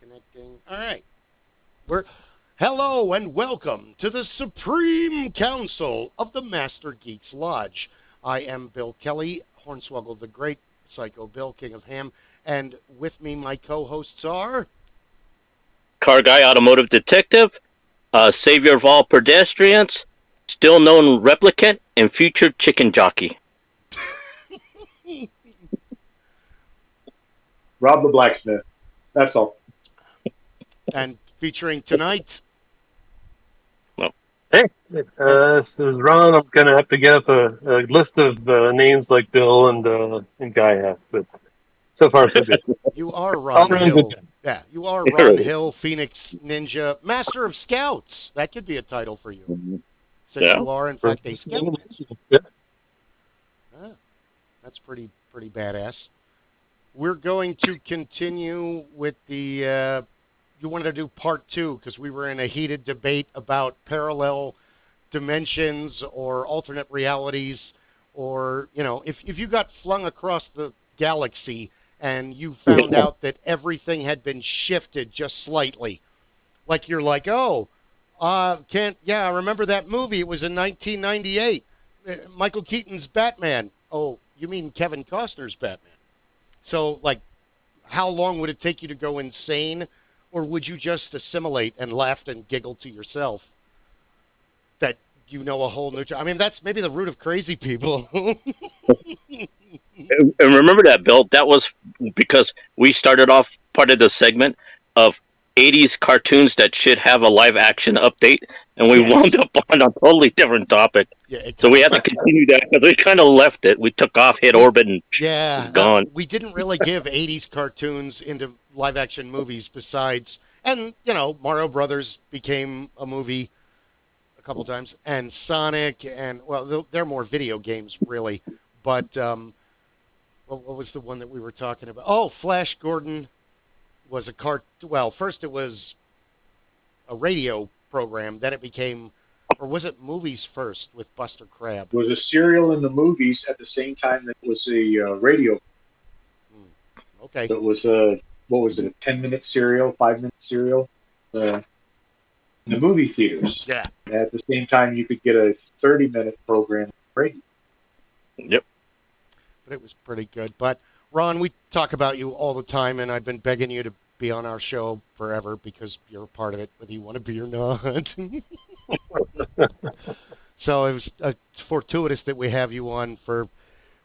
Connecting. All right. Hello and welcome to the Supreme Council of the Master Geeks Lodge. I am Bill Kelly, Hornswoggle the Great, Psycho Bill, King of Ham, and with me my co-hosts are... Car Guy Automotive Detective, Savior of all pedestrians, still known replicant, and future chicken jockey. Rob the Blacksmith. That's all. And featuring tonight... Hey, this is Ron. I'm gonna have to get up a list of names like Bill and Guy have, but so far so good. You are Ron All around Hill. good. Yeah, you are Ron Hill, Phoenix Ninja, Master of Scouts. That could be a title for you. Since Yeah. you are, in fact, a scout. Yeah. Ah, that's pretty badass. We're going to continue with the... you wanted to do part 2 because we were in a heated debate about parallel dimensions or alternate realities, or, you know, if you got flung across the galaxy and you found out that everything had been shifted just slightly. Like you're like, I remember that movie. It was in 1998. Michael Keaton's Batman. Oh, you mean Kevin Costner's Batman. So, like, how long would it take you to go insane? Or would you just assimilate and laugh and giggle to yourself that you know a whole new... I mean, that's maybe the root of crazy people. And remember that, Bill? That was because we started off part of the segment of 80s cartoons that should have a live action update, and we wound up on a totally different topic. Yeah, so we had to continue that because we kind of left it. We took off, hit orbit, and it's gone. We didn't really give 80s cartoons into live action movies besides, and, you know, Mario Brothers became a movie a couple times, and Sonic, and, well, they're more video games, really. But what was the one that we were talking about? Oh, Flash Gordon was a well, first it was a radio program, then it became, or was it movies first with Buster Crabbe? It was a serial in the movies at the same time that it was a radio. Okay. So it was what was it, a 10-minute serial, 5-minute serial in the movie theaters. Yeah. And at the same time, you could get a 30-minute program on radio. Yep. But it was pretty good. But, Ron, we talk about you all the time, and I've been begging you to be on our show forever because you're a part of it, whether you want to be or not. So it was fortuitous that we have you on for,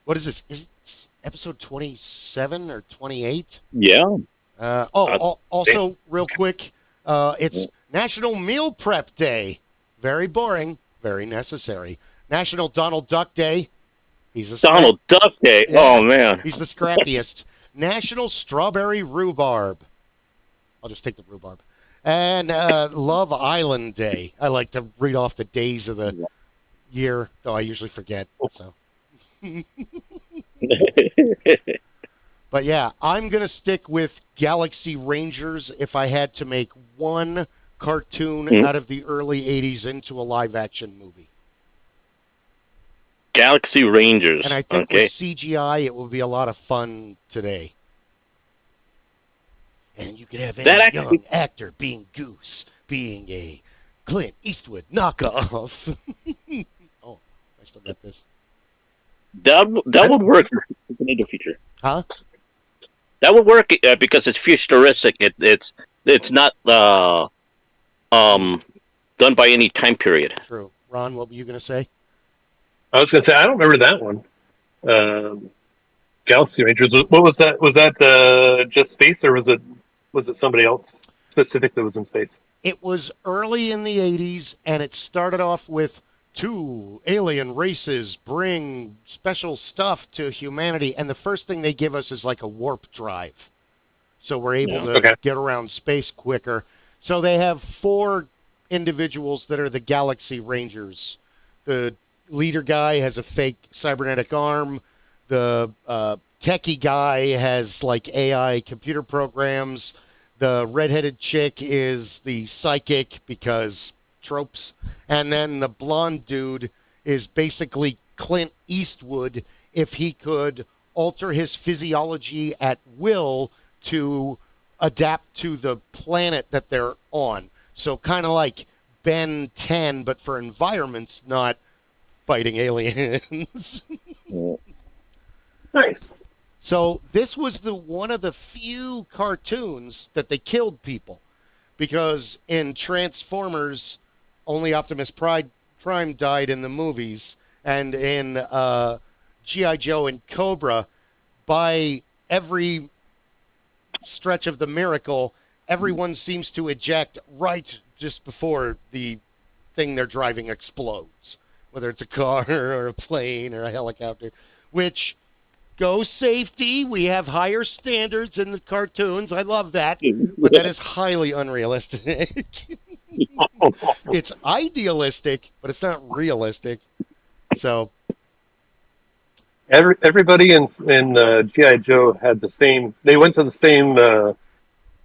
what is this? Is it episode 27 or 28? Yeah. Also, real quick, it's National Meal Prep Day. Very boring, very necessary. National Donald Duck Day. He's a Donald Duck Day. Yeah, oh, man. He's the scrappiest. National Strawberry Rhubarb. I'll just take the rhubarb. And Love Island Day. I like to read off the days of the year, though I usually forget. So. But yeah, I'm going to stick with Galaxy Rangers if I had to make one cartoon out of the early 80s into a live-action movie. Galaxy Rangers. And I think with CGI, it will be a lot of fun today. And you could have any young actor being Goose, being a Clint Eastwood knockoff. Oh, I still got this. That would work in the future. Huh? That would work because it's futuristic. It's not done by any time period. True. Ron, what were you going to say? I was going to say I don't remember that one. Galaxy Rangers. What was that? Was that just space, or was it somebody else specific that was in space? It was early in the 80s, and it started off with 2 alien races bring special stuff to humanity, and the first thing they give us is like a warp drive. So we're able to get around space quicker. So they have 4 individuals that are the Galaxy Rangers. The leader guy has a fake cybernetic arm. The techie guy has like AI computer programs. The redheaded chick is the psychic because tropes. And then the blonde dude is basically Clint Eastwood if he could alter his physiology at will to adapt to the planet that they're on. So kind of like Ben 10, but for environments, not fighting aliens. Nice. So this was one of the few cartoons that they killed people, because in Transformers, only Optimus Prime died in the movies, and in G.I. Joe and Cobra, by every stretch of the miracle, everyone seems to eject right just before the thing they're driving explodes, whether it's a car or a plane or a helicopter, which... Go safety. We have higher standards in the cartoons. I love that. But that is highly unrealistic. It's idealistic, but it's not realistic. So Everybody in GI Joe had the same. They went to the same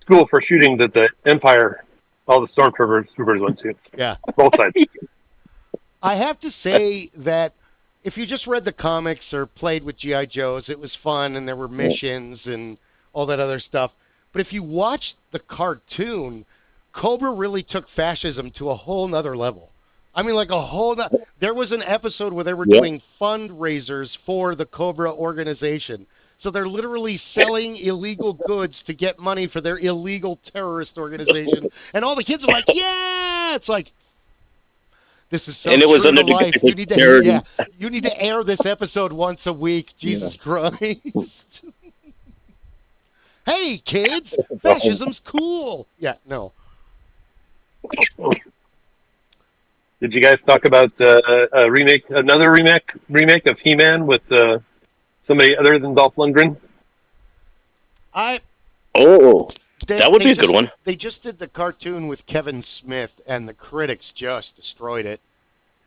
school for shooting that the Empire, all the stormtroopers went to. yeah, Both sides. I have to say that if you just read the comics or played with G.I. Joes, it was fun and there were missions and all that other stuff. But if you watched the cartoon, Cobra really took fascism to a whole nother level. I mean, like there was an episode where they were doing fundraisers for the Cobra organization. So they're literally selling illegal goods to get money for their illegal terrorist organization. And all the kids are like, yeah! It's like, this is so and it was true under to life. the You need to air this episode once a week. Jesus Christ. Hey, kids, fascism's cool. Yeah, no. Did you guys talk about another remake of He-Man with somebody other than Dolph Lundgren? that would be a good one. They just did the cartoon with Kevin Smith, and the critics just destroyed it.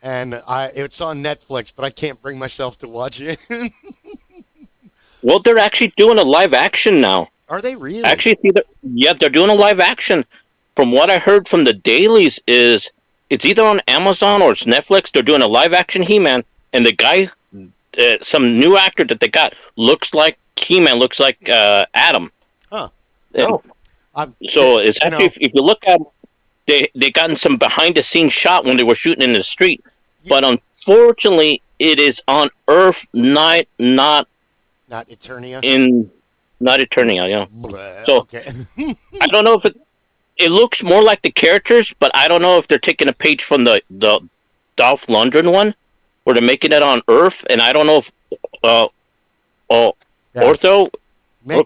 And it's on Netflix, but I can't bring myself to watch it. Well, they're actually doing a live action now. Are they really? Actually, they're doing a live action. From what I heard from the dailies, is it's either on Amazon or it's Netflix. They're doing a live action He-Man, and the guy, some new actor that they got, looks like He-Man, looks like Adam. Huh. And, so it's actually, if you look at, they gotten some behind the scenes shot when they were shooting in the street, but unfortunately, it is on Earth, not Eternia. Not Eternia. Yeah. Blah, so okay. I don't know if it looks more like the characters, but I don't know if they're taking a page from the Dolph Lundgren one, where they're making it on Earth, and I don't know if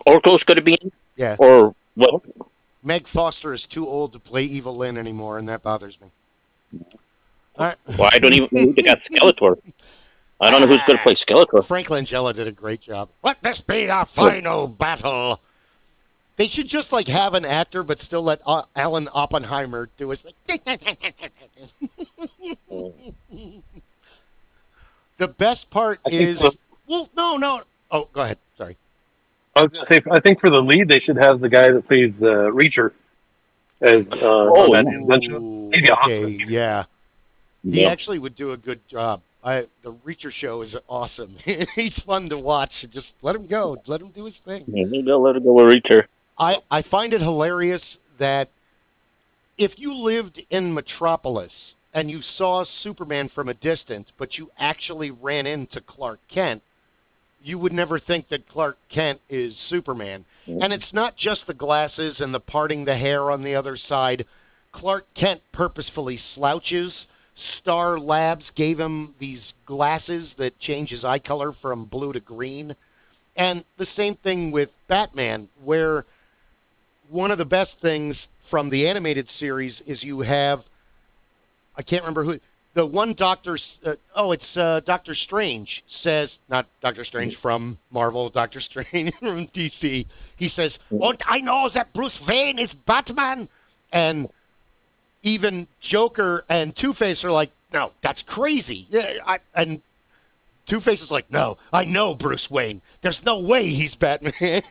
Orko's going to be in, or what. Meg Foster is too old to play Evil Lynn anymore, and that bothers me. All right. Well, I don't even know who they got Skeletor. I don't know who's going to play Skeletor. Frank Langella did a great job. Let this be our final battle. They should just have an actor, but still let Alan Oppenheimer do his. The best part is no. Oh, go ahead. Sorry. I was going to say, I think for the lead, they should have the guy that plays Reacher as that adventure. Maybe okay, yeah. He actually would do a good job. The Reacher show is awesome. He's fun to watch. Just let him go. Let him do his thing. Yeah, let him go with Reacher. I find it hilarious that if you lived in Metropolis and you saw Superman from a distance, but you actually ran into Clark Kent, you would never think that Clark Kent is Superman. And it's not just the glasses and the parting the hair on the other side. Clark Kent purposefully slouches. Star Labs gave him these glasses that change his eye color from blue to green. And the same thing with Batman, where one of the best things from the animated series is you have, I can't remember who, the one Doctor, it's Doctor Strange says, not Doctor Strange from Marvel, Doctor Strange from DC. He says, "Und I know that Bruce Wayne is Batman." And even Joker and Two-Face are like, "No, that's crazy." And Two-Face is like, "No, I know Bruce Wayne. There's no way he's Batman."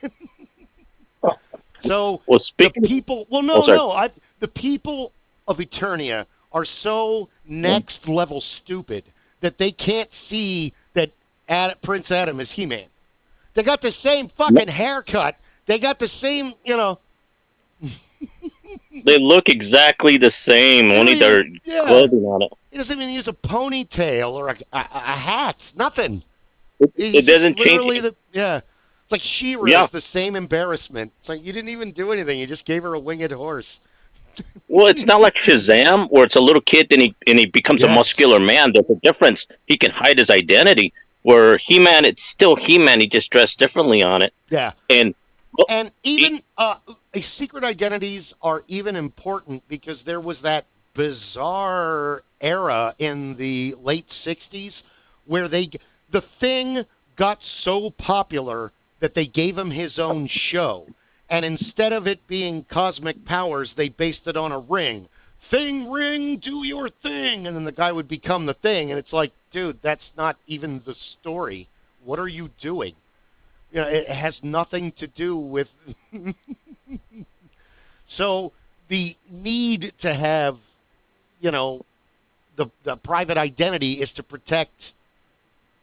So the people, the people of Eternia are so next level stupid that they can't see that Prince Adam is He-Man. They got the same fucking haircut. They got the same, They look exactly the same, only their Yeah. clothing on it. He doesn't even use a ponytail or a hat. Nothing. It He's just doesn't change. literally yeah. It's like She-Ra Yeah. is the same embarrassment. It's like you didn't even do anything. You just gave her a winged horse. Well, it's not like Shazam, where it's a little kid and he becomes a Yes. muscular man. There's a difference. He can hide his identity. Where He-Man, it's still He-Man. He just dressed differently on it. Yeah. And And even secret identities are even important because there was that bizarre era in the late 60s where the Thing got so popular that they gave him his own show. And instead of it being cosmic powers, they based it on a ring. Thing ring, do your thing. And then the guy would become the Thing. And it's like, dude, that's not even the story. What are you doing? You know, it has nothing to do with. So the need to have, you know, the private identity is to protect.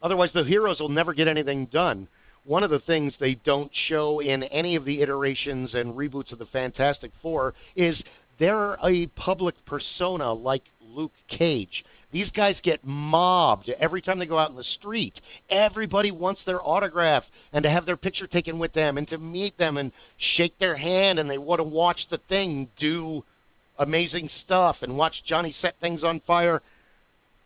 Otherwise, the heroes will never get anything done. One of the things they don't show in any of the iterations and reboots of the Fantastic Four is they're a public persona like Luke Cage. These guys get mobbed every time they go out in the street. Everybody wants their autograph and to have their picture taken with them and to meet them and shake their hand, and they want to watch the Thing do amazing stuff and watch Johnny set things on fire.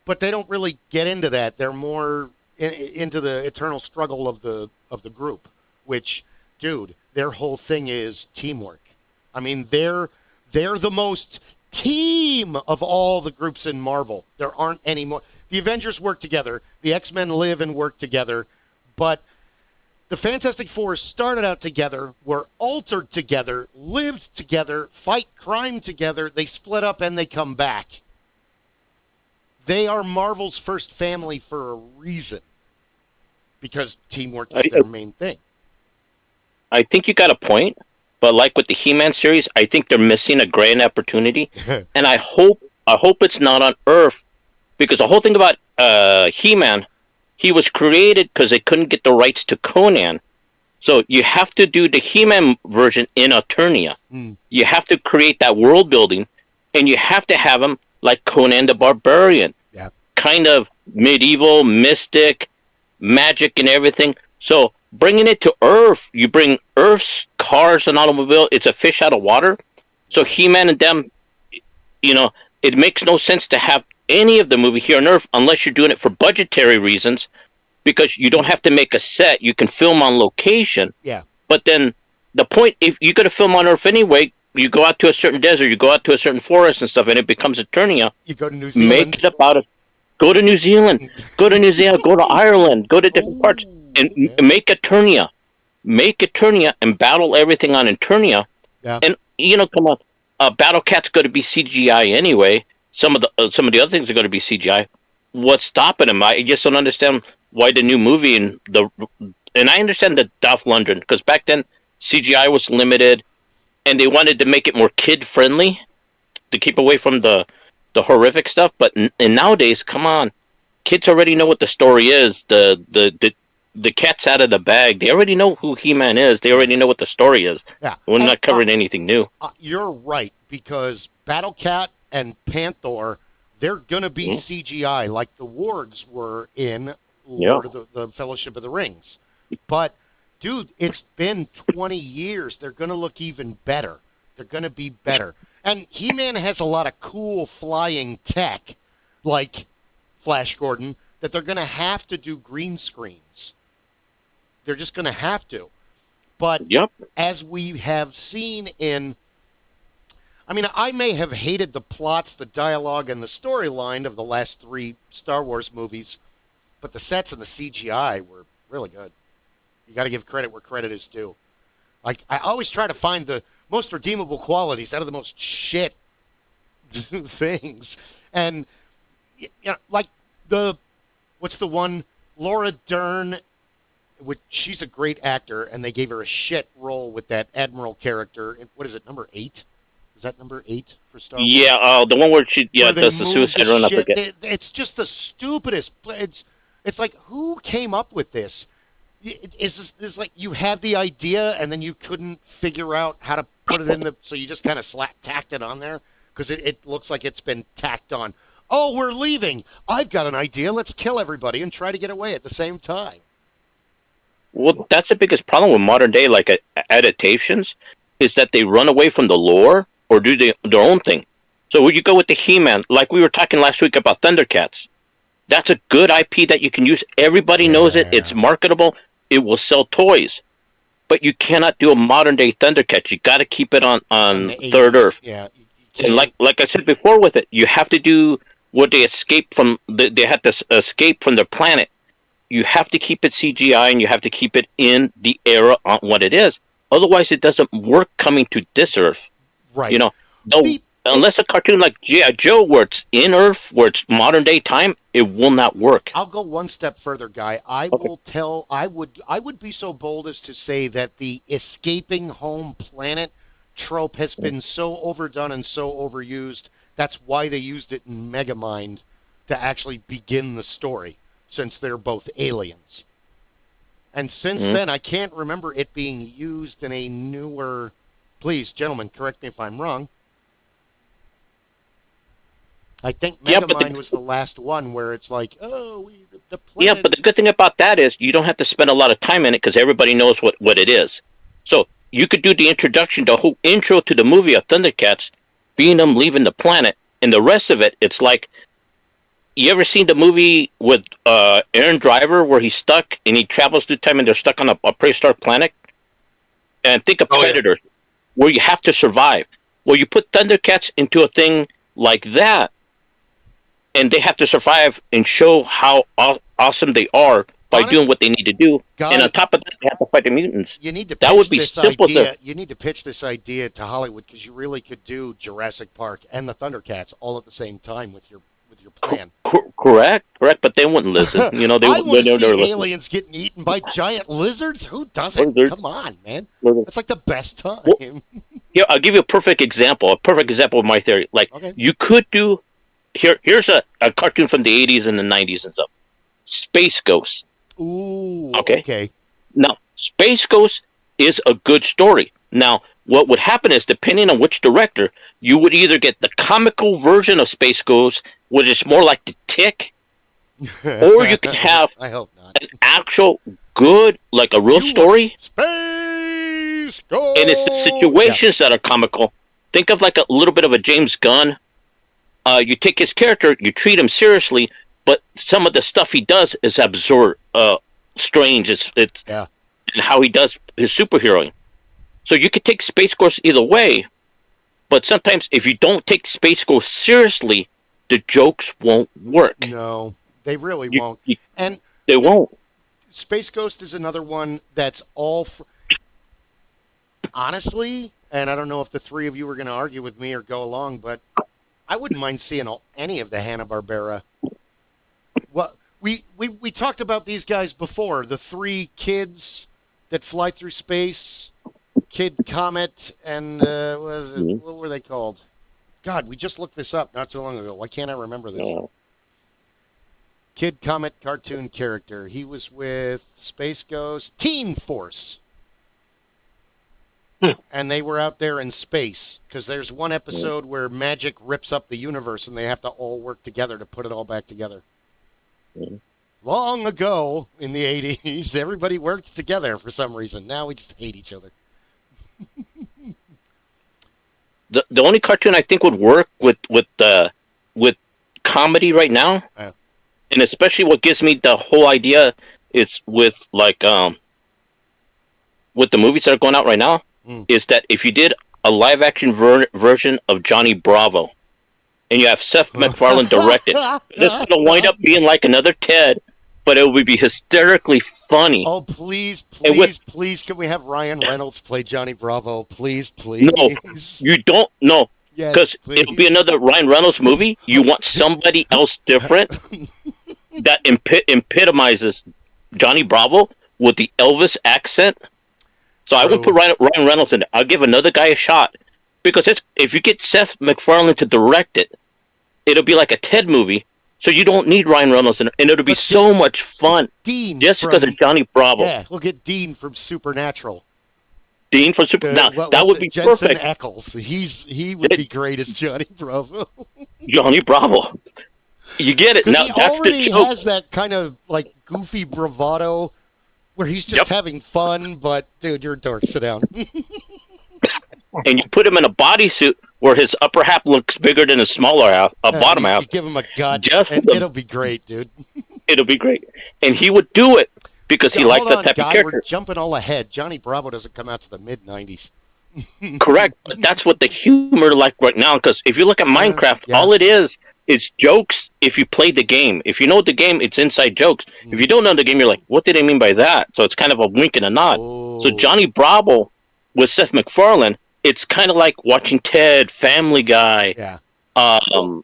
But they don't really get into that. They're more into the eternal struggle of the group, which, dude, their whole thing is teamwork. I mean, they're the most team of all the groups in Marvel. There aren't any more. The Avengers work together. The X-Men live and work together. But the Fantastic Four started out together, were altered together, lived together, fight crime together. They split up and they come back. They are Marvel's first family for a reason. Because teamwork is their main thing. I think you got a point. But like with the He-Man series, I think they're missing a grand opportunity, and I hope it's not on Earth, because the whole thing about He-Man, he was created because they couldn't get the rights to Conan, so you have to do the He-Man version in Eternia. You have to create that world building, and you have to have him like Conan the Barbarian, kind of medieval, mystic, magic, and everything. So bringing it to Earth, you bring Earth's cars and automobile. It's a fish out of water. So He-Man and them, you know, it makes no sense to have any of the movie here on Earth unless you're doing it for budgetary reasons, because you don't have to make a set. You can film on location. Yeah. But then the point, if you're going to film on Earth anyway, you go out to a certain desert, you go out to a certain forest and stuff, and it becomes Eternia. You go to New Zealand. Make it about it. Go to New Zealand. Go to New Zealand. Go to Ireland. Go to different parts. And make Eternia. Make Eternia and battle everything on Eternia. Yeah. And, you know, come on. Battle Cat's going to be CGI anyway. Some of the other things are going to be CGI. What's stopping them? I just don't understand why the new movie and I understand the Dolph Lundgren, because back then CGI was limited, and they wanted to make it more kid friendly to keep away from the horrific stuff. But and nowadays, come on, kids already know what the story is. The cat's out of the bag. They already know who He-Man is. They already know what the story is. Yeah. We're not covering anything new. You're right, because Battle Cat and Panther, they're going to be CGI like the wargs were in Lord of the Fellowship of the Rings. But, dude, it's been 20 years. They're going to look even better. They're going to be better. And He-Man has a lot of cool flying tech, like Flash Gordon, that they're going to have to do green screens. They're just going to have to. But as we have seen in... I mean, I may have hated the plots, the dialogue, and the storyline of the last 3 Star Wars movies, but the sets and the CGI were really good. You got to give credit where credit is due. Like, I always try to find the most redeemable qualities out of the most shit things. And, you know, like what's the one? Laura Dern, she's a great actor, and they gave her a shit role with that Admiral character. What is it, number 8? Is that number 8 for Star Wars? Yeah, the one where she where does the suicide run. I forget. It's just the stupidest. It's like, who came up with this? It's like you had the idea and then you couldn't figure out how to put it in the, so you just kind of tacked it on there? Because it looks like it's been tacked on. Oh, we're leaving. I've got an idea. Let's kill everybody and try to get away at the same time. Well, that's the biggest problem with modern day like adaptations is that they run away from the lore or do their own thing. So when you go with the He-Man, like we were talking last week about Thundercats, that's a good IP that you can use. Everybody knows it. It's marketable. It will sell toys. But you cannot do a modern day Thundercats. You got to keep it on Third Earth. Yeah. And like I said before with it, you have to do what they escape from. They had to escape from their planet. You have to keep it CGI and you have to keep it in the era on what it is. Otherwise, it doesn't work coming to this Earth. Right. You know, unless a cartoon like G.I. Joe, where it's in Earth, where it's modern day time, it will not work. I'll go one step further, Guy. I would be so bold as to say that the escaping home planet trope has been so overdone and so overused. That's why they used it in Megamind to actually begin the story, since they're both aliens. And since then, I can't remember it being used in a newer... Please, gentlemen, correct me if I'm wrong. I think Megamind was the last one where it's like, the planet... Yeah, but the good thing about that is you don't have to spend a lot of time in it because everybody knows what it is. So you could do the introduction, the whole intro to the movie of Thundercats, being them leaving the planet, and the rest of it, it's like... You ever seen the movie with Aaron Driver where he's stuck and he travels through time and they're stuck on a prehistoric planet? And think of Predators, where you have to survive. Well, you put Thundercats into a thing like that, and they have to survive and show how awesome they are by doing what they need to do. And on top of that, they have to fight the mutants. You need to that would be simple. You need to pitch this idea to Hollywood because you really could do Jurassic Park and the Thundercats all at the same time with your plan. Correct, but they wouldn't listen. You know, I want to see aliens getting eaten by giant lizards. Who doesn't? Come on, man. It's like the best time. Well, here, I'll give you a perfect example. A perfect example of my theory. Like you could do. Here's a cartoon from the 80s and the 90s and stuff. Space Ghost. Ooh. Okay. Now, Space Ghost is a good story. Now, what would happen is, depending on which director, you would either get the comical version of Space Ghost, which is more like the Tick, or you can have I hope not. an actual good, like a real story. Space Ghost. And it's the situations that are comical. Think of like a little bit of a James Gunn. You take his character, you treat him seriously, but some of the stuff he does is absurd, strange. It's and how he does his superheroing. So you could take Space Ghost either way, but sometimes if you don't take Space Ghost seriously, the jokes won't work. No, they really won't. And they won't. Space Ghost is another one that's all... Honestly, and I don't know if the three of you are going to argue with me or go along, but I wouldn't mind seeing any of the Hanna-Barbera. Well, we talked about these guys before. The three kids that fly through space... Kid Comet and what were they called? God, we just looked this up not so long ago. Why can't I remember this? Kid Comet cartoon character. He was with Space Ghost, Teen Force. And they were out there in space because there's one episode where magic rips up the universe and they have to all work together to put it all back together. Long ago in the 80s, everybody worked together for some reason. Now we just hate each other. The only cartoon I think would work with comedy right now, and especially what gives me the whole idea is with like with the movies that are going out right now, is that if you did a live action version of Johnny Bravo, and you have Seth MacFarlane direct it, this is gonna wind up being like another Ted. But it would be hysterically funny. Oh, please, can we have Ryan Reynolds play Johnny Bravo? Please. No, you don't. No, because it'll be another Ryan Reynolds movie. You want somebody else different that epitomizes Johnny Bravo with the Elvis accent. So I would put Ryan Reynolds in it. I'll give another guy a shot. Because if you get Seth MacFarlane to direct it, it'll be like a Ted movie. So you don't need Ryan Reynolds in it, and it'll be so much fun. Dean just because of Johnny Bravo. Yeah, we'll get Dean from Supernatural. Dean from Super. Now that would be Jensen perfect. Ackles. He would be great as Johnny Bravo. Johnny Bravo. You get it. Because Now he that's the already joke. has that kind of like goofy bravado where he's just having fun, but dude, you're a dork. Sit down. And you put him in a bodysuit where his upper half looks bigger than his smaller half, bottom half. You give him a gut, Just and it'll be great, dude. It'll be great. And he would do it because he liked that type of character. We're jumping all ahead. Johnny Bravo doesn't come out to the mid-'90s. Correct. But that's what the humor like right now. Because if you look at Minecraft, all it is jokes if you play the game. If you know the game, it's inside jokes. If you don't know the game, you're like, what did they mean by that? So it's kind of a wink and a nod. Oh. So Johnny Bravo with Seth MacFarlane, it's kind of like watching Ted, Family Guy,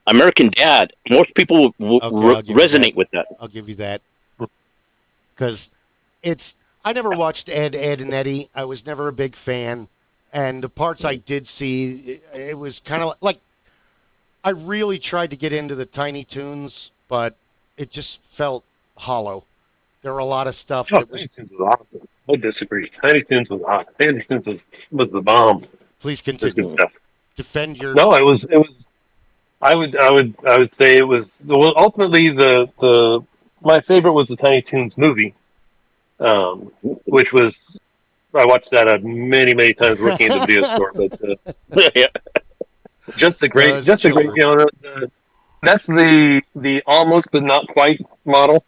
American Dad. Most people will resonate with that. I'll give you that. Because I never watched Ed, and Eddie. I was never a big fan. And the parts I did see, it was kind of like, I really tried to get into the Tiny Toons, but it just felt hollow. There were a lot of stuff. Tiny Toons was awesome. I disagree. Tiny Toons was hot. Tiny Toons was the bomb. Please continue. Stuff. Defend your. No, it was. I would say it was. Well, ultimately, my favorite was the Tiny Toons movie, which was. I watched that many times working in the video store, but just a great. That's the almost but not quite model.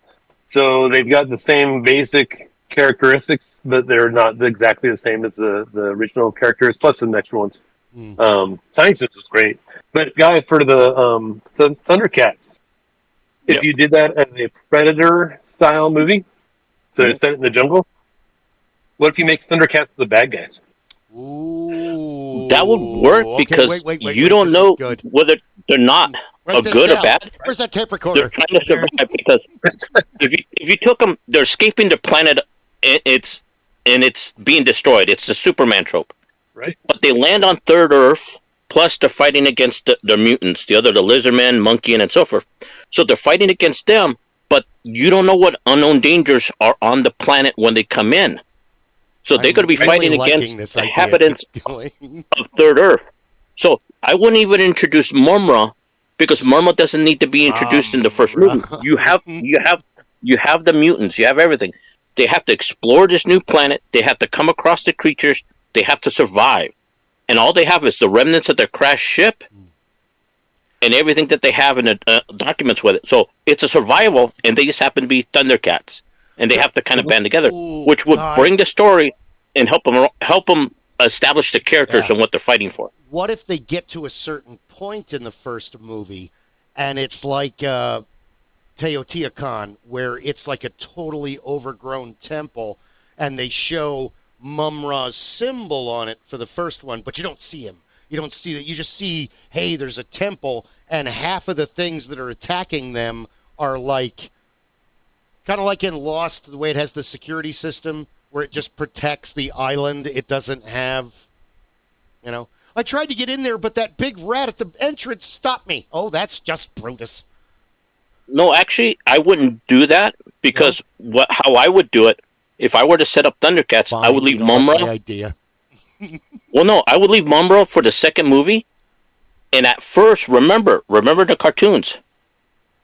So they've got the same basic characteristics, but they're not exactly the same as the original characters, plus the next ones. Tiny Toons was great. But guy, for the Thundercats, if you did that as a Predator style movie, so set it in the jungle, what if you make Thundercats the bad guys? Ooh. That would work because you don't know whether they're not good or bad. Where's that tape recorder? They're trying to survive because if you took them, they're escaping the planet. It's being destroyed. It's the Superman trope, right? But they land on Third Earth. Plus, they're fighting against the mutants, the Lizardman, Monkey, and so forth. So they're fighting against them, but you don't know what unknown dangers are on the planet when they come in. So they're going to be fighting against the inhabitants of Third Earth. So I wouldn't even introduce Mumra because Mumra doesn't need to be introduced in the first movie. You have the mutants. You have everything. They have to explore this new planet. They have to come across the creatures. They have to survive. And all they have is the remnants of their crashed ship and everything that they have in the documents with it. So it's a survival, and they just happen to be Thundercats. And they have to kind of band together, which would bring the story and help them establish the characters and what they're fighting for. What if they get to a certain point in the first movie, and it's like Teotihuacan, where it's like a totally overgrown temple, and they show Mumra's symbol on it for the first one, but you don't see him. You don't see that. You just see, hey, there's a temple, and half of the things that are attacking them are like, kind of like in Lost, the way it has the security system, where it just protects the island. It doesn't have, I tried to get in there, but that big rat at the entrance stopped me. Oh, that's just Brutus. No, actually, I wouldn't do that because how I would do it, if I were to set up Thundercats, I would leave Mumra. Idea. Well, no, I would leave Mumra for the second movie. And at first, remember the cartoons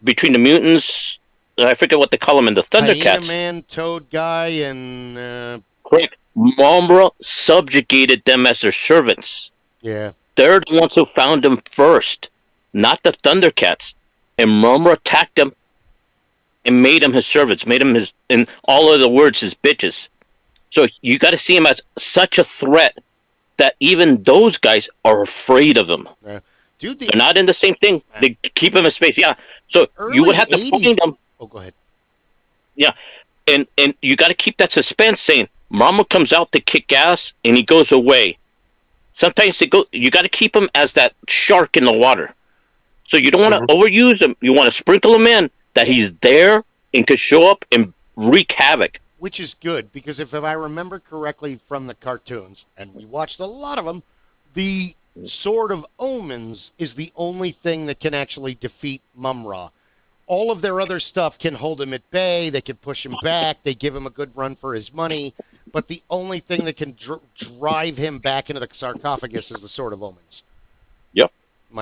between the mutants. I forget what they call them in the Thundercats. Hyena Man, Toad Guy, and correct. Mumra subjugated them as their servants. Yeah, they're the ones who found them first, not the Thundercats. And Mumra attacked them and made them his servants, made them in all other words, his bitches. So you got to see him as such a threat that even those guys are afraid of him. Yeah. Dude, they're not in the same thing. They keep him in space. Yeah. So you would have to find them. Oh, go ahead. Yeah. And you got to keep that suspense saying, Mumra comes out to kick ass and he goes away. Sometimes you got to keep him as that shark in the water. So you don't want to overuse him. You want to sprinkle him in that he's there and could show up and wreak havoc. Which is good, because if I remember correctly from the cartoons, and we watched a lot of them, the Sword of Omens is the only thing that can actually defeat Mumra. all of their other stuff can hold him at bay. They can push him back. They give him a good run for his money. But the only thing that can drive him back into the sarcophagus is the Sword of Omens. Yep.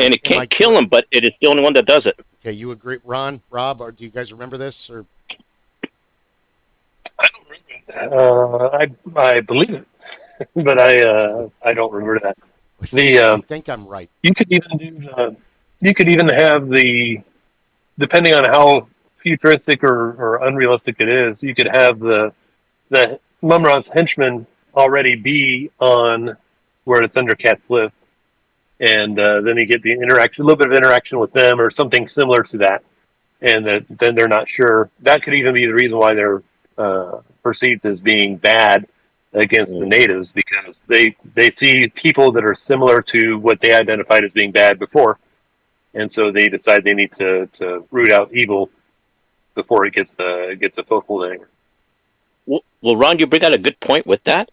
And it can't kill him, but it is the only one that does it. Okay, you agree, Ron, Rob, or do you guys remember this? Or I don't remember that. I believe it, but I don't remember that. I think I'm right. You could even do you could even have depending on how futuristic or unrealistic it is, you could have the Mumra's henchmen already be on where the Thundercats live, and then you get the interaction, a little bit of interaction with them, or something similar to that, and then they're not sure. That could even be the reason why they're perceived as being bad against the natives, because they see people that are similar to what they identified as being bad before, and so they decide they need to root out evil before it gets a foothold anywhere. Well, Ron, you bring out a good point with that,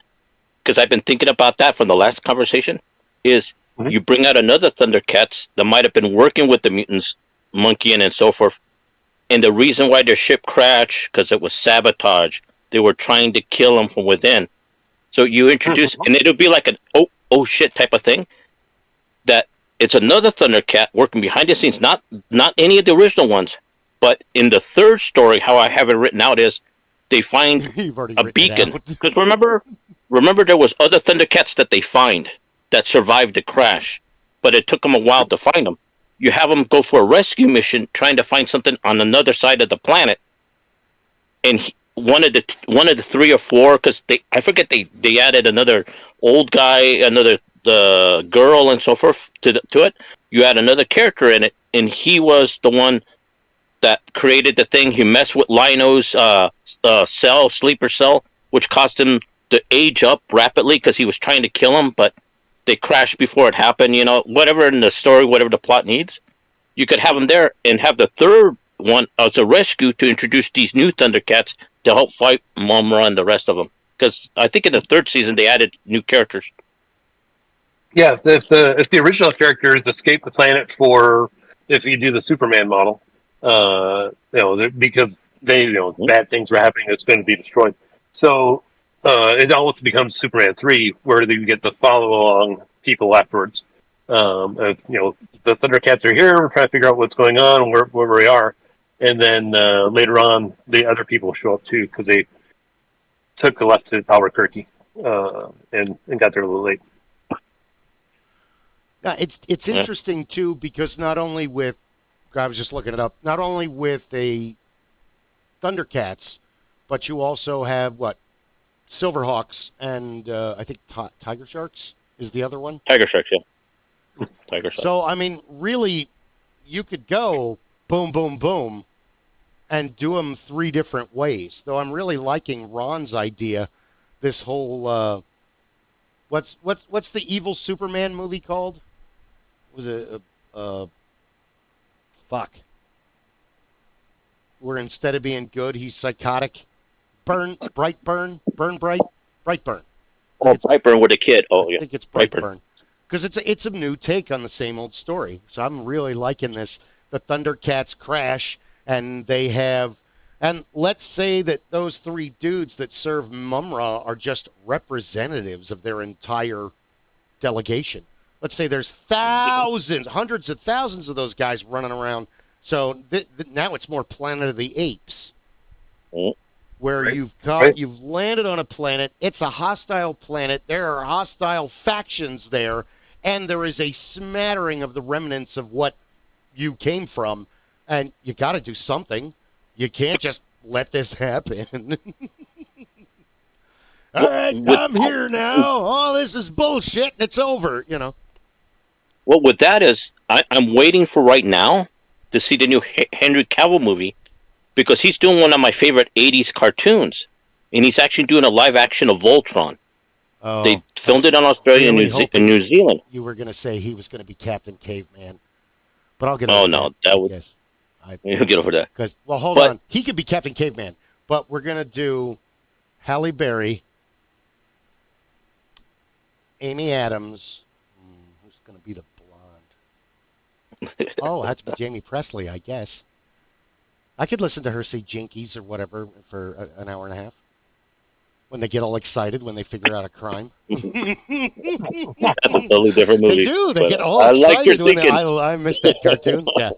because I've been thinking about that from the last conversation. You bring out another Thundercats that might have been working with the mutants, monkeying and so forth, and the reason why their ship crashed because it was sabotage. They were trying to kill them from within. So you introduce, and it'll be like an oh shit type of thing. That it's another Thundercat working behind the scenes, not any of the original ones, but in the third story, how I have it written out is they find a beacon. Because remember there was other Thundercats that they find that survived the crash, but it took them a while to find them. You have them go for a rescue mission trying to find something on another side of the planet, and one of the three or four, because I forget they added another old guy, another the girl, and so forth to it. You add another character in it, and he was the one that created the thing. He messed with Lino's sleeper cell, which caused him to age up rapidly because he was trying to kill him, but they crashed before it happened. Whatever in the story, whatever the plot needs, you could have him there and have the third one as a rescue to introduce these new Thundercats to help fight Mumra and the rest of them. Because I think in the third season they added new characters. Yeah, if the original characters escape the planet if you do the Superman model, because bad things were happening, it's going to be destroyed. So it almost becomes Superman 3, where you get the follow along people afterwards. The Thundercats are here. We're trying to figure out what's going on, where we are, and then later on the other people show up too because they took a left to Albuquerque and got there a little late. Now, it's interesting too, because not only with, I was just looking it up, not only with the Thundercats, but you also have Silverhawks and I think Tiger Sharks is the other one. Tiger Sharks, yeah. Tiger Sharks. So I mean, really, you could go boom, boom, boom, and do them three different ways. Though I'm really liking Ron's idea. This whole what's the evil Superman movie called? Was it fuck? Where instead of being good, he's psychotic. Brightburn. Oh, Brightburn with a kid. Oh, yeah. I think it's Brightburn. Because it's a new take on the same old story. So I'm really liking this. The Thundercats crash, and they have... And let's say that those three dudes that serve Mumra are just representatives of their entire delegation. Let's say there's thousands, hundreds of thousands of those guys running around. So now it's more Planet of the Apes, where you've landed on a planet. It's a hostile planet. There are hostile factions there, and there is a smattering of the remnants of what you came from, and you got to do something. You can't just let this happen. All right, I'm here now. Oh, this is bullshit. It's over, Well, with that is, I'm waiting for right now to see the new Henry Cavill movie, because he's doing one of my favorite 80s cartoons, and he's actually doing a live action of Voltron. Oh, they filmed it in Australia and New Zealand. You were going to say he was going to be Captain Caveman, but I'll get over that. Oh, no, that would... You'll get over that. Well, hold on. He could be Captain Caveman, but we're going to do Halle Berry, Amy Adams. Who's going to be the blonde? Oh, it has to be Jamie Presley, I guess. I could listen to her say jinkies or whatever for an hour and a half when they get all excited when they figure out a crime. That's a totally different They movie. do. They but get all I like your excited when they. thinking. I missed that cartoon. Yeah.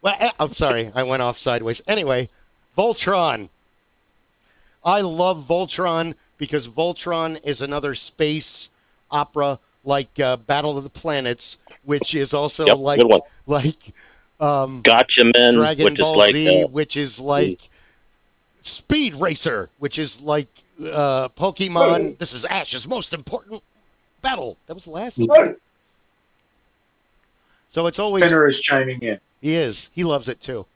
Well, I'm sorry. I went off sideways. Anyway, Voltron. I love Voltron because Voltron is another space opera like Battle of the Planets, which is also Yep, good one. like Gotcha Man, Dragon which is Ball like Z, which is like Speed Racer, which is like Pokemon. This is Ash's most important battle. That was the last one. So it's always Fenner is chiming in. he is. He loves it too.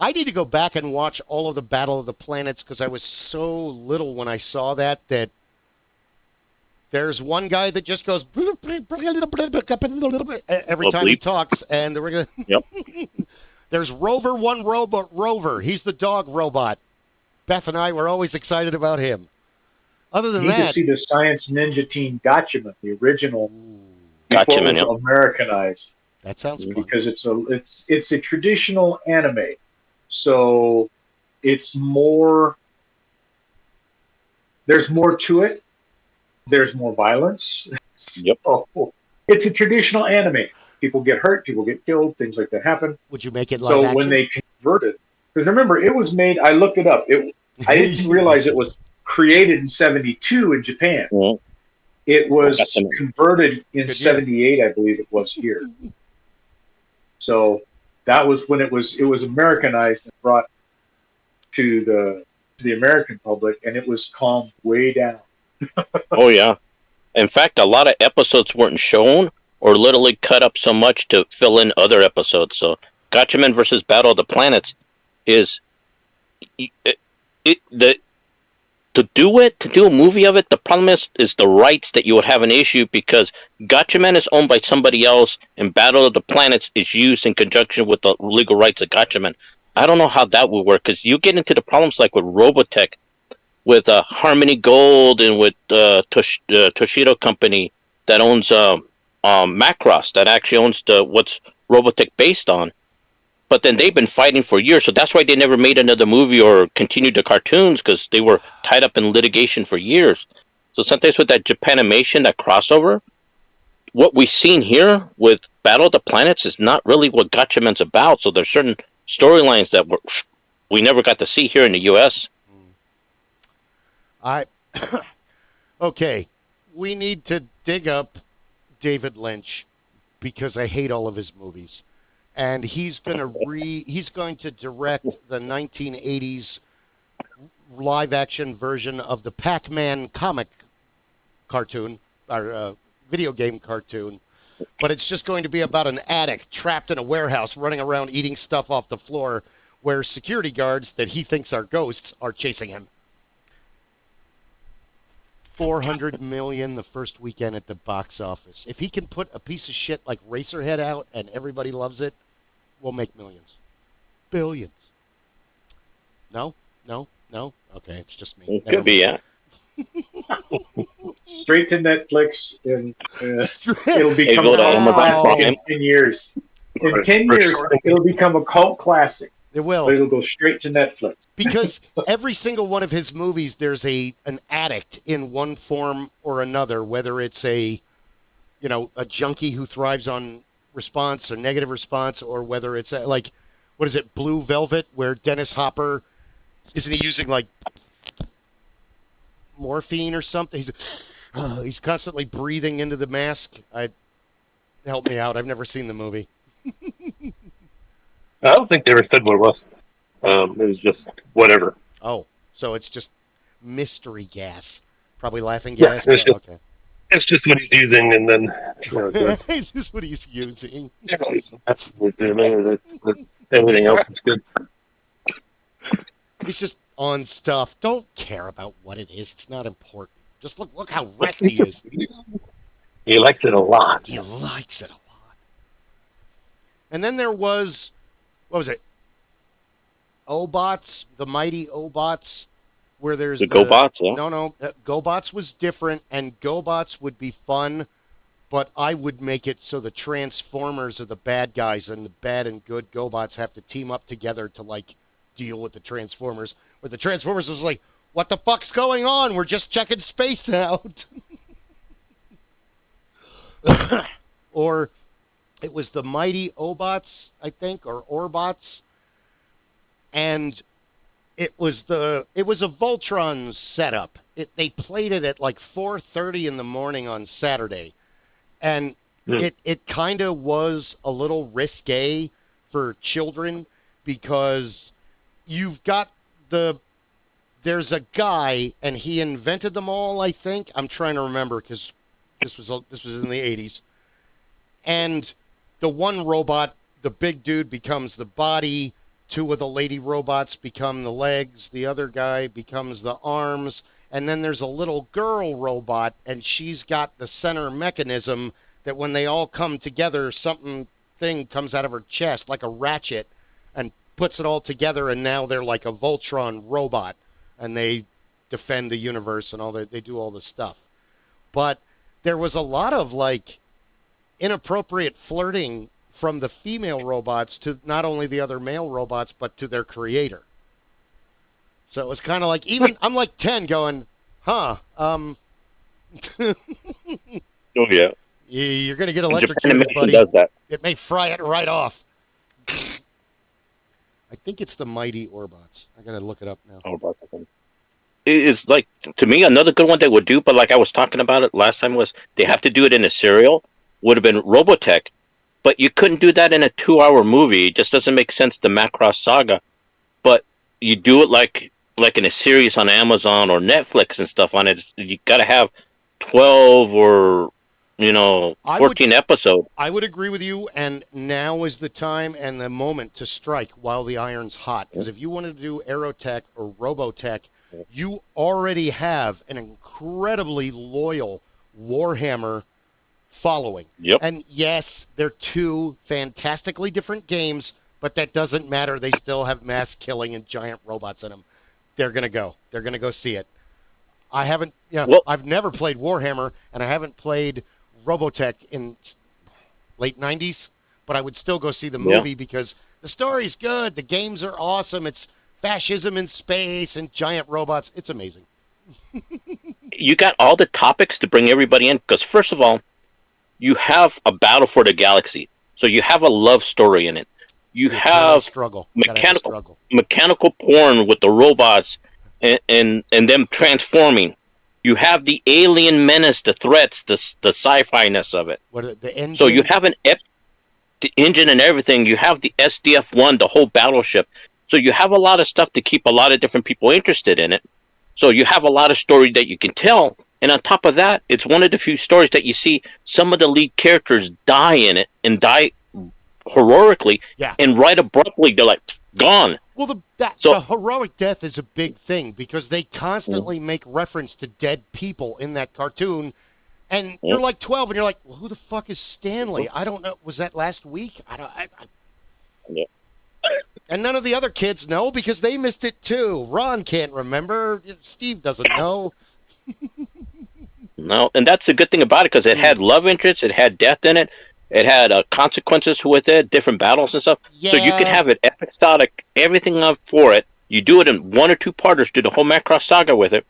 I need to go back and watch all of the Battle of the Planets because I was so little when I saw that there's one guy that just goes every time he talks, and Yep. there's Rover One Robot Rover. He's the dog robot. Beth and I were always excited about him. Other than You need to that, see the Science Ninja Team Gotchaman, the original, Gotcha before it Man. was Americanized, that sounds fun. because it's a traditional anime, so it's more. There's more to it. There's more violence. Yep. So, it's a traditional anime. People get hurt. People get killed. Things like that happen. Would you make it live So action? when they converted, because remember, it was made. I looked it up. I didn't realize it was created in '72 in Japan. Mhm. It was Gotcha. converted in Good '78, I believe it was here. So that was when it was Americanized and brought to the American public, and it was calmed way down. Oh yeah. In fact, a lot of episodes weren't shown or literally cut up so much to fill in other episodes. So, Gotchaman versus Battle of the Planets is to do a movie of it. The problem is the rights that you would have an issue because Gotchaman is owned by somebody else, and Battle of the Planets is used in conjunction with the legal rights of Gotchaman. I don't know how that would work because you get into the problems like with Robotech, with Harmony Gold, and with Toshido Company that owns Macross, that actually owns what's Robotech based on. But then they've been fighting for years, so that's why they never made another movie or continued the cartoons, because they were tied up in litigation for years. So sometimes with that Japanimation, that crossover, what we've seen here with Battle of the Planets is not really what Gotchaman's about. So there's certain storylines that we never got to see here in the U.S. Okay, we need to dig up David Lynch because I hate all of his movies, and he's going to direct the 1980s live action version of the Pac-Man comic cartoon or video game cartoon, but it's just going to be about an addict trapped in a warehouse running around eating stuff off the floor, where security guards that he thinks are ghosts are chasing him. $400 million the first weekend at the box office. If he can put a piece of shit like Racerhead out and everybody loves it, we'll make millions. Billions. No? Okay, it's just me. It Never could be, mind. yeah. Straight to Netflix, and it'll become go to a cult Amazon classic Prime. in 10 years. In For 10 years, sure. it'll become a cult classic. It will. But it'll go straight to Netflix. Because every single one of his movies, there's an addict in one form or another, whether it's a junkie who thrives on response or negative response, or whether it's like, what is it, Blue Velvet, where Dennis Hopper, isn't he using like morphine or something? He's constantly breathing into the mask. Help me out. I've never seen the movie. I don't think they ever said what it was. It was just whatever. Oh, so it's just mystery gas. Probably laughing Yeah, gas. it's just- Okay. It's just what he's using, and then it's It's just what he's using. everything else is good. He's just on stuff. Don't care about what it is. It's not important. Just look how wrecked he is. He likes it a lot. He likes it a lot. And then there was, what was it? Obots, the mighty Obots, where there's The GoBots, yeah. No, GoBots was different, and GoBots would be fun, but I would make it so the Transformers are the bad guys, and the bad and good GoBots have to team up together to like deal with the Transformers, where the Transformers was like, what the fuck's going on? We're just checking space out. Or it was the Mighty Obots, I think, or Orbots. And it was a Voltron setup. They played it at like 4:30 in the morning on Saturday. And it kind of was a little risque for children because you've got there's a guy and he invented them all, I think. I'm trying to remember because this was in the 80s. And the one robot, the big dude, becomes the body. Two of the lady robots become the legs. The other guy becomes the arms. And then there's a little girl robot, and she's got the center mechanism that when they all come together, thing comes out of her chest like a ratchet and puts it all together, and now they're like a Voltron robot, and they defend the universe and all that. They do all this stuff. But there was a lot of like inappropriate flirting from the female robots to not only the other male robots, but to their creator. So it was kind of like, even I'm like 10 going, oh yeah. You're going to get electrocuted, Japan buddy. does that. It may fry it right off. I think it's the Mighty Orbots. I got to look it up now. It's like, to me, another good one they would do, but like I was talking about it last time, was they have to do it in a serial, would have been Robotech. But you couldn't do that in a 2-hour movie. It just doesn't make sense, the Macross Saga. But you do it like in a series on Amazon or Netflix and stuff on it. You got to have 12 or 14 episodes. I would agree with you, and now is the time and the moment to strike while the iron's hot. Because if you wanted to do Aerotech or Robotech, you already have an incredibly loyal Warhammer following. Yep. And yes, they're two fantastically different games, but that doesn't matter. They still have mass killing and giant robots in them. They're going to go. They're going to go see it. I haven't, I've never played Warhammer, and I haven't played Robotech in late 90s, but I would still go see the movie because the story's good. The games are awesome. It's fascism in space and giant robots. It's amazing. You got all the topics to bring everybody in, because first of all, you have a battle for the galaxy. So you have a love story in it. You have mechanical porn with the robots and them transforming. You have the alien menace, the threats, the sci-fi-ness of it. The engine? So you have the engine and everything. You have the SDF-1, the whole battleship. So you have a lot of stuff to keep a lot of different people interested in it. So you have a lot of story that you can tell. And on top of that, it's one of the few stories that you see some of the lead characters die in it, and die heroically, and right abruptly they're like gone. Well, the heroic death is a big thing because they constantly make reference to dead people in that cartoon, and you're like 12 and you're like, well, who the fuck is Stanley? I don't know. Was that last week? And none of the other kids know because they missed it too. Ron can't remember. Steve doesn't know. No, and that's the good thing about it, because it had love interests, it had death in it, it had consequences with it, different battles and stuff. Yeah. So you could have it episodic, everything up for it. You do it in 1 or 2 parters, do the whole Macross Saga with it,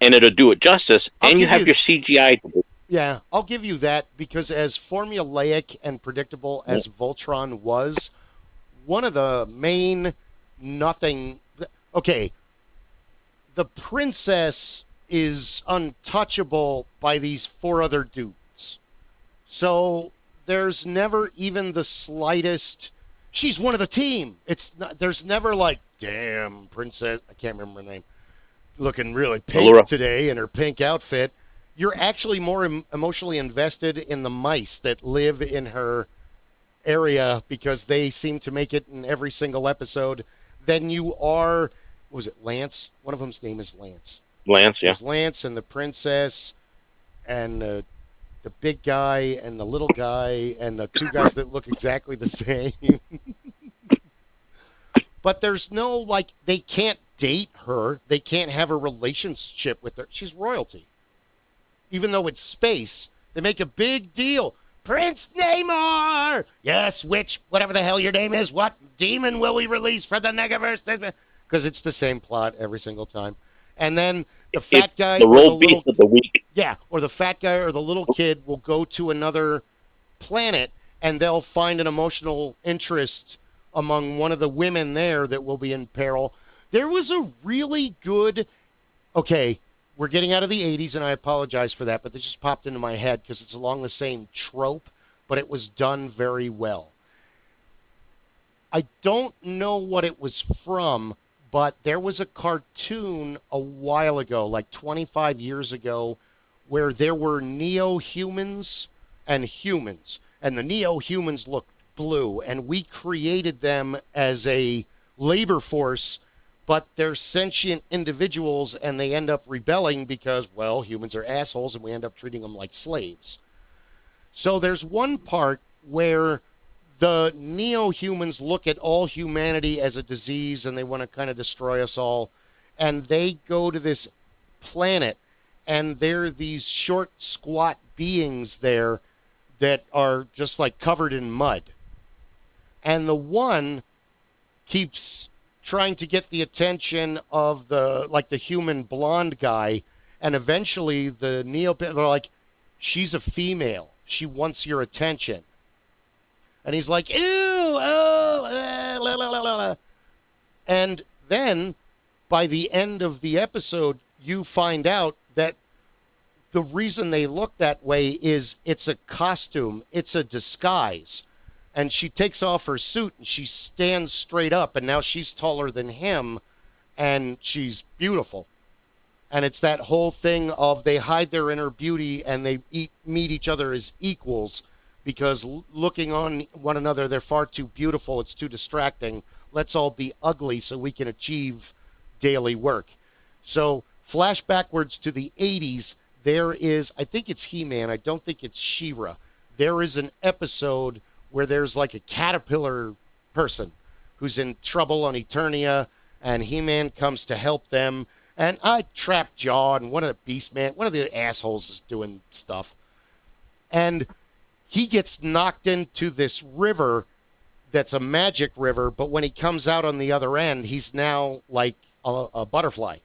and it'll do it justice. And you have your CGI. Yeah, I'll give you that, because as formulaic and predictable as Voltron was, one of the main the princess is untouchable by these 4 other dudes. So there's never even the slightest, she's one of the team. There's never like, damn, princess, I can't remember her name, looking really pink today in her pink outfit. You're actually more emotionally invested in the mice that live in her area because they seem to make it in every single episode than you are, what was it, Lance? One of them's name is Lance. Lance, yeah. There's Lance and the princess and the big guy and the little guy and the 2 guys that look exactly the same. But there's no, like, they can't date her. They can't have a relationship with her. She's royalty. Even though it's space, they make a big deal. Prince Namor! Yes, whatever the hell your name is, what demon will we release from the Negaverse? Because it's the same plot every single time. And then the fat guy the or roll the little... beast of the week. Yeah, or the fat guy or the little kid will go to another planet and they'll find an emotional interest among one of the women there that will be in peril. There was a really good... Okay, we're getting out of the 80s, and I apologize for that, but this just popped into my head because it's along the same trope, but it was done very well. I don't know what it was from, but there was a cartoon a while ago, like 25 years ago, where there were neo-humans and humans, and the neo-humans looked blue, and we created them as a labor force, but they're sentient individuals, and they end up rebelling because, well, humans are assholes, and we end up treating them like slaves. So there's one part where the neo-humans look at all humanity as a disease, and they want to kind of destroy us all, and they go to this planet, and there are these short, squat beings there that are just like covered in mud. And the one keeps trying to get the attention of the human blonde guy, and eventually the they're like, she's a female, she wants your attention, and he's like, ew, oh, la, la, la, la. And then by the end of the episode you find out that the reason they look that way is it's a costume, it's a disguise. And she takes off her suit and she stands straight up, and now she's taller than him and she's beautiful. And it's that whole thing of they hide their inner beauty and they meet each other as equals because looking on one another, they're far too beautiful, it's too distracting. Let's all be ugly so we can achieve daily work. So flash backwards to the 80s, there is, I think it's He-Man, I don't think it's She-Ra. There is an episode where there's like a caterpillar person who's in trouble on Eternia, and He-Man comes to help them. And I trapped Jaw, and one of the assholes is doing stuff. And he gets knocked into this river that's a magic river, but when he comes out on the other end, he's now like a butterfly.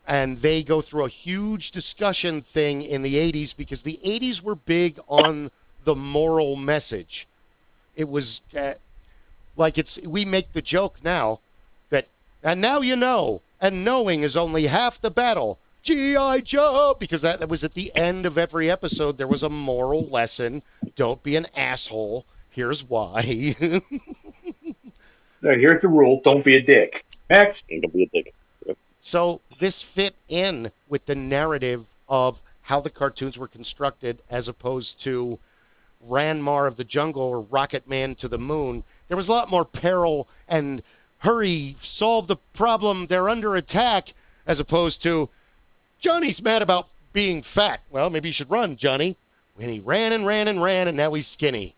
And they go through a huge discussion thing in the 80s because the 80s were big on the moral message. It was we make the joke now that, and now you know, and knowing is only half the battle. G.I. Joe, because that was at the end of every episode. There was a moral lesson. Don't be an asshole. Here's why. Now, here's the rule. Don't be a dick. Next. Don't be a dick. Yep. So this fit in with the narrative of how the cartoons were constructed as opposed to Ranmar of the Jungle or Rocket Man to the Moon. There was a lot more peril and hurry, solve the problem, they're under attack, as opposed to Johnny's mad about being fat. Well, maybe you should run, Johnny. And he ran and ran and ran, and now he's skinny.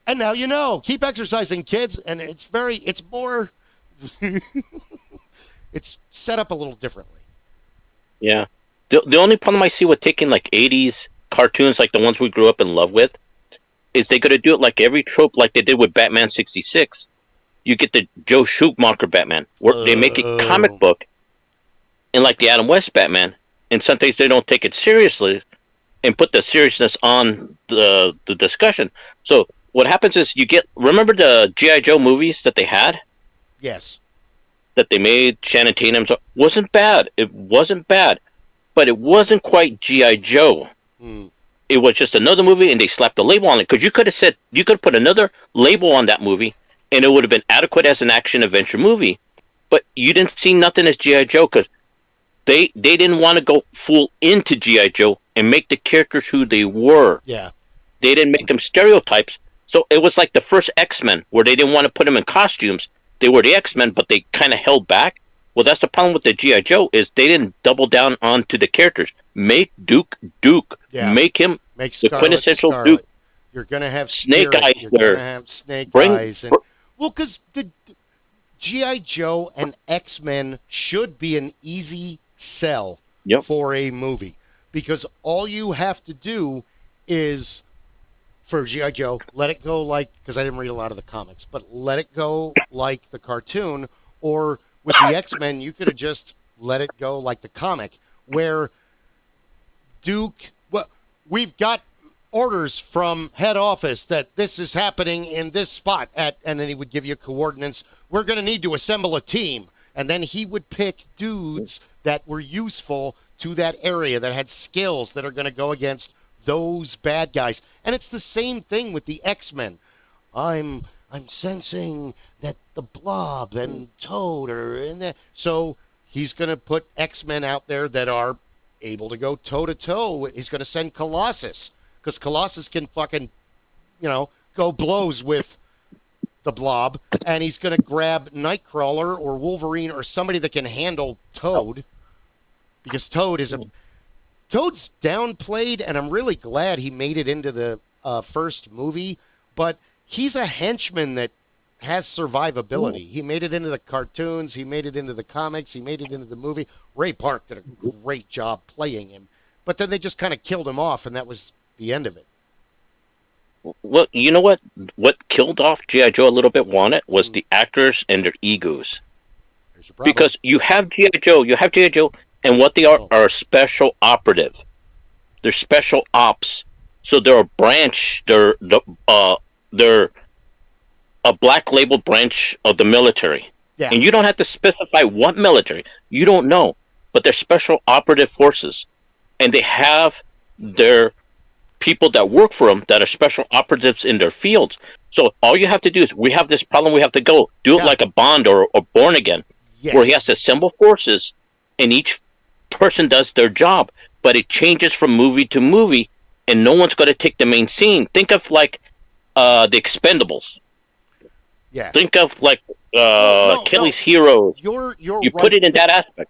And now you know. Keep exercising, kids. And it's more, it's set up a little differently. Yeah. The only problem I see with taking like 80s cartoons like the ones we grew up in love with is they got to do it like every trope like they did with Batman 66. You get the Joe Schumacher Batman, where they make a comic book and like the Adam West Batman, and sometimes they don't take it seriously and put the seriousness on the discussion. So what happens is remember the G.I. Joe movies that they had? Yes. That they made, Shannon Tatum's, wasn't bad. It wasn't bad. But it wasn't quite G.I. Joe. It was just another movie, and they slapped the label on it. Because you could have put another label on that movie, and it would have been adequate as an action-adventure movie. But you didn't see nothing as G.I. Joe, because they didn't want to go full into G.I. Joe and make the characters who they were. Yeah. They didn't make them stereotypes. So it was like the first X-Men, where they didn't want to put them in costumes. They were the X-Men, but they kind of held back. Well, that's the problem with the G.I. Joe, is they didn't double down onto the characters. Make Duke. Yeah. Make him the quintessential Scarlet. Duke. You're going to have Snake Eyes. You're going to have Snake Eyes. Well, because the G.I. Joe and X-Men should be an easy sell for a movie. Because all you have to do is for G.I. Joe, let it go like, because I didn't read a lot of the comics, but let it go like the cartoon, or with the X-Men, you could have just let it go like the comic, where Duke, well, we've got orders from head office that this is happening in this spot at, and then he would give you coordinates. We're going to need to assemble a team. And then he would pick dudes that were useful to that area, that had skills that are going to go against those bad guys. And it's the same thing with the X-Men. I'm sensing that the Blob and Toad are in there. So he's going to put X-Men out there that are able to go toe-to-toe. He's going to send Colossus, because Colossus can fucking, go blows with the Blob, and he's going to grab Nightcrawler or Wolverine or somebody that can handle Toad, because Toad's downplayed, and I'm really glad he made it into the first movie, but he's a henchman that has survivability. He made it into the cartoons, he made it into the comics, he made it into the movie. Ray Park did a great job playing him, but then they just kind of killed him off, and that was the end of it. Well, you know what? What killed off G.I. Joe a little bit was the actors and their egos. There's your problem. Because you have G.I. Joe, and what they are special operative. They're special ops. So they're a branch. They're a black label branch of the military. Yeah. And you don't have to specify what military. You don't know, but they're special operative forces, and they have their people that work for them that are special operatives in their fields. So all you have to do is, we have this problem, we have to go do it like a Bond or Born Again, where he has to assemble forces, and each person does their job, but it changes from movie to movie, and no one's going to take the main scene. Think of like the Expendables. Yeah. Think of like Achilles' Heroes. You right. Put it in that aspect.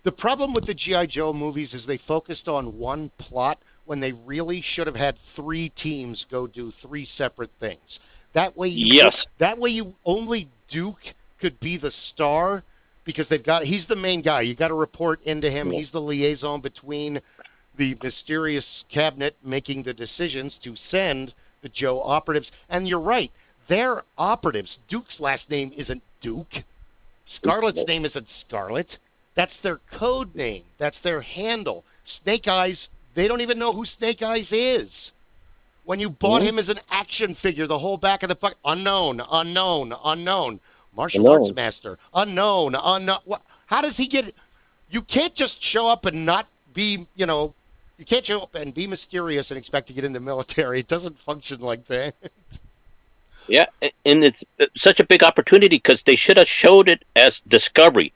The problem with the G.I. Joe movies is they focused on one plot when they really should have had 3 teams go do 3 separate things. That way you only Duke could be the star, because he's the main guy. You got to report into him. He's the liaison between the mysterious cabinet making the decisions to send the Joe operatives. And you're right, they're operatives. Duke's last name isn't Duke. Scarlet's name isn't Scarlet. That's their code name. That's their handle. Snake Eyes, they don't even know who Snake Eyes is. When you bought him as an action figure, the whole back of the unknown. Martial arts master, unknown. How does he get? You can't just show up and not be, you can't show up and be mysterious and expect to get in the military. It doesn't function like that. Yeah, and it's such a big opportunity, because they should have showed it as Discovery.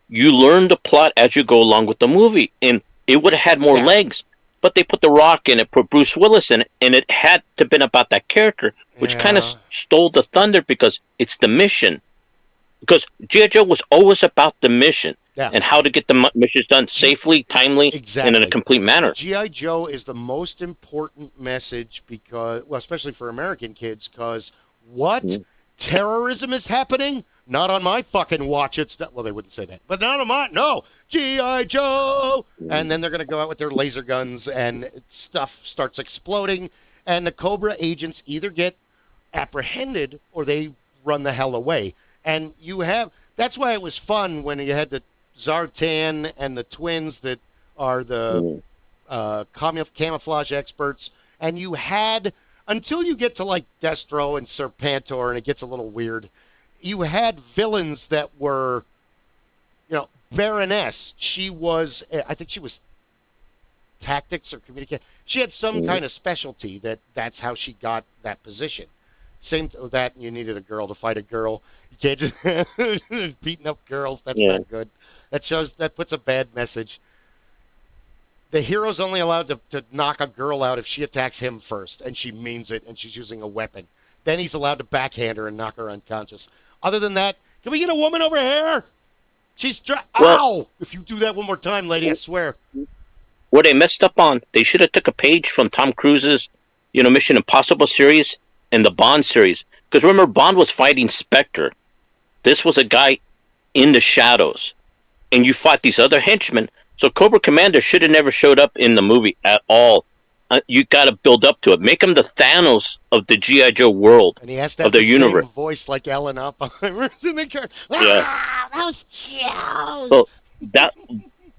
You learn the plot as you go along with the movie, and it would have had more legs. But they put The Rock in it, put Bruce Willis in it, and it had to have been about that character, which kind of stole the thunder, because it's the mission. Because G.I. Joe was always about the mission and how to get the missions done safely, timely, and in a complete manner. G.I. Joe is the most important message, because, especially for American kids, because terrorism is happening? Not on my fucking watch. They wouldn't say that, but not on mine. No, G.I. Joe. And then they're going to go out with their laser guns, and stuff starts exploding, and the Cobra agents either get apprehended or they run the hell away. And that's why it was fun when you had the Zartan and the twins that are the camouflage experts, and you had, until you get to like Destro and Serpentor, and it gets a little weird, you had villains that were, Baroness. She was, I think she was tactics or communication. She had some kind of specialty that's how she got that position. Same with that, you needed a girl to fight a girl. You can't just beating up girls. That's not good. That puts a bad message. The hero's only allowed to knock a girl out if she attacks him first, and she means it, and she's using a weapon. Then he's allowed to backhand her and knock her unconscious. Other than that, can we get a woman over here? She's ow! If you do that one more time, lady, I swear. Where they messed up on, they should have took a page from Tom Cruise's, Mission Impossible series and the Bond series. Because remember, Bond was fighting Spectre. This was a guy in the shadows. And you fought these other henchmen. So Cobra Commander should have never showed up in the movie at all. you got to build up to it. Make him the Thanos of the GI Joe world, And he has to of have the the universe. same voice like Ellen Oppenheimer's in the car. Yeah. Ah, those Joes. So that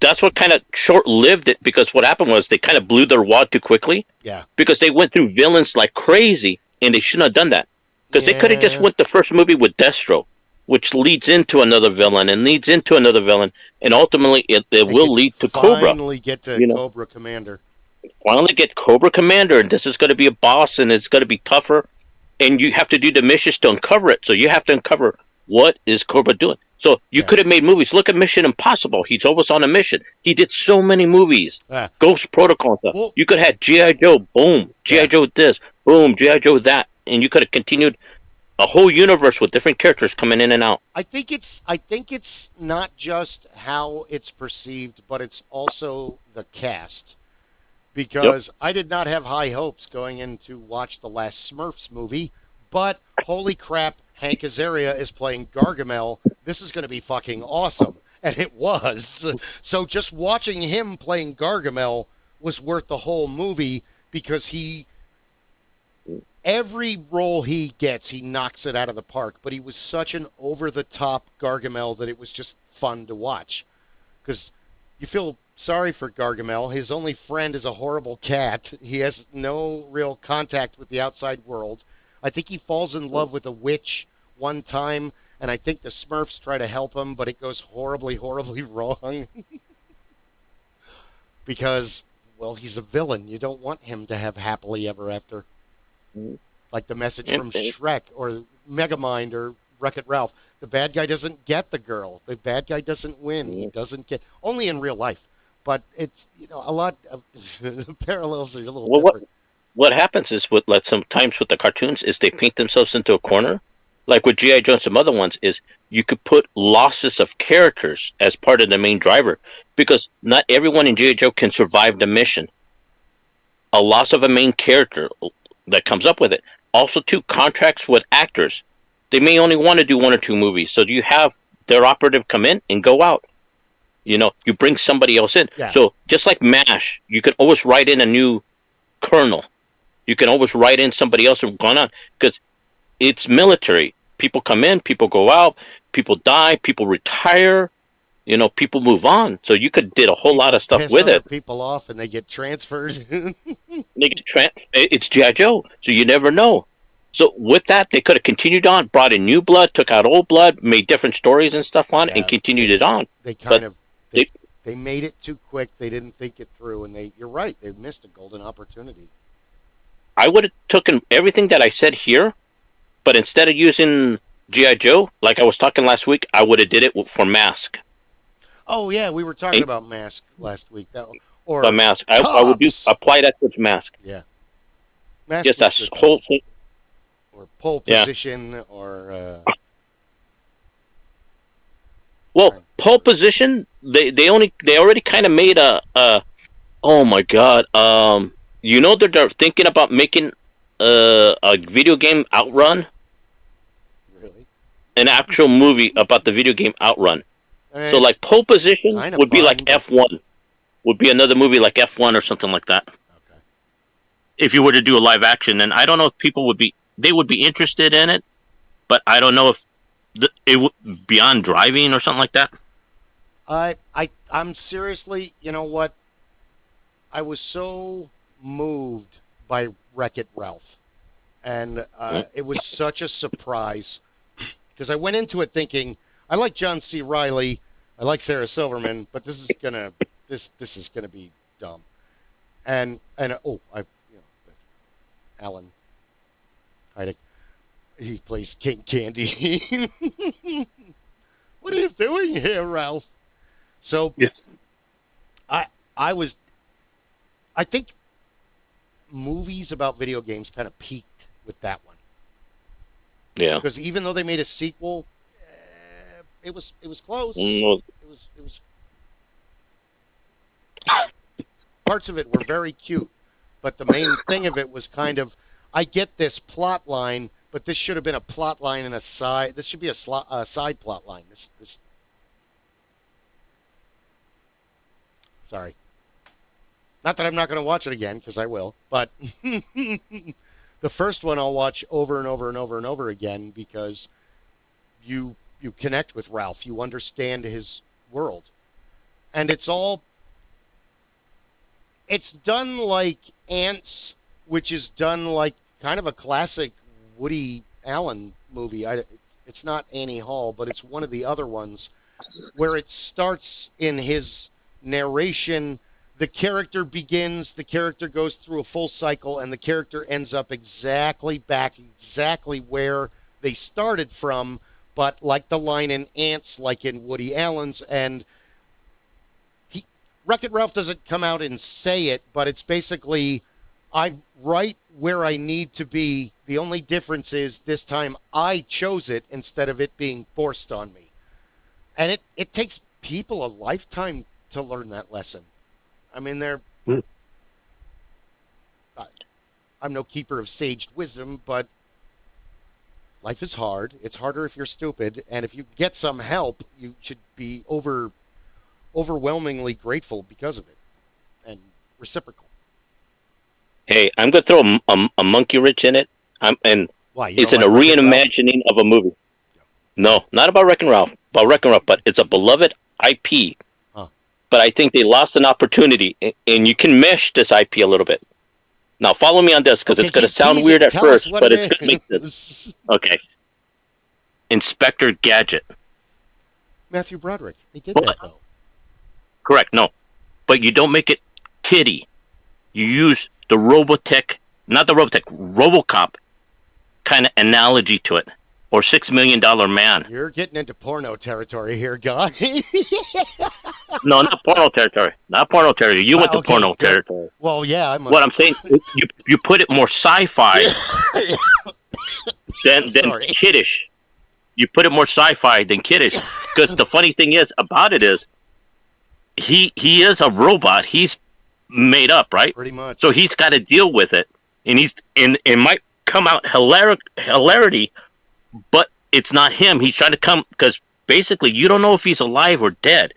that's what kind of short-lived it, because what happened was they kind of blew their wad too quickly, Yeah. because they went through villains like crazy, and they shouldn't have done that, because they could have just Yeah. went the first movie with Destro, which leads into another villain and leads into another villain, and ultimately it They will could lead to Cobra. finally get to You know, Cobra Commander. finally get Cobra Commander, and this is going to be a boss, and it's going to be tougher, and you have to do the missions to uncover it. So you have to uncover what is Cobra doing. So you Yeah. could have made movies. Look at Mission Impossible. He's always on a mission. He did so many movies. Ah. Ghost Protocol and stuff. Well- You could have had G.I. Joe, boom. G.I. Yeah. Joe this, boom. G.I. Joe that. And you could have continued a whole universe with different characters coming in and out. I think it's not just how it's perceived, but it's also the cast. Because I did not have high hopes going in to watch the last Smurfs movie, but holy crap, Hank Azaria is playing Gargamel. This is going to be fucking awesome. And it was. So just watching him playing Gargamel was worth the whole movie, because every role he gets, he knocks it out of the park. But he was such an over-the-top Gargamel that it was just fun to watch. Because you feel sorry for Gargamel. His only friend is a horrible cat. He has no real contact with the outside world. I think he falls in love with a witch one time, and I think the Smurfs try to help him, but it goes horribly, horribly wrong. Because, well, he's a villain. You don't want him to have happily ever after. Like the message from Shrek or Megamind or Wreck-It Ralph. The bad guy doesn't get the girl. The bad guy doesn't win. He doesn't get... Only in real life. But it's, a lot of... the parallels are a little different. What happens is, with sometimes with the cartoons, is they paint themselves into a corner. Like with G.I. Joe and some other ones, is you could put losses of characters as part of the main driver, because not everyone in G.I. Joe can survive the mission. A loss of a main character that comes up with it. Also, too, contracts with actors. They may only want to do 1 or 2 movies, so you have their operative come in and go out. You bring somebody else in. Yeah. So just like MASH, you can always write in a new colonel. You can always write in somebody else who's gone on, because it's military. People come in, people go out, people die, people retire, people move on. So you could did a whole lot of stuff Piss with other it. people off and they get transferred. They get it's G.I. Joe, so you never know. So with that, they could have continued on, brought in new blood, took out old blood, made different stories and stuff on it, and continued it on. They But they made it too quick. They didn't think it through, and you're right. They missed a golden opportunity. I would have taken everything that I said here, but instead of using G.I. Joe, like I was talking last week, I would have did it for Mask. Oh yeah, we were talking about Mask last week. Or A Mask. I would apply that towards Mask. Yeah. Mask Yes, was that good, whole thing. or pole position, or well, pole position. They already kind of made a oh my god. That they're thinking about making a video game Outrun, really, an actual movie about the video game Outrun. I mean, So like pole position kinda would be fun, like but- F1. Would be another movie like F1 or something like that. okay. If you were to do a live action, and I don't know if people would be interested in it, but I don't know if it would beyond driving or something like that. I'm seriously, you know what? I was so moved by Wreck-It Ralph, and it was such a surprise, because I went into it thinking I like John C. Reilly, I like Sarah Silverman, but this is gonna be dumb, and Alan Hynek, he plays King Candy. What are you doing here, Ralph? So Yes. I think movies about video games kind of peaked with that one, Yeah. because even though they made a sequel, it was close. Mm, It was parts of it were very cute, but the main thing of it was kind of, I get this plot line, but this should have been a plot line and a side. This should be a side plot line. Sorry. Not that I'm not going to watch it again, because I will, but the first one I'll watch over and over and over and over again because you connect with Ralph, you understand his world, and it's done like Ants, which is done like kind of a classic Woody Allen movie. It's not Annie Hall, but it's one of the other ones where it starts in his narration. The character begins, the character goes through a full cycle, and the character ends up exactly where they started from, but like the line in Ants, like in Woody Allen's, and Wreck-It Ralph doesn't come out and say it, but it's basically, I'm right where I need to be. The only difference is this time I chose it instead of it being forced on me. And it takes people a lifetime to learn that lesson. I mean, I'm no keeper of saged wisdom, but life is hard. It's harder if you're stupid. And if you get some help, you should be overwhelmingly grateful because of it and reciprocal. Hey, I'm gonna throw a monkey wrench in it. Why? It's in a reimagining of a movie. No, not about Wreck-It Ralph. About Wreck-It Ralph, but it's a beloved IP. Huh. But I think they lost an opportunity, and you can mesh this IP a little bit. Now, follow me on this because it's going to sound weird at first, but it's going to make sense. Okay. Inspector Gadget. Matthew Broderick. He did that, though. Correct. No, but you don't make it kiddie. You use the RoboCop kind of analogy to it, or $6 Million Man. You're getting into porno territory here, guy. No, not porno territory. Not porno territory. You went to porno territory. Well, yeah. What I'm saying, you put it more sci-fi than kiddish. You put it more sci-fi than kiddish. Because the funny thing is about it is, he is a robot. He's made up, right? Pretty much. So he's got to deal with it, and it might come out hilarity, but it's not him. He's trying to come because basically you don't know if he's alive or dead.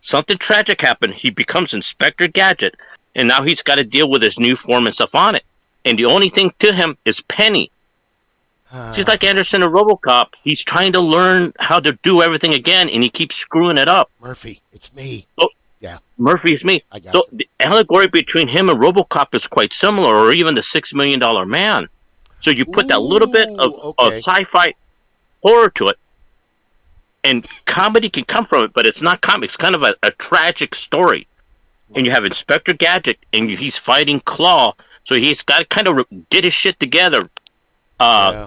Something tragic happened. He becomes Inspector Gadget, and now he's got to deal with his new form and stuff on it. And the only thing to him is Penny. She's like Anderson and RoboCop. He's trying to learn how to do everything again, and he keeps screwing it up. Murphy, it's me. So, yeah, Murphy is me. I got so you. The allegory between him and RoboCop is quite similar, or even the $6 Million Man. So you put that little bit of sci-fi horror to it, and comedy can come from it, but it's not comedy. It's kind of a tragic story. And you have Inspector Gadget, and he's fighting Claw, so he's got to kind of get his shit together,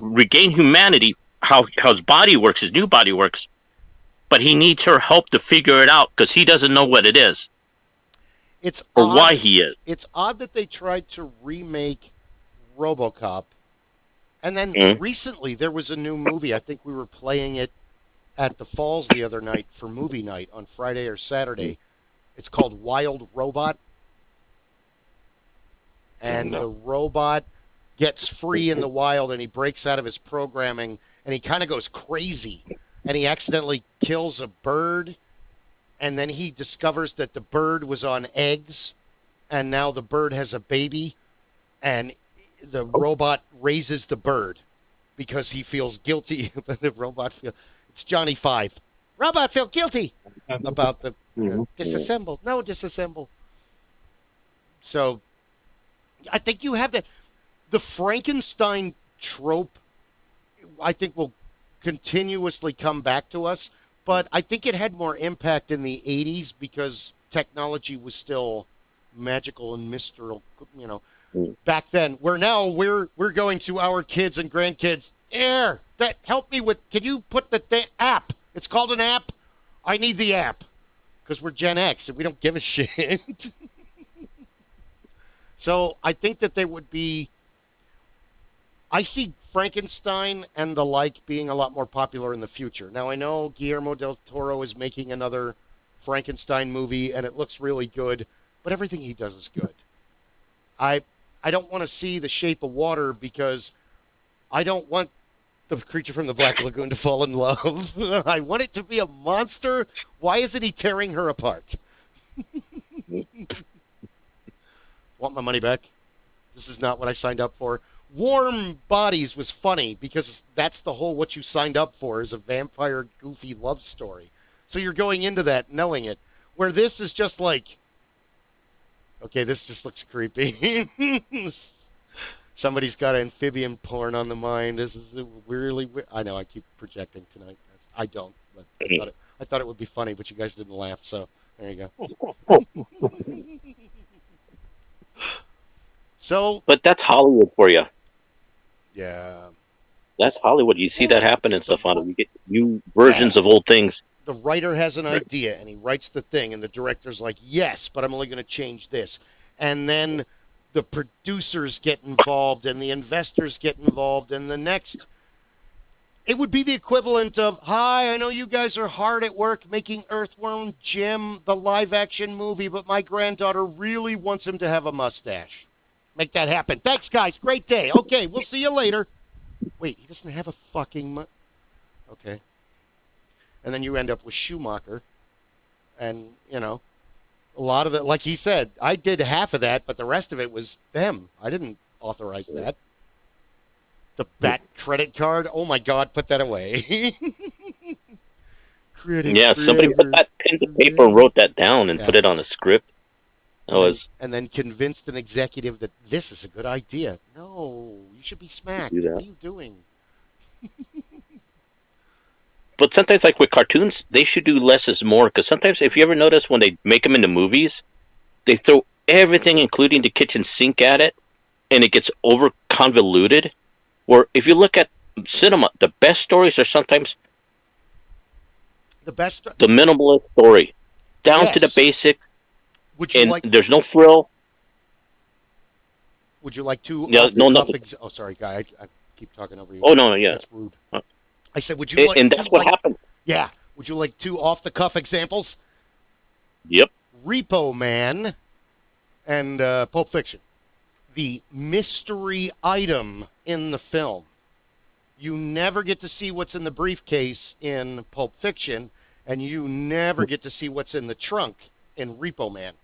regain humanity, how his body works, his new body works, but he needs her help to figure it out because he doesn't know what it is. It's or odd, why he is. It's odd that they tried to remake RoboCop, and then recently there was a new movie. I think we were playing it at the Falls the other night for movie night on Friday or Saturday. It's called Wild Robot, and the robot gets free in the wild, and he breaks out of his programming, and he kind of goes crazy, and he accidentally kills a bird, and then he discovers that the bird was on eggs, and now the bird has a baby, and the robot raises the bird because he feels guilty. The robot it's Johnny Five. Robot feel guilty about the disassemble. No, disassemble. So I think you have that. The Frankenstein trope, I think, will continuously come back to us, but I think it had more impact in the 80s because technology was still magical and mystical, back then. Where now we're going to our kids and grandkids. Help me with, can you put the app? It's called an app. I need the app because we're Gen X and we don't give a shit. So I think that they would be, I see Frankenstein and the like being a lot more popular in the future. Now, I know Guillermo del Toro is making another Frankenstein movie, and it looks really good, but everything he does is good. I don't want to see The Shape of Water because I don't want the creature from the Black Lagoon to fall in love. I want it to be a monster. Why isn't he tearing her apart? Want my money back? This is not what I signed up for. Warm Bodies was funny because that's the whole what you signed up for is a vampire goofy love story. So you're going into that knowing it. Where this is just like, okay, this just looks creepy. Somebody's got amphibian porn on the mind. This is really. I know I keep projecting tonight. I don't, but I thought it would be funny, but you guys didn't laugh, so there you go. So, But that's Hollywood for you. yeah, That's Hollywood. You see that happen and stuff on it. You get new versions of old things. the writer has an idea and he writes the thing, and the director's like, yes, but I'm only going to change this. And then the producers get involved and the investors get involved, and the next. It would be the equivalent of, hi, I know you guys are hard at work making Earthworm Jim, the live-action movie, but my granddaughter really wants him to have a mustache. Make that happen. Thanks, guys. Great day. Okay, we'll see you later. Wait, he doesn't have a fucking Okay. And then you end up with Schumacher. And, a lot of it, like he said, I did half of that, but the rest of it was them. I didn't authorize that. The bat credit card. Oh my God, put that away. Yeah, somebody put that pen to paper and wrote that down and put it on a script. And then convinced an executive that this is a good idea. No, you should be smacked. What are you doing? But sometimes, like with cartoons, they should do less is more. Because sometimes, if you ever notice when they make them into movies, they throw everything, including the kitchen sink, at it, and it gets over convoluted. Or if you look at cinema, the best stories are sometimes the minimalist story, down to the basic. Would you like? There's no frill. Would you like to? Oh, sorry, guy. I keep talking over you. Oh no, yeah, that's rude. I said, would you like? And that's what happened. Yeah. Would you like 2 off-the-cuff examples? Yep. Repo Man and Pulp Fiction. The mystery item in the film. You never get to see what's in the briefcase in Pulp Fiction, and you never get to see what's in the trunk in Repo Man.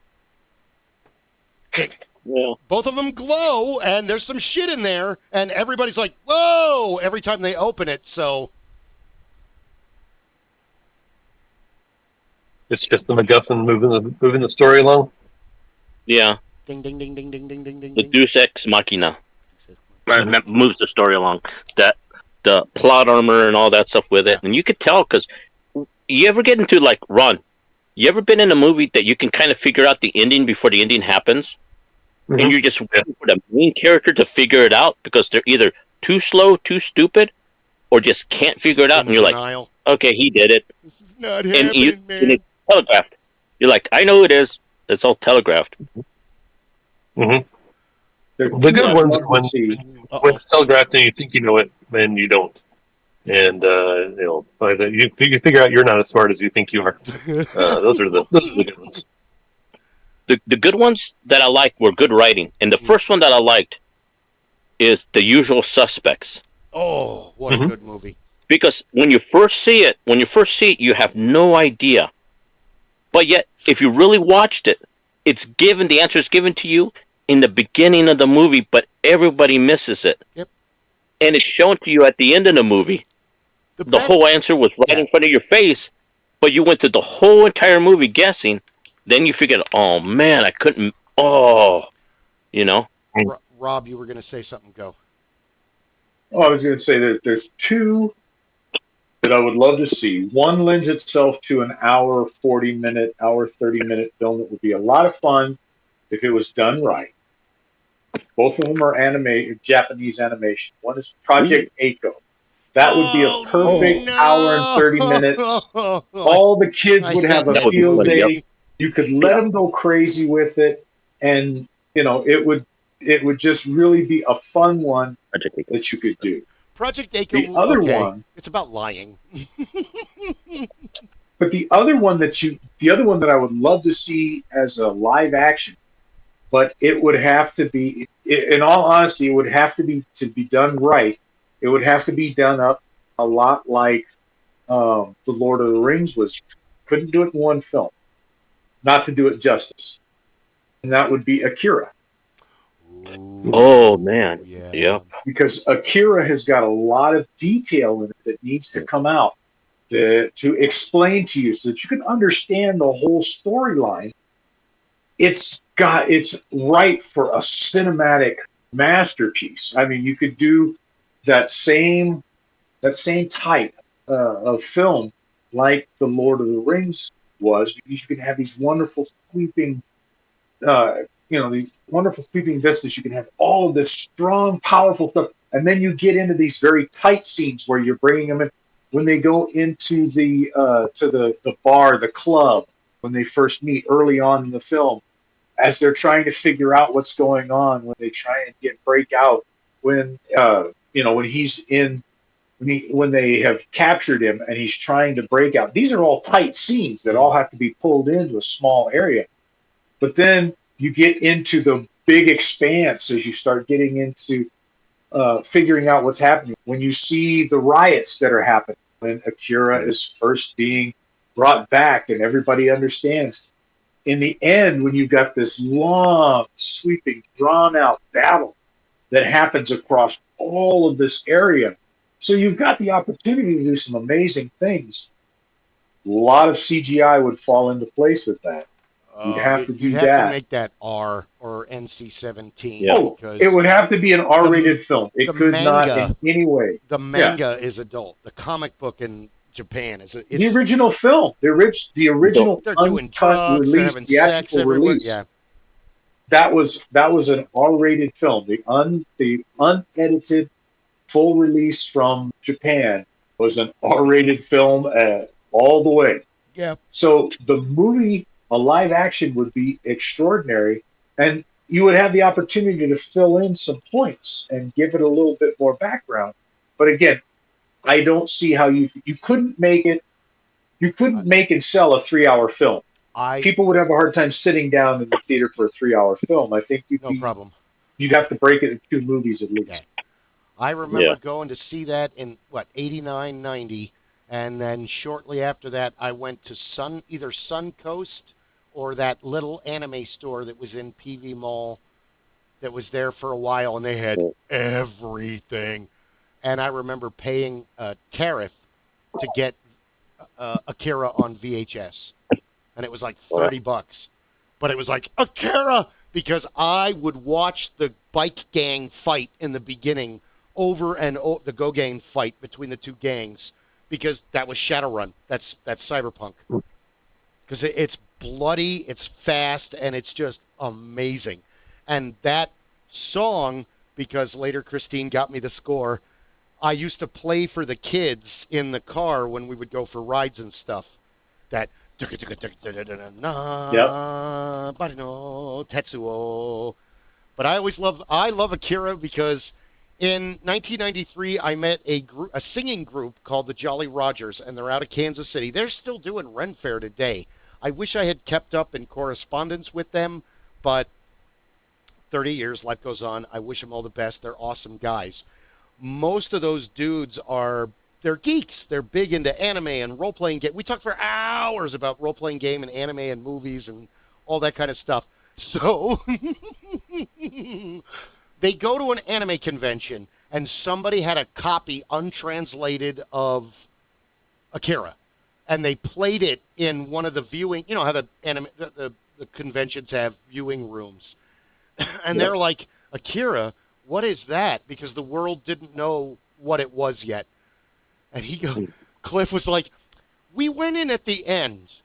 Yeah. Both of them glow, and there's some shit in there, and everybody's like, whoa, every time they open it, so... It's just the MacGuffin moving the story along? Yeah. Ding, ding, ding, ding, ding, ding, ding, ding. The Deus Ex Machina moves the story along. That the plot armor and all that stuff with it, and you could tell because you ever get into like Ron. You ever been in a movie that you can kind of figure out the ending before the ending happens, and you're just waiting for the main character to figure it out because they're either too slow, too stupid, or just can't figure it out, and you're like, okay, he did it. This is not happening, man. And it's telegraphed. You're like, I know it is. It's all telegraphed. Mm-hmm. The good ones when it's telegraphed and you think you know it, then you don't, and you figure out you're not as smart as you think you are. Those are the good ones. The good ones that I like were good writing, and the first one that I liked is The Usual Suspects. Oh, what a good movie! Because when you first see it, you have no idea, but yet if you really watched it, the answer is given to you in the beginning of the movie, but everybody misses it. Yep. And it's shown to you at the end of the movie. The whole answer was right in front of your face, but you went through the whole entire movie guessing. Then you figured, oh man, I couldn't. Rob, you were going to say something. Go. Oh, I was going to say that there's 2 that I would love to see. One lends itself to an hour 40-minute, hour 30-minute film that would be a lot of fun if it was done right. Both of them are Japanese animation. One is Project Eiko. That would be a perfect hour and 30 minutes. All the kids would have a field day. You could let them go crazy with it, and it would just really be a fun one that you could do. Project Eiko. The other one, it's about lying. But the other one that I would love to see as a live action, but it would have to be, in all honesty, it would have to be done right. It would have to be done up a lot like The Lord of the Rings was. Couldn't do it in one film, not to do it justice. And that would be Akira. Oh man. Yeah. Yep. because Akira has got a lot of detail in it that needs to come out to explain to you so that you can understand the whole storyline. It's right for a cinematic masterpiece. I mean, you could do that same type of film like the Lord of the Rings was, because you can have these wonderful sweeping, these wonderful sweeping vistas. You can have all of this strong, powerful stuff, and then you get into these very tight scenes where you're bringing them in when they go into the bar, the club, when they first meet early on in the film, as they're trying to figure out what's going on, when they try and break out, when when he's in when they have captured him and he's trying to break out. These are all tight scenes that all have to be pulled into a small area. But then you get into the big expanse as you start getting into figuring out what's happening. When you see the riots that are happening, when Akira is first being brought back and everybody understands. In the end, when you've got this long, sweeping, drawn-out battle that happens across all of this area, so you've got the opportunity to do some amazing things. A lot of CGI would fall into place with that. You'd have to do You'd have that. to make that R or NC-17. Yeah. Because it would have to be an R-rated film. It the could not manga- in any way. the manga is adult. The comic book in Japan is The original film, the original they're doing uncut drugs, they're release, having theatrical sex everywhere. release. Yeah. That was an R-rated film. The unedited full release from Japan was an R-rated film all the way. Yeah. So the movie, a live action, would be extraordinary, and you would have the opportunity to fill in some points and give it a little bit more background. But again, I don't see how you couldn't make it. You couldn't make and sell a 3-hour film. People would have a hard time sitting down in the theater for a 3-hour film. I think problem. You'd have to break it in 2 movies at least. Yeah. I remember going to see that in 89, 90, and then shortly after that, I went to either Suncoast or that little anime store that was in PV Mall that was there for a while, and they had everything. And I remember paying a tariff to get Akira on VHS, and it was like $30, but it was like Akira, because I would watch the bike gang fight in the beginning over and over, the Go Gang fight between the two gangs, because that was Shadowrun. That's Cyberpunk, because it's bloody, it's fast, and it's just amazing. And that song, because later Christine got me the score, I used to play for the kids in the car when we would go for rides and stuff. That Tetsuo. But I love Akira because in 1993 I met a singing group called the Jolly Rogers, and they're out of Kansas City. They're still doing Ren Fair today. I wish I had kept up in correspondence with them, but 30 years, life goes on. I wish them all the best. They're awesome guys. Most of those dudes they're geeks. They're big into anime and role-playing game. We talk for hours about role-playing game and anime and movies and all that kind of stuff. So they go to an anime convention, and somebody had a copy untranslated of Akira, and they played it in one of the viewing. You know how the conventions have viewing rooms, and they're like, Akira, what is that? Because the world didn't know what it was yet. And Cliff was like, we went in at the end,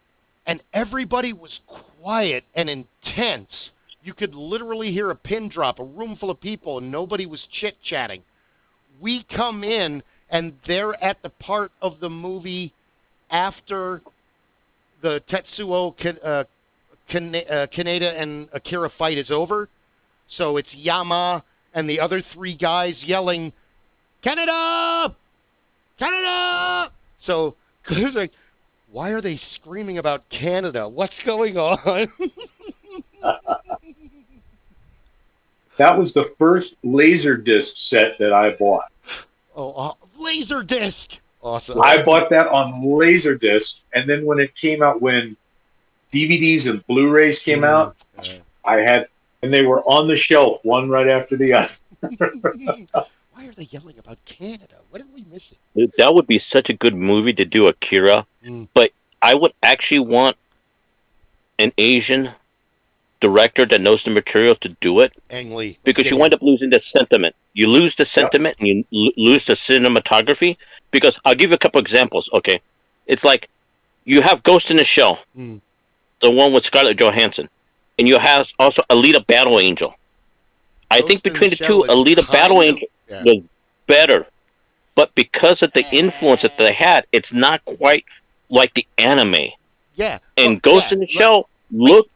and everybody was quiet and intense. You could literally hear a pin drop, a room full of people, and nobody was chit-chatting. We come in, and they're at the part of the movie after the Tetsuo Kaneda and Akira fight is over. So it's Yama and the other 3 guys yelling, Canada! Canada! So Cliff's like, why are they screaming about Canada? What's going on? That was the first Laserdisc set that I bought. Oh, Laserdisc! Awesome. I bought that on Laserdisc, and then when it came out, when DVDs and Blu-rays came out, I had and they were on the shelf, one right after the other. Why are they yelling about Canada? What are we missing? Dude, that would be such a good movie to do Akira, Mm. but I would actually want an Asian director that knows the material to do it, Ang Lee. because you wind up losing the sentiment. You lose the sentiment, and you lose the cinematography. Because I'll give you a couple examples. Okay, it's like you have Ghost in the Shell, Mm. the one with Scarlett Johansson, and you have also Alita Battle Angel. I think Ghost in between the the Shell two, is Alita Battle kind of- Angel yeah. was better, but because of the influence that they had, it's not quite like the anime. Yeah. And Well, Ghost yeah, in the Shell look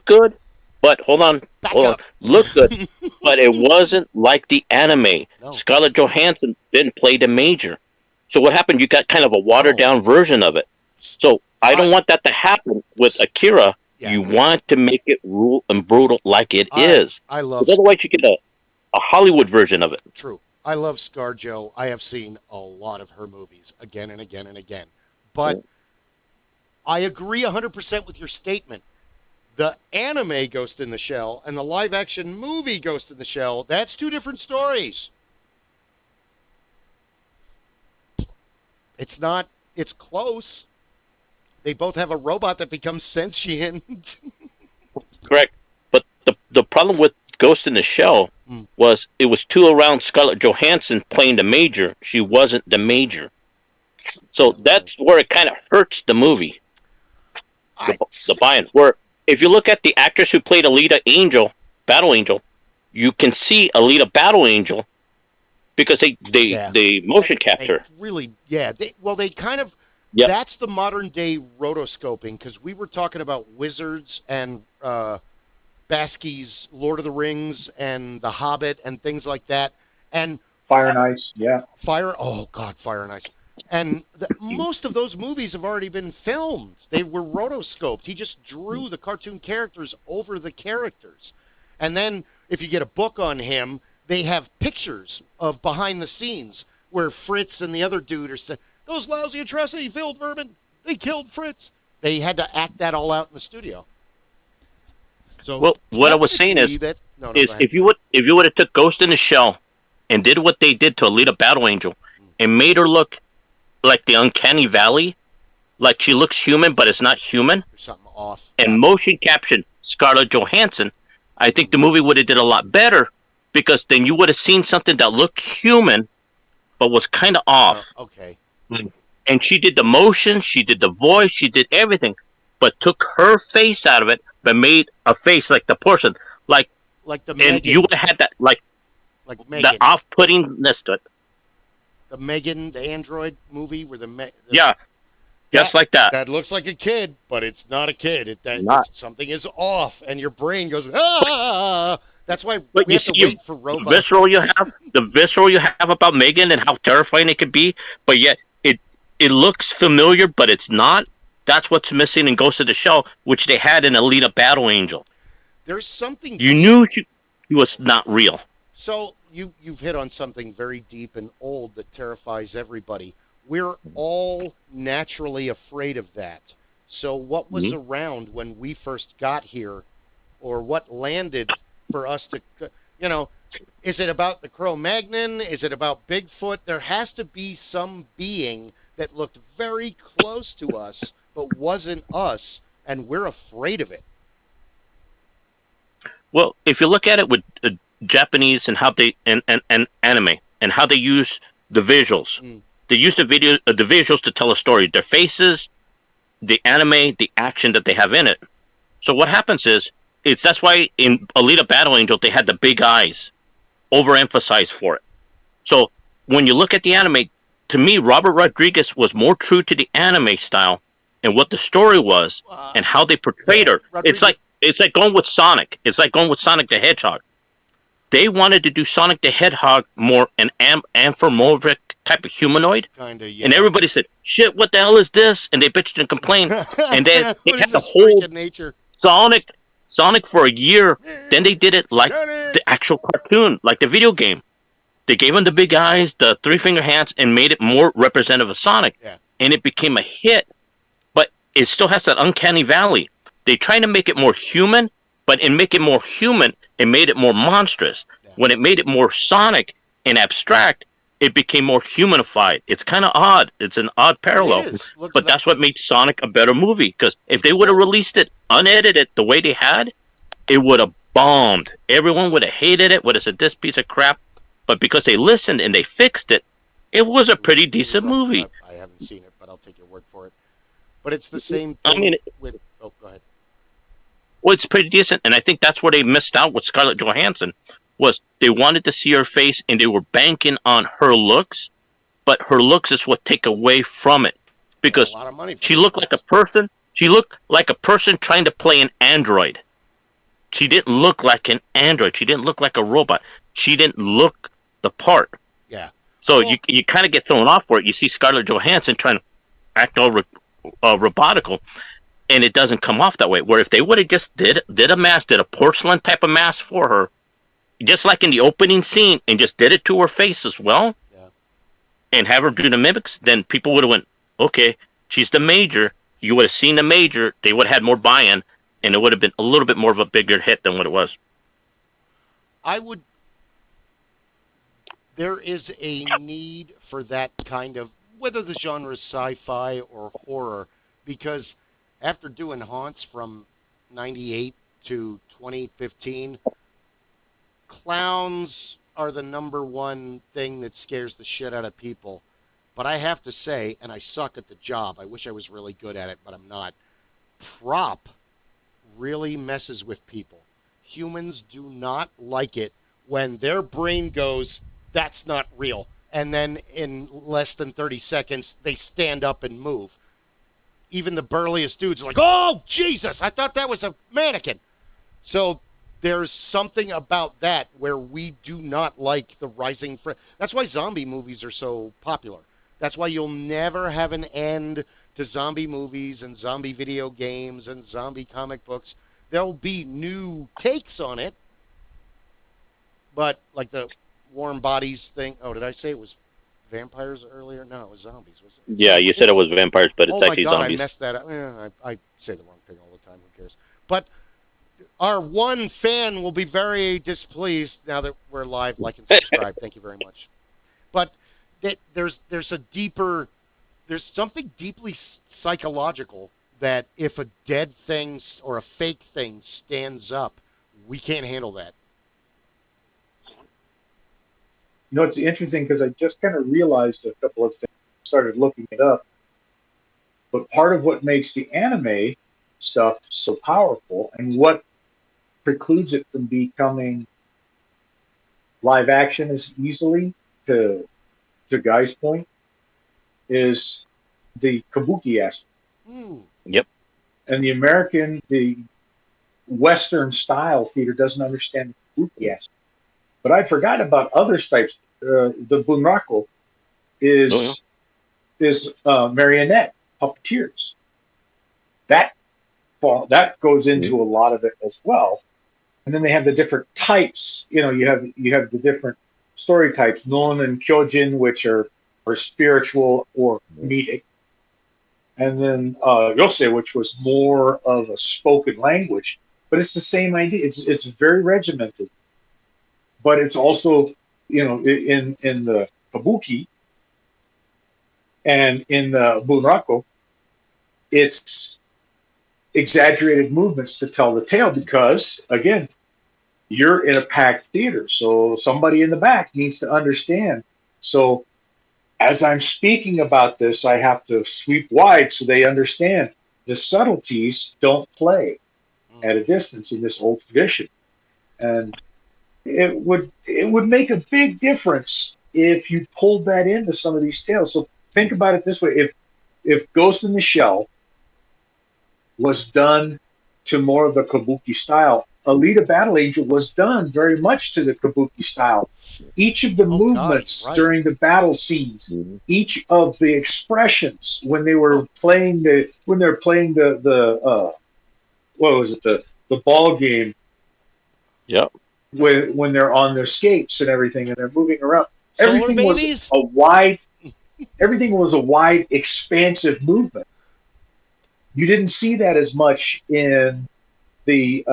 good, but hold on, Back hold up. on, look good, but it wasn't like the anime. No. Scarlett Johansson didn't play the major, so what happened? You got kind of a watered down version of it. So I don't want that to happen with Akira. Yeah. You want to make it rude and brutal like it is. I love Because otherwise, you get a Hollywood version of it. True. I love ScarJo. I have seen a lot of her movies again and again and again. But I agree 100% with your statement. The anime Ghost in the Shell and the live action movie Ghost in the Shell, that's two different stories. It's not, it's close. They both have a robot that becomes sentient. Correct. But the problem with Ghost in the Shell was it was too around Scarlett Johansson playing the major. She wasn't the major. So that's where it kind of hurts the movie. The buy-in. Where if you look at the actress who played Alita Angel, Battle Angel, you can see Alita Battle Angel because they motion capture. Really, yeah. They kind of, Yep. that's the modern day rotoscoping, because we were talking about Wizards and Baskey's Lord of the Rings and The Hobbit and things like that. And Fire and Ice, yeah. Fire and Ice. And most of those movies have already been filmed. They were rotoscoped. He just drew the cartoon characters over the characters. And then if you get a book on him, they have pictures of behind the scenes where Fritz and the other dude are saying, those lousy atrocity-filled vermin, they killed Fritz. They had to act that all out in the studio. So Well, what I was saying is, go ahead. if you would have took Ghost in the Shell and did what they did to Alita Battle Angel and made her look like the Uncanny Valley, like she looks human but it's not human, There's something off. and motion captioned Scarlett Johansson, I think the movie would have did a lot better, because then you would have seen something that looked human but was kind of off. Okay. And she did the motion, she did the voice, she did everything, but took her face out of it, but made a face like the person, like the and Megan. you would have had that like Megan. the off-puttingness to it. The Megan, the android movie where Yeah, just like that. That looks like a kid, but it's not a kid. Something is off, and your brain goes, ah! That's why But we you have to see, wait for robots. the visceral you have about Megan and how terrifying it can be, but yet it looks familiar, but it's not. That's what's missing in Ghost of the Shell, which they had in Alita Battle Angel. There's something You knew she was not real. So you've hit on something very deep and old that terrifies everybody. We're all naturally afraid of that. So what was around when we first got here, or what landed for us to, is it about the Cro-Magnon? Is it about Bigfoot? There has to be some being that looked very close to us, but wasn't us, and we're afraid of it. Well, if you look at it with Japanese and how they and anime and how they use the visuals, they use the visuals to tell a story. Their faces, the anime, the action that they have in it. So what happens is that's why in Alita Battle Angel they had the big eyes, overemphasized for it. So when you look at the anime, to me, Robert Rodriguez was more true to the anime style and what the story was and how they portrayed her. It's like going with Sonic. It's like going with Sonic the Hedgehog. They wanted to do Sonic the Hedgehog more an anthropomorphic type of humanoid. Kinda, yeah. And everybody said, shit, what the hell is this? And they bitched and complained. And then they had the whole nature? Sonic for a year. Then they did it like the actual cartoon, like the video game. They gave him the big eyes, the three-finger hands, and made it more representative of Sonic. Yeah. And it became a hit. But it still has that uncanny valley. They tried to make it more human, But in making it more human, it made it more monstrous. Yeah. When it made it more sonic and abstract, it became more humanified. It's kind of odd. It's an odd parallel. It is. Look at But that. that's what made Sonic a better movie. Because if they would have released it unedited the way they had, it would have bombed. Everyone would have hated it, would have said, this piece of crap. But because they listened and they fixed it, it was a pretty decent movie. I haven't seen it, but I'll take your word for it. But it's the same I thing mean, with. Oh, go ahead. well, it's pretty decent. And I think that's where they missed out with Scarlett Johansson, was they wanted to see her face and they were banking on her looks. But her looks is what take away from it. Because A lot of money for she those looked like a person. She looked like a person trying to play an android. She didn't look like an android. She didn't look like a robot. She didn't look the part. Yeah. So Well- you kind of get thrown off for it. You see Scarlett Johansson trying to act all robotical, and it doesn't come off that way. Where if they would have just did a mask, did a porcelain type of mask for her, just like in the opening scene, and just did it to her face as well, Yeah. and have her do the mimics, then people would have went, okay, she's the major. You would have seen the major. They would have had more buy-in, and it would have been a little bit more of a bigger hit than what it was. I would. There is a need for that kind of, whether the genre is sci-fi or horror, because after doing Haunts from '98 to 2015, clowns are the number one thing that scares the shit out of people. But I have to say, and I suck at the job. I wish I was really good at it, but I'm not. Prop really messes with people. Humans do not like it when their brain goes, that's not real. And then in less than 30 seconds, they stand up and move. Even the burliest dudes are like, oh, Jesus, I thought that was a mannequin. So there's something about that where we do not like the rising. That's why zombie movies are so popular. That's why you'll never have an end to zombie movies and zombie video games and zombie comic books. There'll be new takes on it. But like the warm bodies thing. Oh, did I say it was vampires earlier? No, it was zombies. Was it? Yeah, you said it was vampires, but it's actually Oh my God, zombies. I messed that up. I say the wrong thing all the time. Who cares? But our one fan will be very displeased now that we're live. Like and subscribe. Thank you very much. But there's something deeply psychological that if a dead thing or a fake thing stands up, we can't handle that. You know, it's interesting because I just kind of realized a couple of things, started looking it up. But part of what makes the anime stuff so powerful and what precludes it from becoming live action as easily, to Guy's point, is the kabuki aspect. Yep. And the Western style theater doesn't understand the kabuki aspect. But I forgot about other types. The bunraku is marionette puppeteers. That goes into a lot of it as well. And then they have the different types. You know, you have the different story types, non and kyojin, which are spiritual or comedic. And then yosei, which was more of a spoken language. But it's the same idea. It's very regimented. But it's also, you know, in the kabuki and in the bunraku, it's exaggerated movements to tell the tale because, again, you're in a packed theater. So somebody in the back needs to understand. So as I'm speaking about this, I have to sweep wide so they understand the subtleties don't play at a distance in this old tradition. And it would make a big difference if you pulled that into some of these tales. So think about it this way: if Ghost in the Shell was done to more of the kabuki style, Alita Battle Angel was done very much to the kabuki style. Each of the movements during the battle scenes, each of the expressions when they were playing the what was it, the ball game. Yep. When they're on their skates and everything and they're moving around, everything was a wide, expansive movement. You didn't see that as much in the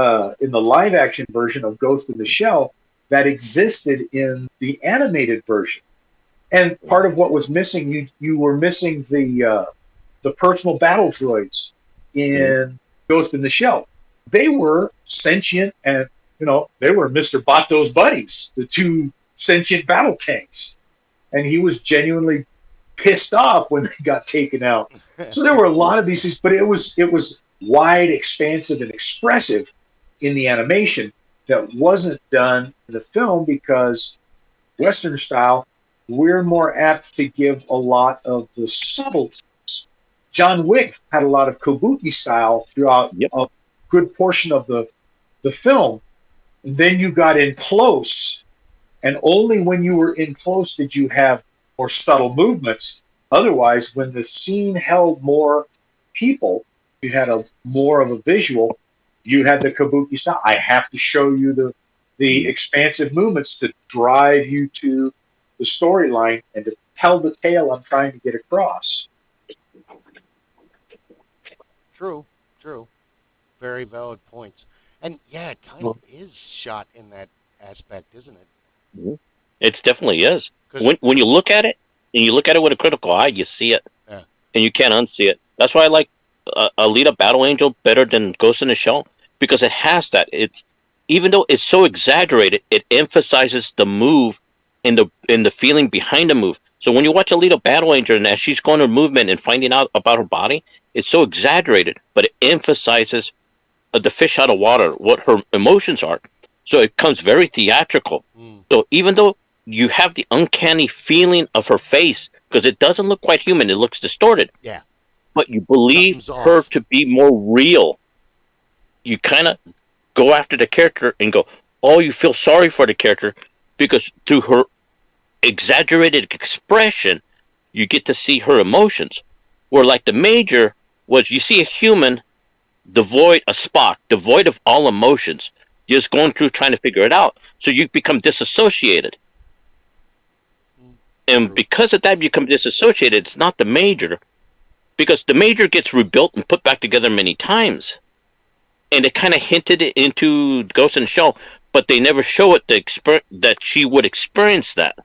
in the live action version of Ghost in the Shell that existed in the animated version. And part of what was missing, you were missing the personal battle droids in Ghost in the Shell. They were sentient, and they were Mr. Bato's buddies, the two sentient battle tanks. And he was genuinely pissed off when they got taken out. So there were a lot of these things, but it was wide, expansive, and expressive in the animation that wasn't done in the film because Western style, we're more apt to give a lot of the subtleties. John Wick had a lot of kabuki style throughout a good portion of the film. And then you got in close, and only when you were in close did you have more subtle movements. Otherwise, when the scene held more people, you had a more of a visual. You had the kabuki style. I have to show you the expansive movements to drive you to the storyline and to tell the tale I'm trying to get across. True. Very valid points. And yeah, it kind of is shot in that aspect, isn't it? It definitely is. 'Cause- When you look at it, and you look at it with a critical eye, you see it, and you can't unsee it. That's why I like Alita Battle Angel better than Ghost in the Shell, because it has that. It's even though it's so exaggerated, it emphasizes the move and the feeling behind the move. So when you watch Alita Battle Angel and as she's going her movement and finding out about her body, it's so exaggerated, but it emphasizes the fish out of water, what her emotions are. So it comes very theatrical. So even though you have the uncanny feeling of her face, because it doesn't look quite human, it looks distorted. Yeah. But you believe Something's her off. to be more real. You kind of go after the character and go, oh, you feel sorry for the character because through her exaggerated expression, you get to see her emotions. Where like the Major was, you see a human a Spock, devoid of all emotions, just going through trying to figure it out. So you become disassociated. And because of that, you become disassociated. It's not the Major, because the Major gets rebuilt and put back together many times. And it kind of hinted it into Ghost in the Shell, but they never show it that she would experience that.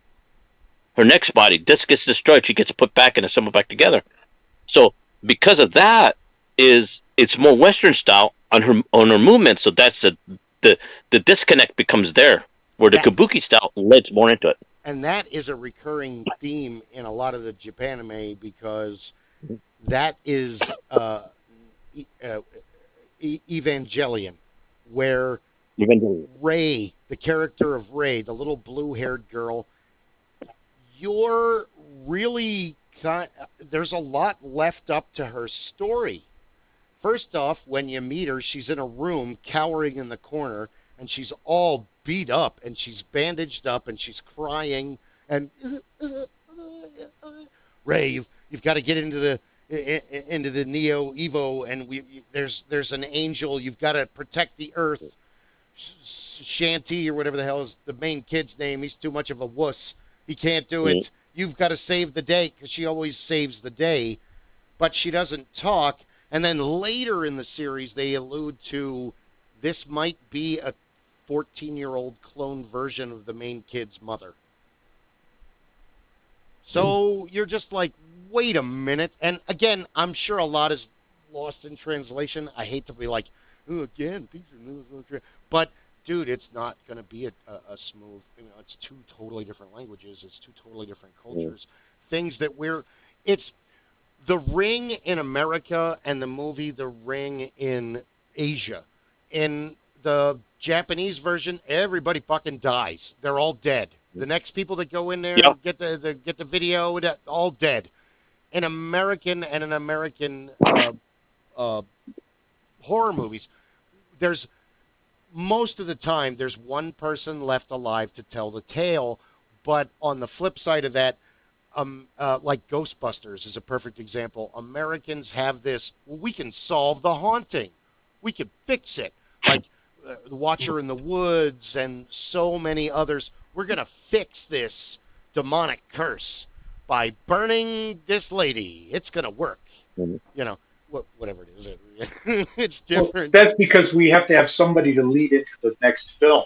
Her next body, this gets destroyed, she gets put back and assembled back together. So because of that, it's more Western style on her movement. So that's the disconnect becomes there, where the kabuki style leads more into it. And that is a recurring theme in a lot of the Japanime because that is Evangelion, where Rei, the character of Rei, the little blue-haired girl, you're really there's a lot left up to her story. First off, when you meet her, she's in a room cowering in the corner, and she's all beat up, and she's bandaged up, and she's crying, and Rei, you've got to get into the Neo Evo, and there's an angel. You've got to protect the Earth. Shanty or whatever the hell is the main kid's name. He's too much of a wuss. He can't do it. You've got to save the day, because she always saves the day, but she doesn't talk. And then later in the series, they allude to this might be a 14-year-old clone version of the main kid's mother. So you're just like, wait a minute. And again, I'm sure a lot is lost in translation. I hate to be like, oh, again, things are, but dude, it's not going to be a smooth, it's two totally different languages. It's two totally different cultures. Things that it's The Ring in America and the movie The Ring in Asia. In the Japanese version, everybody fucking dies. They're all dead. The next people that go in there get the video, all dead. In American horror movies, there's most of the time there's one person left alive to tell the tale, but on the flip side of that, like Ghostbusters is a perfect example. Americans have this, well, we can solve the haunting. We can fix it. Like The Watcher in the Woods and so many others. We're going to fix this demonic curse by burning this lady. It's going to work. whatever it is. It's Well, different. that's because we have to have somebody to lead into the next film.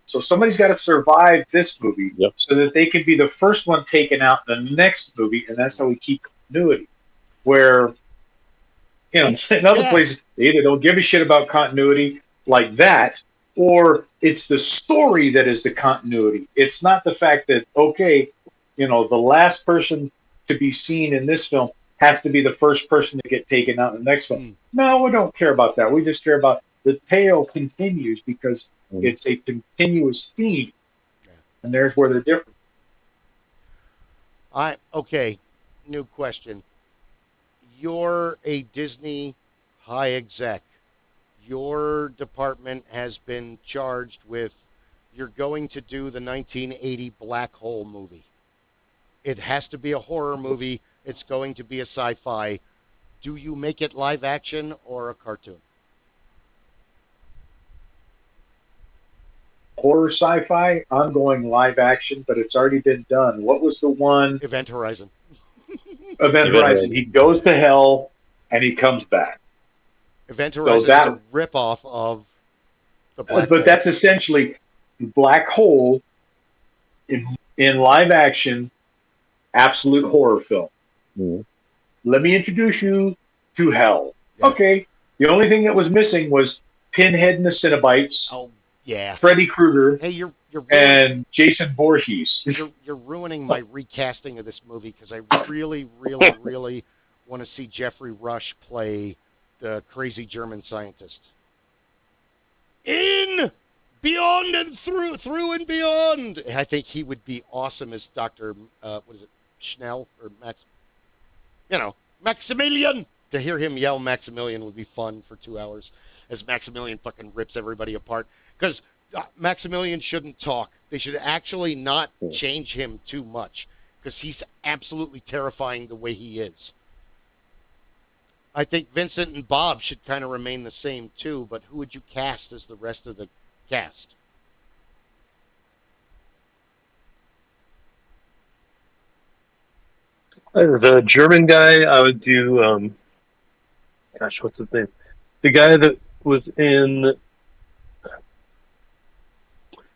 So somebody's got to survive this movie Yep. so that they can be the first one taken out in the next movie, and that's how we keep continuity. Where, in other Yeah. places, they either don't give a shit about continuity like that, or it's the story that is the continuity. It's not the fact that, okay, the last person to be seen in this film has to be the first person to get taken out in the next film. Mm. No, we don't care about that. We just care about the tale continues because it's a continuous theme. Yeah. And there's where the difference. Okay. New question. You're a Disney high exec. Your department has been charged with you're going to do the 1980 Black Hole movie. It has to be a horror movie. It's going to be a sci-fi. Do you make it live action or a cartoon? Horror sci-fi, I'm going live action, but it's already been done. What was the one? Event Horizon. Event Horizon. He goes to hell and he comes back. Event So Horizon is that, a ripoff of the Black but Hole. that's essentially Black Hole in live action, absolute horror film. Mhm. Let me introduce you to hell. Yeah. Okay. The only thing that was missing was Pinhead and the Cenobites, Oh yeah. Freddy Krueger, Hey, you're ruining, and Jason Voorhees. you're ruining my recasting of this movie because I really, really, really want to see Jeffrey Rush play the crazy German scientist. In Beyond and through and beyond. I think he would be awesome as Dr. What is it? Schnell or Max? Maximilian. To hear him yell Maximilian would be fun for 2 hours as Maximilian fucking rips everybody apart. Because Maximilian shouldn't talk. They should actually not change him too much because he's absolutely terrifying the way he is. I think Vincent and Bob should kind of remain the same too, but who would you cast as the rest of the cast? The German guy, I would do. Gosh, what's his name? The guy that was in.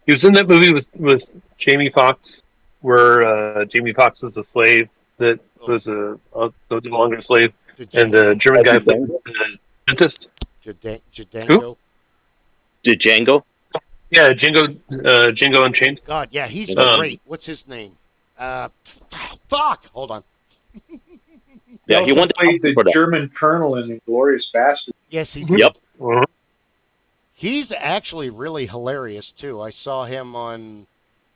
He was in that movie with Jamie Foxx, where Jamie Foxx was a slave that was a no longer a slave, and the German guy played the dentist. Django? Django? Yeah, Django Unchained. God, yeah, he's Um, great. What's his name? Fuck! Hold on. Yeah, he won played the the German colonel in Inglourious Basterds. Yes, he did. Yep. Uh-huh. He's actually really hilarious too. I saw him on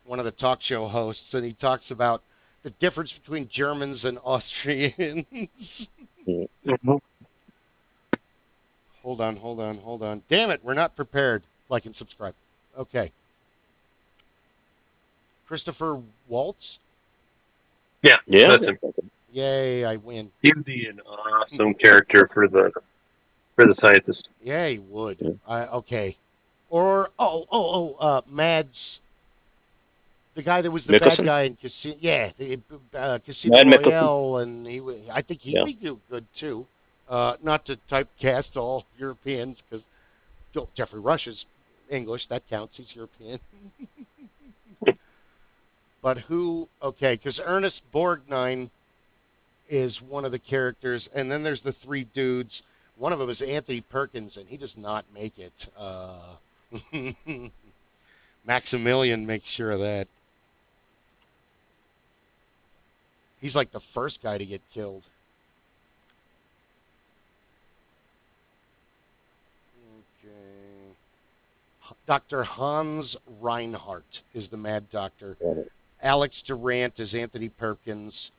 one of the talk show hosts, and he talks about the difference between Germans and Austrians. Mm-hmm. Hold on. Damn it, we're not prepared. Like and subscribe. Okay. Christopher Waltz? Yeah, Yeah. that's him. Yay, I win. He would be an awesome character for the scientist. Yeah, he would. Yeah. Okay. Or Mads, the guy that was the Mikkelsen? bad guy in Casino. Yeah, Casino Mad Mikkelsen. Royale, and I think he'd be good too. Not to typecast all Europeans because Jeffrey Rush is English. That counts. He's European. But who? Okay, because Ernest Borgnine is one of the characters, and then there's the three dudes. One of them is Anthony Perkins, and he does not make it. Maximilian makes sure of that. He's like the first guy to get killed. Okay. Dr. Hans Reinhardt is the Mad Doctor. Alex Durant is Anthony Perkins.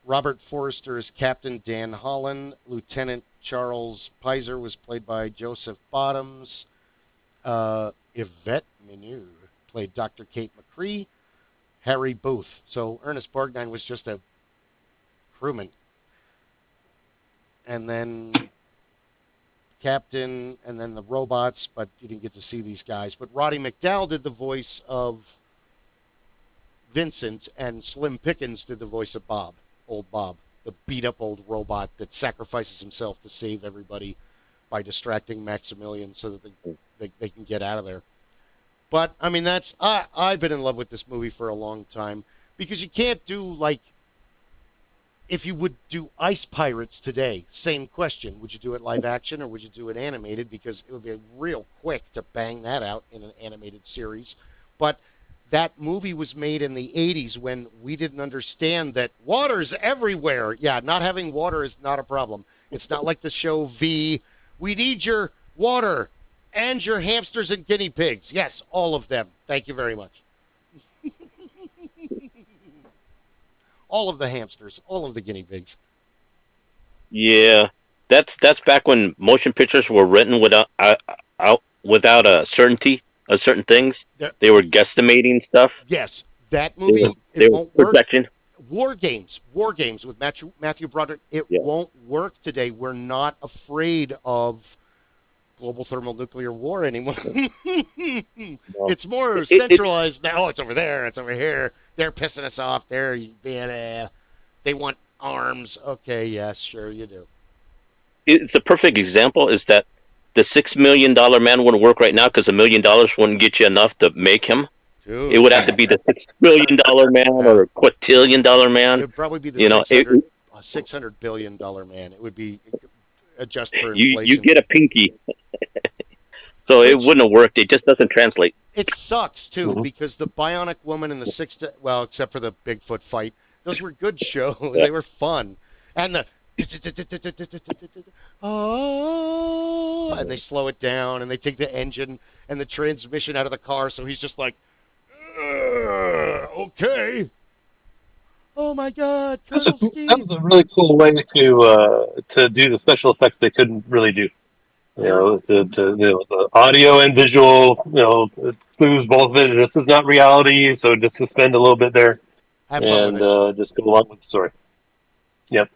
Robert Forrester is Captain Dan Holland. Lieutenant Charles Pizer was played by Joseph Bottoms. Yvette Menu played Dr. Kate McCree. Harry Booth. So Ernest Borgnine was just a crewman. And then Captain, and then the robots, but you didn't get to see these guys. But Roddy McDowall did the voice of Vincent, and Slim Pickens did the voice of Bob, old Bob. the beat up old robot that sacrifices himself to save everybody by distracting Maximilian so that they can get out of there. But I mean, I've been in love with this movie for a long time because you can't do like if you would do Ice Pirates today. Same question: would you do it live action or would you do it animated? Because it would be real quick to bang that out in an animated series. But that movie was made in the 80s when we didn't understand that water's everywhere. Yeah, not having water is not a problem. It's not like the show V. We need your water and your hamsters and guinea pigs. Yes, all of them. Thank you very much. All of the hamsters, all of the guinea pigs. Yeah, that's back when motion pictures were written without a certainty of certain things. There- They were guesstimating stuff. Yes, that They were, movie, they it were won't work. projecting. War Games with Matthew Broderick, it Yeah. won't work today. We're not afraid of global thermonuclear war anymore. It's more centralized now. Oh, it's over there. It's over here. They're pissing us off. They're being, they want arms. Okay, yes, sure you do. It's a perfect example. Is that the $6 million man wouldn't work right now because $1 million wouldn't get you enough to make him. Dude, It would have to be the $6 trillion man or $quadrillion it man. would probably be the You know, $600 billion man. It would be adjust for you inflation. get a pinky, so it Which- wouldn't have worked. It just doesn't translate. It sucks too Mhm. because the Bionic Woman and the well, except for the Bigfoot fight, those were good shows. They were fun, and the oh, and they slow it down and they take the engine and the transmission out of the car, so he's just like, okay. Oh my God, Colonel Steve. That was a really cool way to do the special effects they couldn't really do. You know, the audio and visual, clues both of it. This is not reality, so just suspend a little bit there Have fun and with it. just go along with the story. Yep.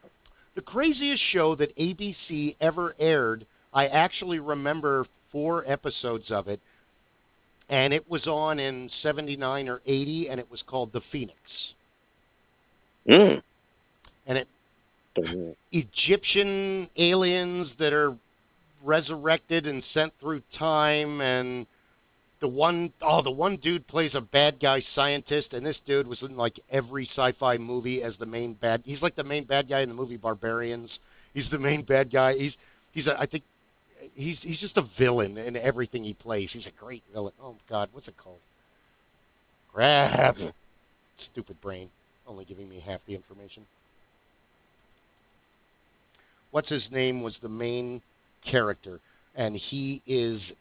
The craziest show that ABC ever aired, I actually remember 4 episodes of it, and it was on in 79 or 80, and it was called The Phoenix. Mm. And Egyptian aliens that are resurrected and sent through time, and the one dude plays a bad guy scientist, and this dude was in like every sci-fi movie as the main bad. He's like the main bad guy in the movie Barbarians. He's the main bad guy. I think he's just a villain in everything he plays. He's a great villain. Oh God, what's it called? Crap. Stupid brain. Only giving me half the information. What's his name was the main character, and he is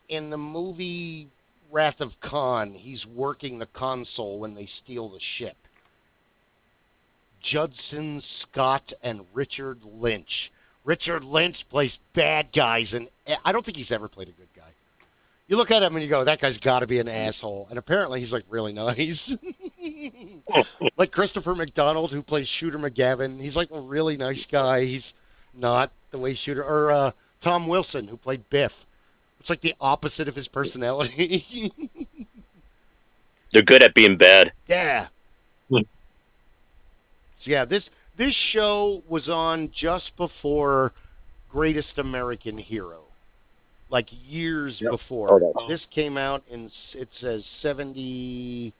in the movie Wrath of Khan, he's working the console when they steal the ship. Judson Scott and Richard Lynch. Richard Lynch plays bad guys, and I don't think he's ever played a good guy. You look at him and you go, that guy's got to be an asshole. And apparently he's like really nice. Like Christopher McDonald, who plays Shooter McGavin. He's like a really nice guy. He's not the way Shooter, or Tom Wilson, who played Biff. It's like the opposite of his personality. They're good at being bad. Yeah. Hmm. So yeah, this show was on just before Greatest American Hero. Like years Yep. before. Oh, This came out in, it says 70.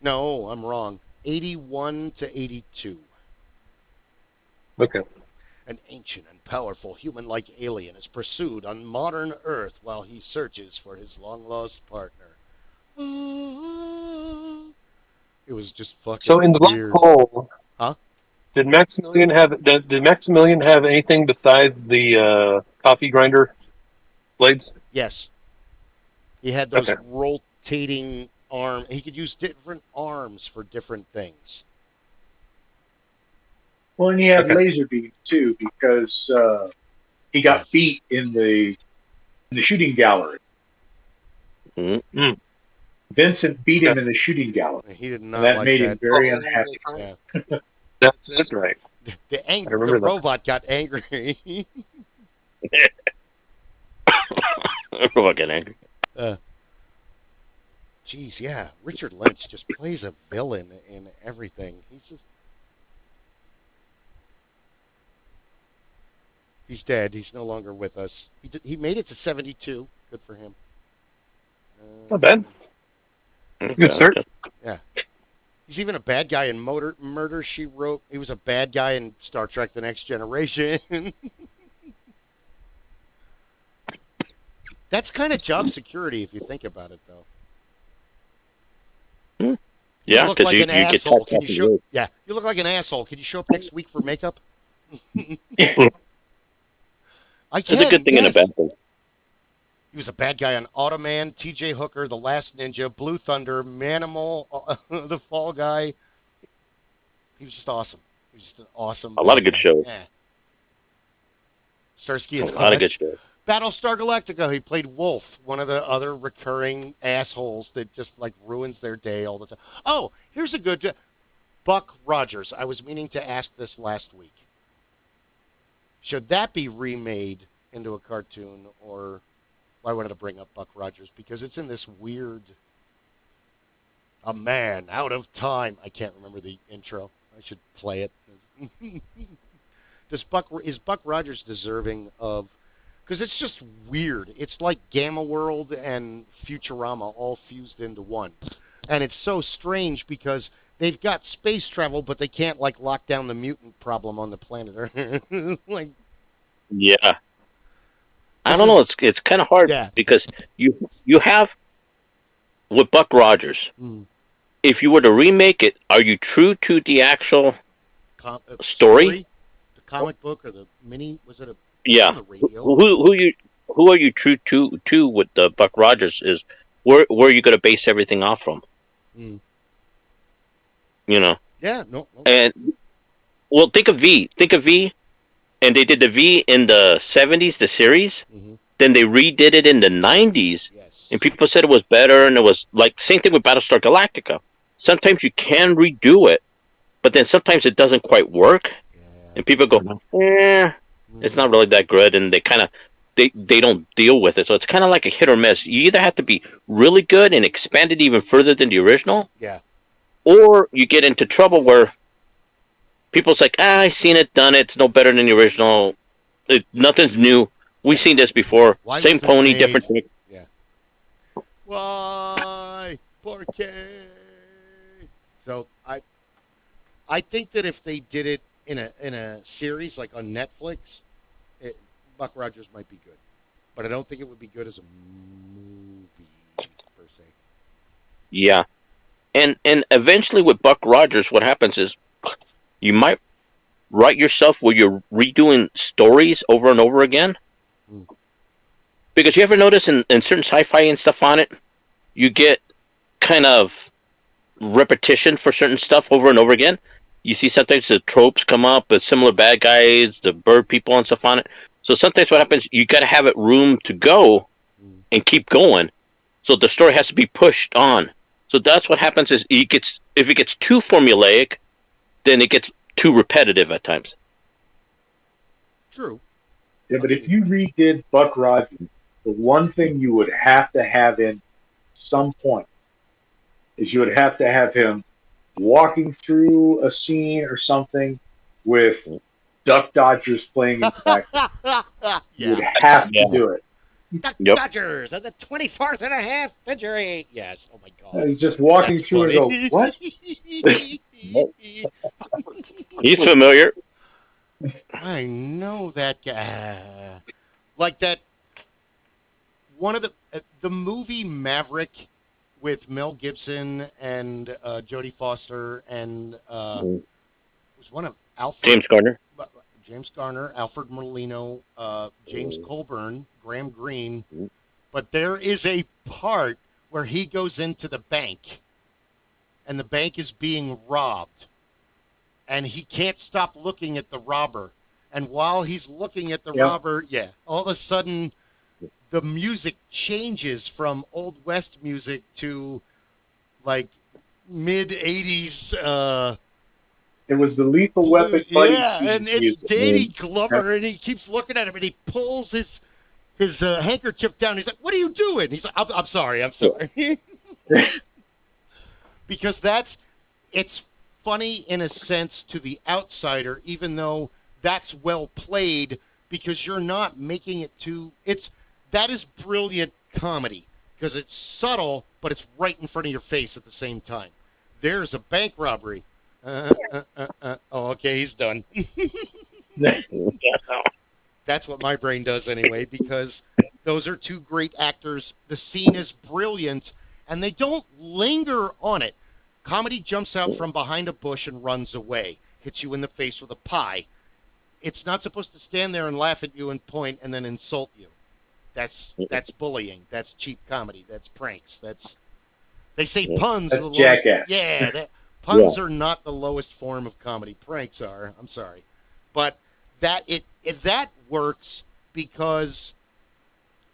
No, I'm wrong. 81 to 82. Okay. An ancient and powerful human-like alien is pursued on modern Earth while he searches for his long-lost partner. It was just fucking So in the black weird. hole, Huh? Did Maximilian have anything besides the coffee grinder blades? Yes. He had those Okay. rotating arm. He could use different arms for different things. Well, and he had Okay. laser beams too because he got Yes. beat in the shooting gallery. Mm. Vincent beat him in the shooting gallery, And he did and not that like made him that. very Oh, unhappy. Yeah. That's right. The I remember that. robot got angry. Everyone get angry. Jeez, yeah. Richard Lynch just plays a villain in everything. He's dead. He's no longer with us. He made it to 72. Good for him. Not bad. Okay, Good start. Yeah. He's even a bad guy in Murder, She Wrote. He was a bad guy in Star Trek The Next Generation. That's kind of job security if you think about it, though. Yeah, look because like you an get asshole. touched Can off you the show? road. Yeah, you look like an asshole. Can you show up next week for makeup? I It's can. a good thing and a Yes. bad thing. He was a bad guy on Automan, T.J. Hooker, The Last Ninja, Blue Thunder, Manimal, The Fall Guy. He was just awesome. He was just an awesome. A lot of bad good guy. shows. Yeah. Starsky A and lot of good Hutch. shows. Battlestar Galactica. He played Wolf, one of the other recurring assholes that just like ruins their day all the time. Oh, here's a good Buck Rogers. I was meaning to ask this last week. Should that be remade into a cartoon, or I wanted to bring up Buck Rogers because it's in this weird A Man Out of Time. I can't remember the intro. I should play it. Is Buck Rogers deserving of, because it's just weird. It's like Gamma World and Futurama all fused into one. And it's so strange because they've got space travel, but they can't like lock down the mutant problem on the planet Earth. Like, Yeah. I This don't know. is- It's kind of hard yeah. because you have with Buck Rogers. Mm. If you were to remake it, are you true to the actual? Story? The comic book or the mini? Was it a Yeah. on the radio? Who are you true to with the Buck Rogers? Is where are you going to base everything off from? Mm. You know, Yeah, no. and well, think of V. And they did the V in the 70s, the series. Mhm. Then they redid it in the 90s, Yes. and people said it was better. And it was like same thing with Battlestar Galactica. Sometimes you can redo it, but then sometimes it doesn't quite work, Yeah. and people go, it's not really that good, and they kind of they don't deal with it. So it's kind of like a hit or miss. You either have to be really good and expand it even further than the original, Yeah. or you get into trouble where people's like, I seen it, done it. It's no better than the original. Nothing's new. We've seen this before. Why Same was this pony, made? different trick. Yeah. Why? Porque? So I think that if they did it in a series like on Netflix, Buck Rogers might be good, but I don't think it would be good as a movie per se. Yeah, and eventually with Buck Rogers, what happens is you might write yourself where you're redoing stories over and over again. Mm. Because you ever notice in certain sci-fi and stuff on it, you get kind of repetition for certain stuff over and over again. You see sometimes the tropes come up with similar bad guys, the bird people and stuff on it. So sometimes what happens, you got to have it room to go and keep going. So the story has to be pushed on. So that's what happens is if it gets too formulaic, then it gets too repetitive at times. True. Yeah, but if you redid Buck Rogers, the one thing you would have to have in some point is you would have to have him walking through a scene or something with Duck Dodgers playing in the background. You would have to do it. Duck Yep. Dodgers of the 24th and a half century. Yes. Oh my God. He's just walking That's through funny. and go, what? He's familiar. I know that guy. Like that. One of the movie Maverick with Mel Gibson and Jodie Foster and was one of Alfred James Garner. James Garner, Alfred Molino, James Colburn, Graham Greene. But there is a part where he goes into the bank and the bank is being robbed. And he can't stop looking at the robber. And while he's looking at the robber, all of a sudden the music changes from Old West music to like mid 80s. It was the Lethal Weapon fighting scene and it's music. Danny Glover, and he keeps looking at him, and he pulls his handkerchief down. He's like, "What are you doing?" He's like, "I'm sorry, I'm sorry." Because it's funny in a sense to the outsider, even though that's well played because you're not making it that is brilliant comedy because it's subtle, but it's right in front of your face at the same time. There's a bank robbery. Oh, okay, he's done. That's what my brain does anyway, because those are two great actors. The scene is brilliant, and they don't linger on it. Comedy jumps out from behind a bush and runs away, hits you in the face with a pie. It's not supposed to stand there and laugh at you and point and then insult you. That's bullying. That's cheap comedy. That's pranks. They say puns. That's are the lowest, jackass. Yeah, puns are not the lowest form of comedy. Pranks are. I'm sorry, but that works because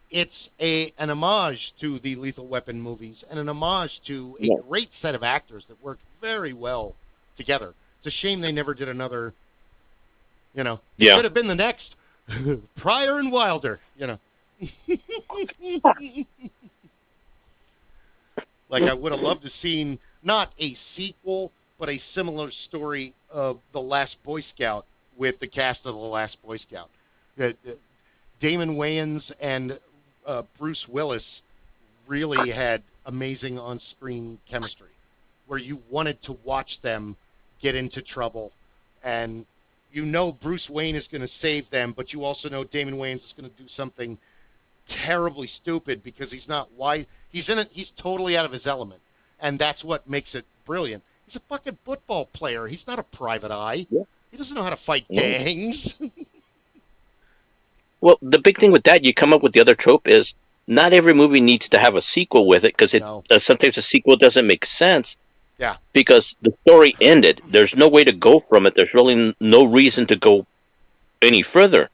it's an homage to the Lethal Weapon movies and an homage to a great set of actors that worked very well together. It's a shame they never did another. It could have been the next Pryor and Wilder. Like I would have loved to seen not a sequel, but a similar story of The Last Boy Scout with the cast of The Last Boy Scout. Damon Wayans and Bruce Willis really had amazing on-screen chemistry where you wanted to watch them get into trouble and Bruce Wayne is going to save them, but you also know Damon Wayans is going to do something terribly stupid because he's not wise. He's totally out of his element, and that's what makes it brilliant. He's a fucking football player. He's not a private eye. Yeah. He doesn't know how to fight gangs. Well, the big thing with that, you come up with the other trope is not every movie needs to have a sequel with it because sometimes a sequel doesn't make sense. Yeah. Because the story ended. There's no way to go from it. There's really no reason to go any further.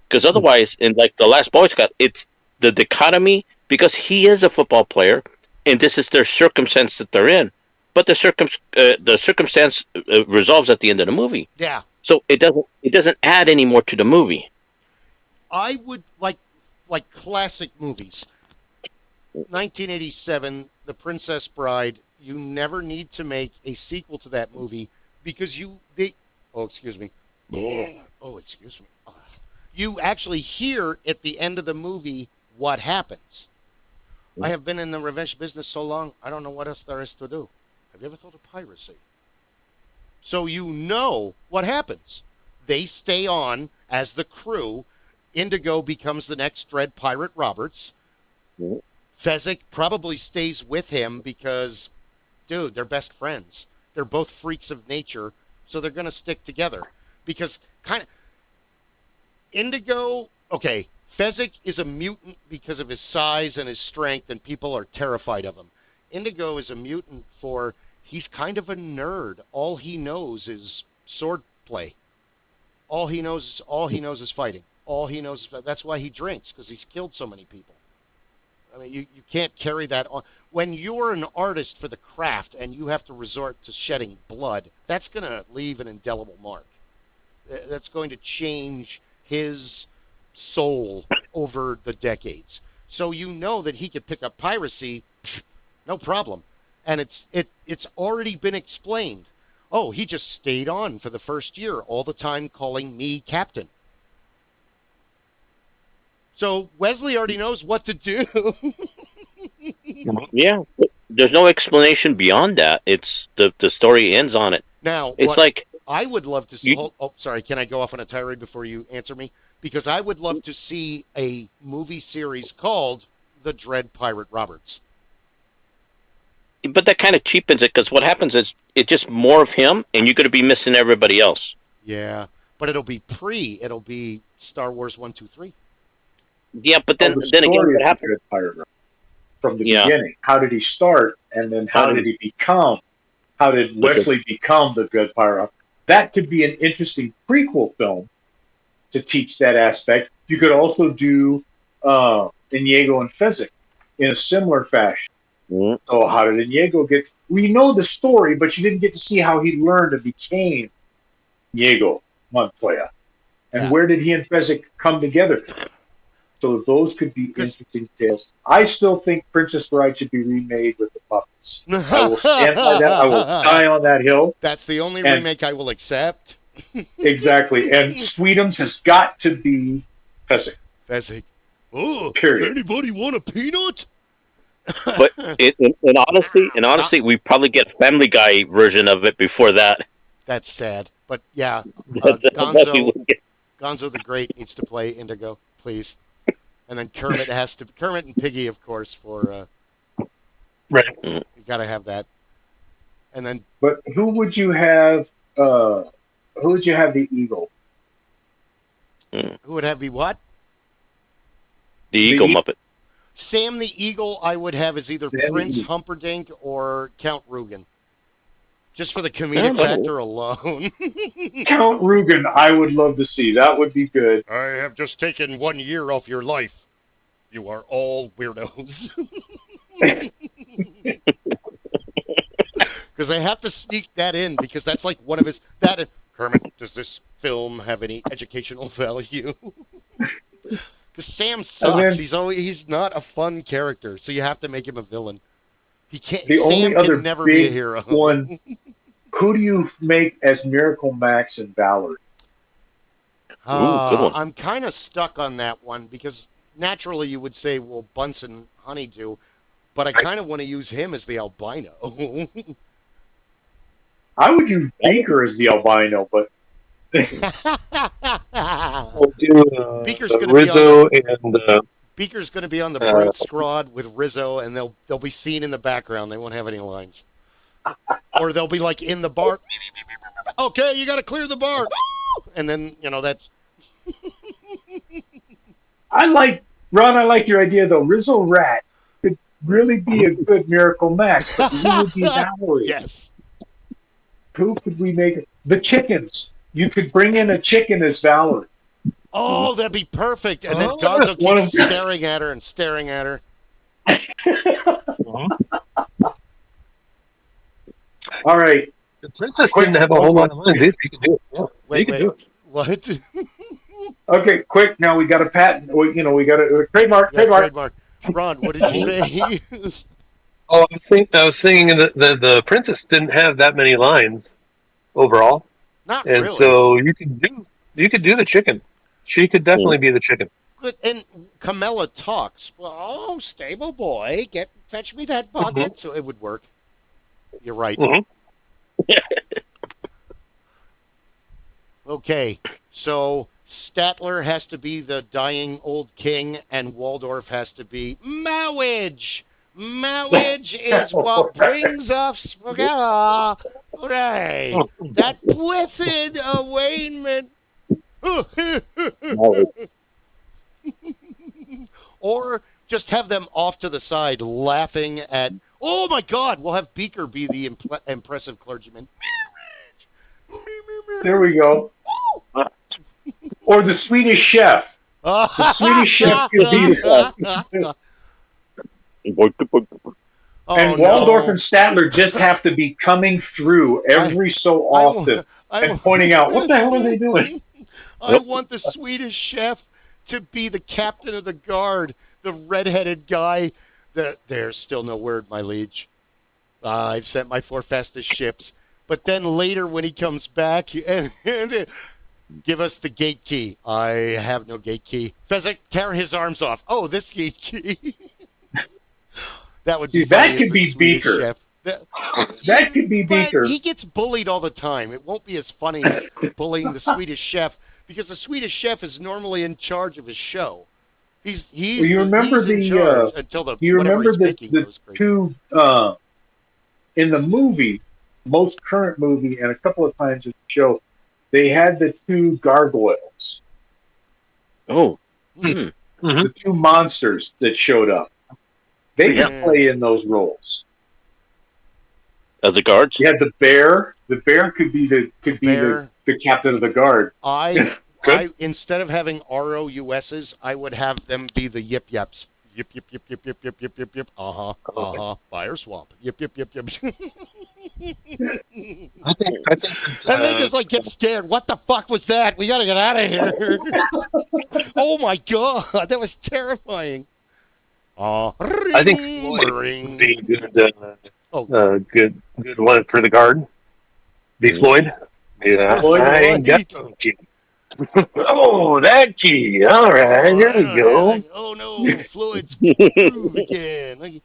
Because otherwise, in like The Last Boy Scout, it's the dichotomy because he is a football player and this is their circumstance that they're in. But the circumstance resolves at the end of the movie. Yeah. So it doesn't add any more to the movie. I would like classic movies. 1987, The Princess Bride. You never need to make a sequel to that movie because excuse me. You actually hear at the end of the movie what happens. I have been in the revenge business so long, I don't know what else there is to do. Have you ever thought of piracy? So you know what happens. They stay on as the crew. Indigo becomes the next Dread Pirate Roberts. Fezzik probably stays with him because, dude, they're best friends. They're both freaks of nature, so they're going to stick together. Because Indigo, okay, Fezzik is a mutant because of his size and his strength, and people are terrified of him. Indigo is a mutant he's kind of a nerd. All he knows is sword play. All he knows is fighting. All he knows is that's why he drinks, because he's killed so many people. I mean, you can't carry that on. When you're an artist for the craft and you have to resort to shedding blood, that's going to leave an indelible mark. That's going to change his soul over the decades. So you know that he could pick up piracy, no problem. And it's already been explained. Oh, he just stayed on for the first year, all the time calling me captain. So Wesley already knows what to do. Yeah, there's no explanation beyond that. It's the story ends on it. Now, it's like I would love to see. Sorry, can I go off on a tirade before you answer me? Because I would love to see a movie series called The Dread Pirate Roberts. But that kind of cheapens it because what happens is it's just more of him, and you're going to be missing everybody else. Yeah, but it'll be Star Wars 1, 2, 3. Yeah, but then again, what happened? From the beginning, how did he start, and then how did he become? How did Wesley become the Dread Pirate? That could be an interesting prequel film to teach that aspect. You could also do Inigo and Fezzik in a similar fashion. Mm-hmm. So how did Inigo get? We know the story, but you didn't get to see how he learned and became Inigo Montoya. And where did he and Fezzik come together? So those could be 'Cause- interesting tales. I still think Princess Bride should be remade with the Muppets. I will stand by that. I will die on that hill. That's the only And- remake I will accept. Exactly. And Sweetums has got to be Fezzik. Fezzik. Oh, Period. anybody want a peanut? But in honesty, we probably get a Family Guy version of it before that. That's sad. But yeah, That's what we Gonzo, would get. Gonzo the Great needs to play Indigo, please. And then Kermit and Piggy, of course, for Right. you got to have that. And then But who would you have? Who would you have the eagle? who would have the what? The Eagle The- Muppet. Sam the Eagle, I would have as either Sam the Prince Eagle. Humperdinck or Count Rugen. Just for the comedic Yeah, factor alone. Count Rugen, I would love to see. That would be good. I have just taken 1 year off your life. You are all weirdos. Because they have to sneak that in because that's like one of his. Kermit, does this film have any educational value? Because Sam sucks. then- He's not a fun character, so you have to make him a villain. He can't. The Sam only other can never be a big hero. one. Who do you make as Miracle Max and Valerie? Good one. I'm kind of stuck on that one because naturally you would say, well, Bunsen Honeydew, but I kind of want to use him as the albino. I would use Baker as the albino, but We'll do Beaker's gonna be Rizzo and Beaker's going to be on the Brute Squad with Rizzo, and they'll be seen in the background. They won't have any lines, or they'll be like in the bar. Okay, you got to clear the bar, and then that's. I like your idea though. Rizzo Rat could really be a good Miracle Max, but who would be Valerie? Yes. Who could we make? The chickens. You could bring in a chicken as Valerie. Oh, that'd be perfect. And then Oh, Gonzo one keeps of- staring at her and staring at her. All right. the princess didn't have a whole lot of lines either. You can do it. Yeah. Wait, you can do it. What? Okay, quick. Now we got a patent. We got a trademark. Yeah, Trademark. trademark. Ron, what did you say? Oh, I was thinking that the princess didn't have that many lines overall, Not and really. so you could do the chicken. She could definitely be the chicken. But, and Camilla talks. Well, oh, stable boy, fetch me that bucket. So it would work. You're right. Mhm. Okay, so Statler has to be the dying old king, and Waldorf has to be marriage. Marriage is what brings us together. Hooray! That blessed arraignment. Or just have them off to the side laughing at, oh my God, we'll have Beaker be the impressive clergyman. There we go. Or the Swedish chef. The Swedish chef could be. Oh, And Waldorf and Statler just have to be coming through every so often and pointing out, what the hell are they doing? I want the Swedish chef to be the captain of the guard, the redheaded guy. There's still no word, my liege. I've sent my 4 fastest ships. But then later when he comes back and give us the gate key. I have no gate key. Fezzik, tear his arms off. Oh, this gate key. That would be See, that funny could as the be Swedish Beaker. chef. That could be But Beaker. he gets bullied all the time. It won't be as funny as bullying the Swedish chef because the Swedish chef is normally in charge of his show. He's Well, you remember he's in the, charge until the You whatever remember he's the making goes crazy. 2 in the movie, most current movie, and a couple of times in the show, they had the 2 gargoyles, Oh. Mhm. the 2 monsters that showed up. They could play in those roles. As the guards? You had the bear. The bear could be the Bear. the captain of the guard. I Good. instead of having ROUSs, I would have them be the yip yaps. Yip yip yip yip yip yip yip yip yip. Fire swamp. Yip yip yip yip. that, And they just like get scared. What the fuck was that? We gotta get out of here. Oh my god, that was terrifying. I think Floyd would be a good, Oh, good one for the guard. Be Floyd. Yeah, Floyd? I ain't got no key. Oh, that key. All right, here we go. Oh no, Floyd's groove again.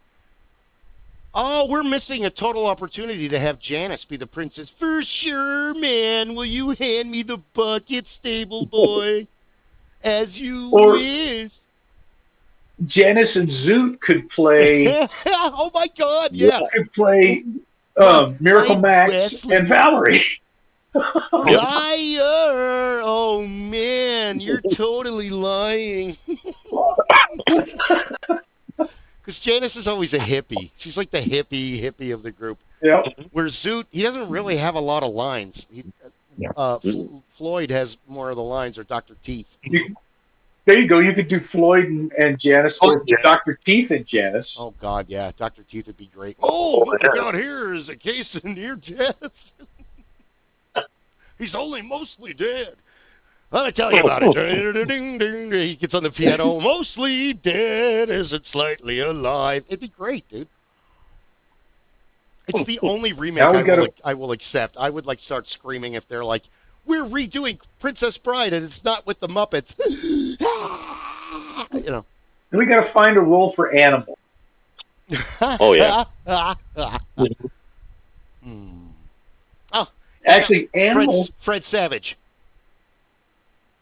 Oh, we're missing a total opportunity to have Janice be the princess. For sure, man. Will you hand me the bucket, stable boy? As you Or- wish. Janice and Zoot could play. Oh my god, yeah. Could play Miracle Like Max Wesley. and Valerie. Liar! Oh man, you're totally lying. Because Janice is always a hippie. She's like the hippie of the group. Yep. Where Zoot, he doesn't really have a lot of lines. Floyd has more of the lines, or Dr. Teeth. There you go. You could do Floyd and Janice, or yeah. Dr. Teeth and Janice. Oh God, yeah, Dr. Teeth would be great. Oh, what we got here is a case of near death. He's only mostly dead. Let me tell you about it. He gets on the piano. Mostly dead, isn't slightly alive. It'd be great, dude. It's the only remake I will accept. I would like start screaming if they're like, we're redoing Princess Bride and it's not with the Muppets. You know. And we got to find a role for Animal. Oh, yeah. Oh, Actually, Animal. Fred Savage.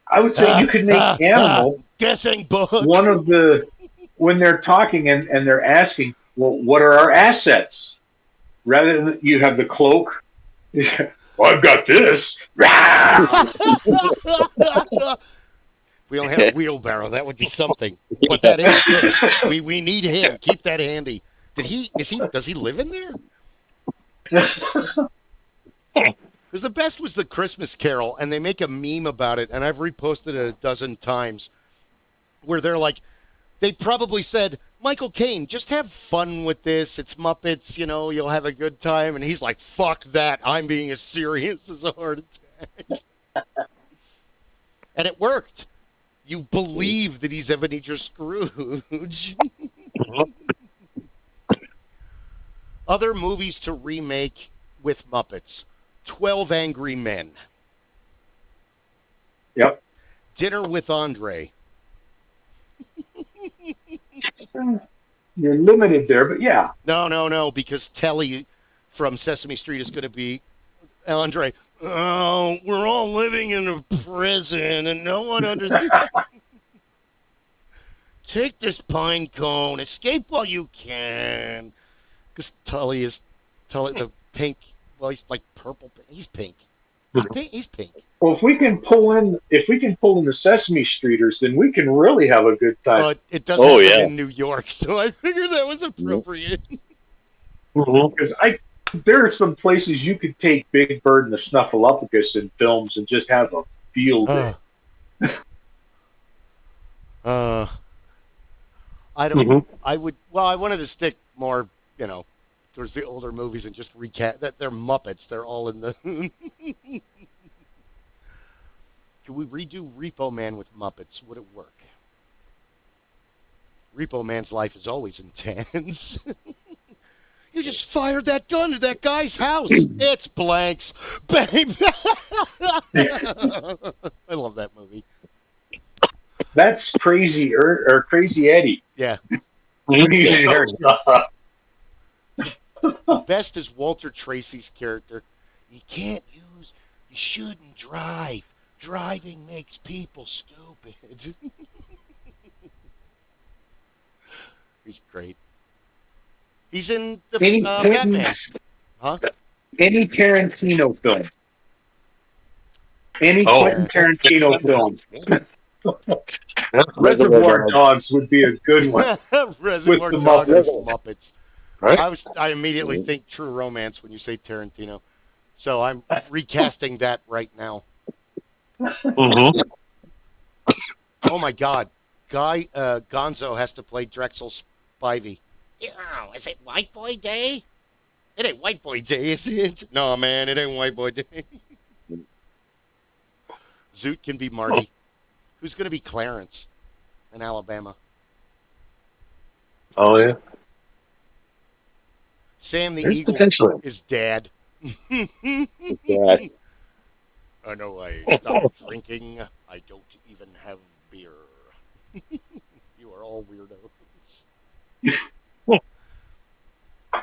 I would say you could make Animal guessing book. one of the when they're talking and they're asking, well, what are our assets? Rather than you have the cloak. Well, I've got this. We don't have a wheelbarrow. That would be something. But that is good. We need him. Keep that handy. Does he live in there? Because the best was the Christmas Carol, and they make a meme about it, and I've reposted it 12 times, where they're like, they probably said, Michael Caine, just have fun with this. It's Muppets, you know, you'll have a good time. And he's like, fuck that. I'm being as serious as a heart attack. And it worked. You believe that he's Ebenezer Scrooge. Other movies to remake with Muppets. 12 Angry Men. Yep. Dinner with Andre. You're limited there, but yeah. No, because Telly from Sesame Street is going to be Andre. Oh, we're all living in a prison and no one understands. Take this pine cone, escape while you can. Because Tully the pink. Well, he's like purple. He's pink. He's pink. Well, if we can pull in the Sesame Streeters, then we can really have a good time. But it does happen in New York, so I figured that was appropriate. Because there are some places you could take Big Bird and the Snuffleupagus in films and just have a field day. I don't. I would. Well, I wanted to stick more, towards the older movies and just recap that they're Muppets. They're all in the. Could we redo Repo Man with Muppets? Would it work? Repo Man's life is always intense. You just fired that gun to that guy's house. It's blanks. Babe. I love that movie. That's Crazy or Crazy Eddie. Yeah. Best is Walter Tracy's character. You shouldn't drive. Driving makes people stupid. He's great. He's in the Batman. Huh? Any Tarantino film. Any Quentin Tarantino film. Reservoir Dogs would be a good one. Reservoir With the Dogs and Muppets. Muppets. I immediately think True Romance when you say Tarantino. So I'm recasting that right now. Oh my God. Gonzo has to play Drexel Spivey. Oh, is it White Boy Day? It ain't white boy day, is it? No, man, it ain't white boy day. Zoot can be Marty. Who's going to be Clarence in Alabama? Oh yeah, Sam the there's Eagle potential. is Dad. Yeah. I know I stopped drinking. I don't even have beer. You are all weirdos.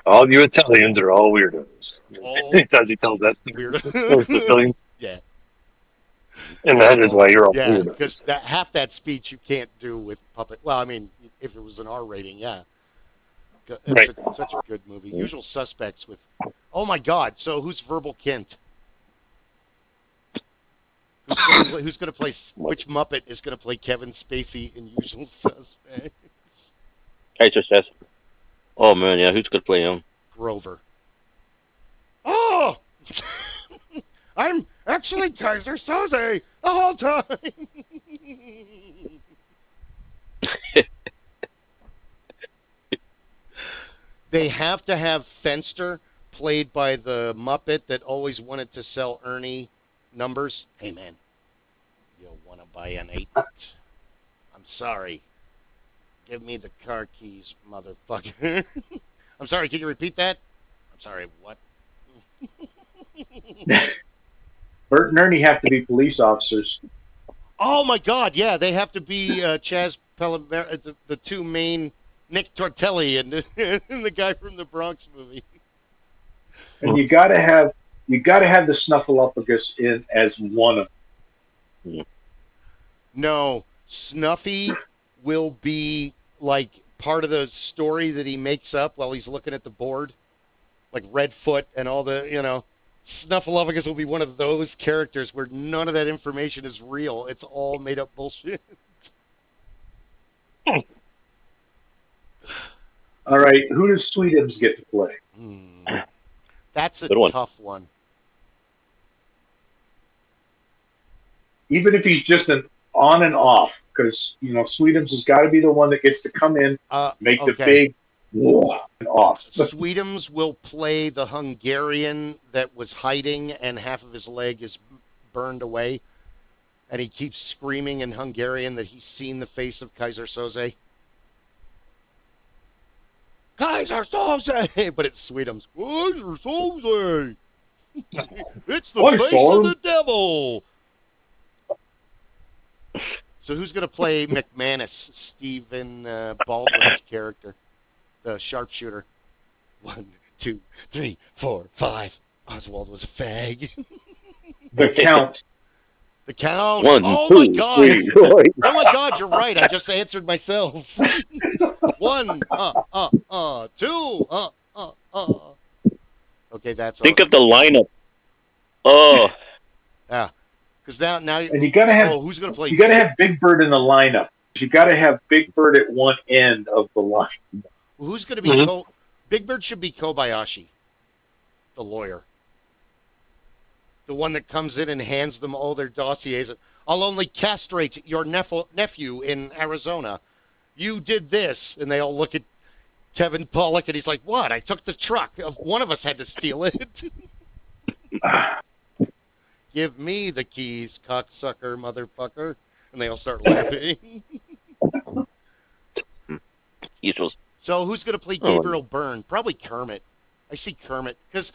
All you Italians are all weirdos. All As he tells us, those weirdos. Sicilians, Yeah. and You're that is all, why you're all yeah, because weirdos. that half that speech you can't do with puppet. Well, I mean, if it was an R rating, yeah. It's Right. such a good movie. Usual Suspects with, oh my God. So who's Verbal Kint? Who's gonna play? Which Muppet is gonna play Kevin Spacey in Usual Suspects? Kaiser says, "Oh man, yeah, who's gonna play him?" Grover. Oh, I'm actually Kaiser Soze the whole time. They have to have Fenster played by the Muppet that always wanted to sell Ernie numbers. Hey man, you'll want to buy an 8. I'm sorry. Give me the car keys, motherfucker. I'm sorry, can you repeat that? I'm sorry, what? Bert and Ernie have to be police officers. Oh my God, yeah, they have to be Chaz Palminteri, the two main, Nick Tortelli and and the guy from the Bronx movie. And you gotta have the Snuffleupagus in as one of them. No, Snuffy will be like part of the story that he makes up while he's looking at the board, like Redfoot and all the, Snuffleupagus will be one of those characters where none of that information is real. It's all made up bullshit. All right, who does Sweetums get to play? That's a Good one. tough one. Even if he's just an on and off, because Sweetums has got to be the one that gets to come in, make the Okay. big whoa and off. Sweetums will play the Hungarian that was hiding and half of his leg is burned away. And he keeps screaming in Hungarian that he's seen the face of Kaiser Soze. Kaiser Soze! But it's Sweetums. Kaiser Soze! It's the face of the devil! So who's going to play McManus, Stephen Baldwin's character, the sharpshooter? 1, 2, 3, 4, 5. Oswald was a fag. The Count. The Count. 1, Oh 2, my God. 3, 4. Oh my God, you're right. I just answered myself. 1, 2, Okay, that's Think awesome. of the lineup. Oh, Yeah, because now And you gotta have who's going to play? you gotta have Big Bird in the lineup. You gotta have Big Bird at one end of the line. Who's going to be Big Bird should be Kobayashi, the lawyer. The one that comes in and hands them all their dossiers. I'll only castrate your nephew in Arizona. You did this. And they all look at Kevin Pollak and he's like, what? I took the truck. One of us had to steal it. Give me the keys, cocksucker, motherfucker. And they all start laughing. usual. So who's going to play Gabriel Byrne? Probably Kermit. I see Kermit because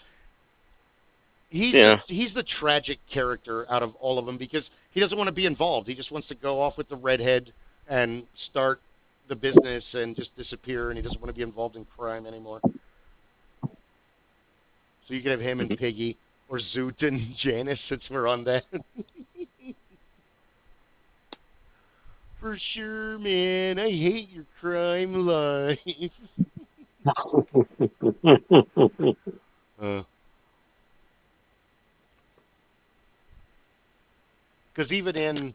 he's the tragic character out of all of them because he doesn't want to be involved. He just wants to go off with the redhead and start the business and just disappear, and he doesn't want to be involved in crime anymore. So you can have him and Piggy or Zoot and Janice since we're on that. For sure, man. I hate your crime life. Because even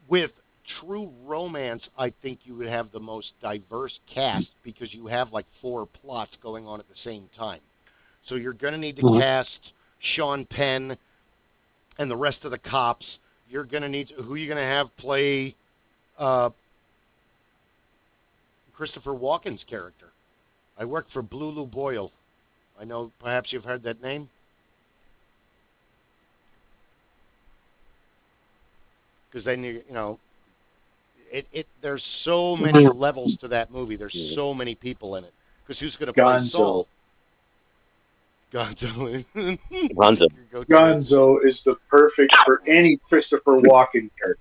with true romance, I think you would have the most diverse cast because you have like 4 plots going on at the same time. So you're going to need to cast Sean Penn and the rest of the cops. You're going to need who are you going to have play Christopher Walken's character? I work for Blue Boyle. I know perhaps you've heard that name. Because then there's so many levels to that movie. There's so many people in it. Because who's going to play Saul? Gonzo. Gonzo. Gonzo is the perfect for any Christopher Walken character.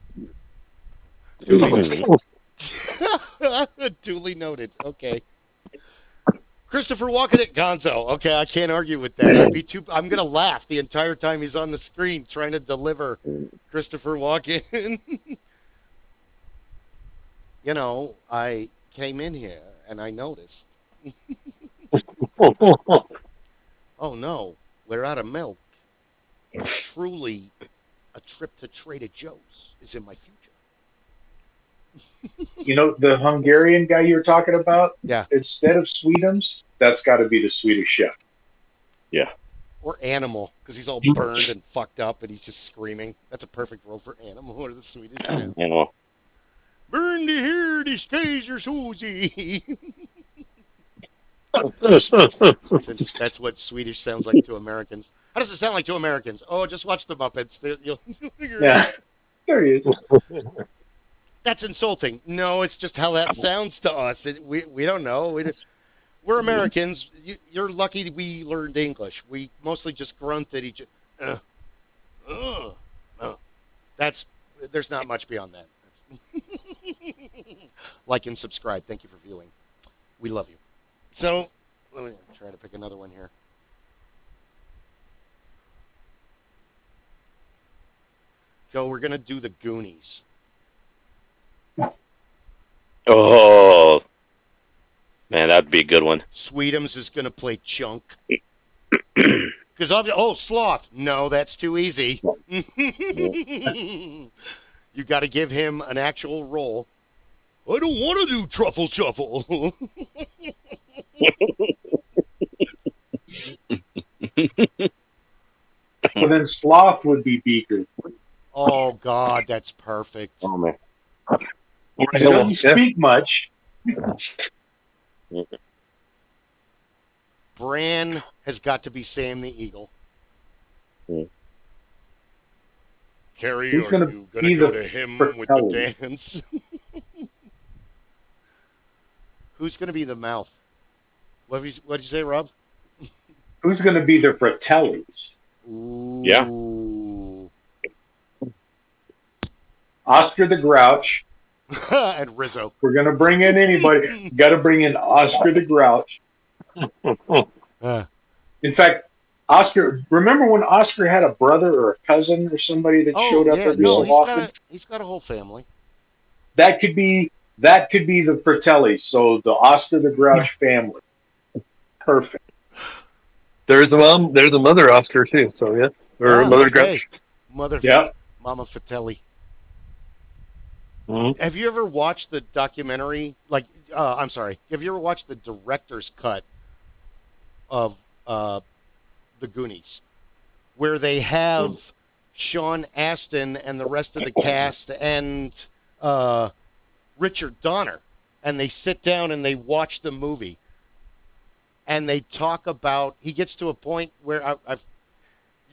Duly noted. Okay. Christopher Walken at Gonzo. Okay, I can't argue with that. I'm going to laugh the entire time he's on the screen trying to deliver Christopher Walken. I came in here and I noticed. Oh no, we're out of milk. Truly, a trip to Trader Joe's is in my future. The Hungarian guy you're talking about? Yeah. Instead of Sweetums, that's got to be the Swedish chef. Yeah. Or Animal, because he's all burned and fucked up and he's just screaming. That's a perfect role for Animal or the Swedish chef. Animal. Burn the hair, disguise your Susie. Since that's what Swedish sounds like to Americans. How does it sound like to Americans? Oh, just watch the Muppets. You'll figure it out. There he is. That's insulting. No, it's just how that sounds to us. We don't know. We're Americans. You're lucky we learned English. We mostly just grunt at each other. There's not much beyond that. Like and subscribe. Thank you for viewing. We love you. So, let me try to pick another one here. So, we're going to do the Goonies. Oh, man, that'd be a good one. Sweetums is going to play Chunk. Because Sloth. No, that's too easy. You got to give him an actual role. I don't want to do Truffle Shuffle. Well, then Sloth would be Beaker. Oh, God, that's perfect. Oh, man. He doesn't speak much. Bran has got to be Sam the Eagle. Carrie, Who's are gonna you going to go to him with the dance? Who's going to be the mouth? What did you say, Rob? Who's going to be the Fratellis? Ooh. Yeah. Oscar the Grouch. And Rizzo. We're going to bring in anybody. Got to bring in Oscar the Grouch. In fact, Oscar, remember when Oscar had a brother or a cousin or somebody that showed up every so often? He's got a whole family. That could be the Fratellis. So the Oscar the Grouch family. Perfect. There's a mom. There's a mother Oscar too. So yeah, or mother Grouch. Mama Fratelli. Mm-hmm. Have you ever watched the documentary? Have you ever watched the director's cut of the Goonies, where they have Sean Astin and the rest of the cast and Richard Donner, and they sit down and they watch the movie, and they talk about. He gets to a point where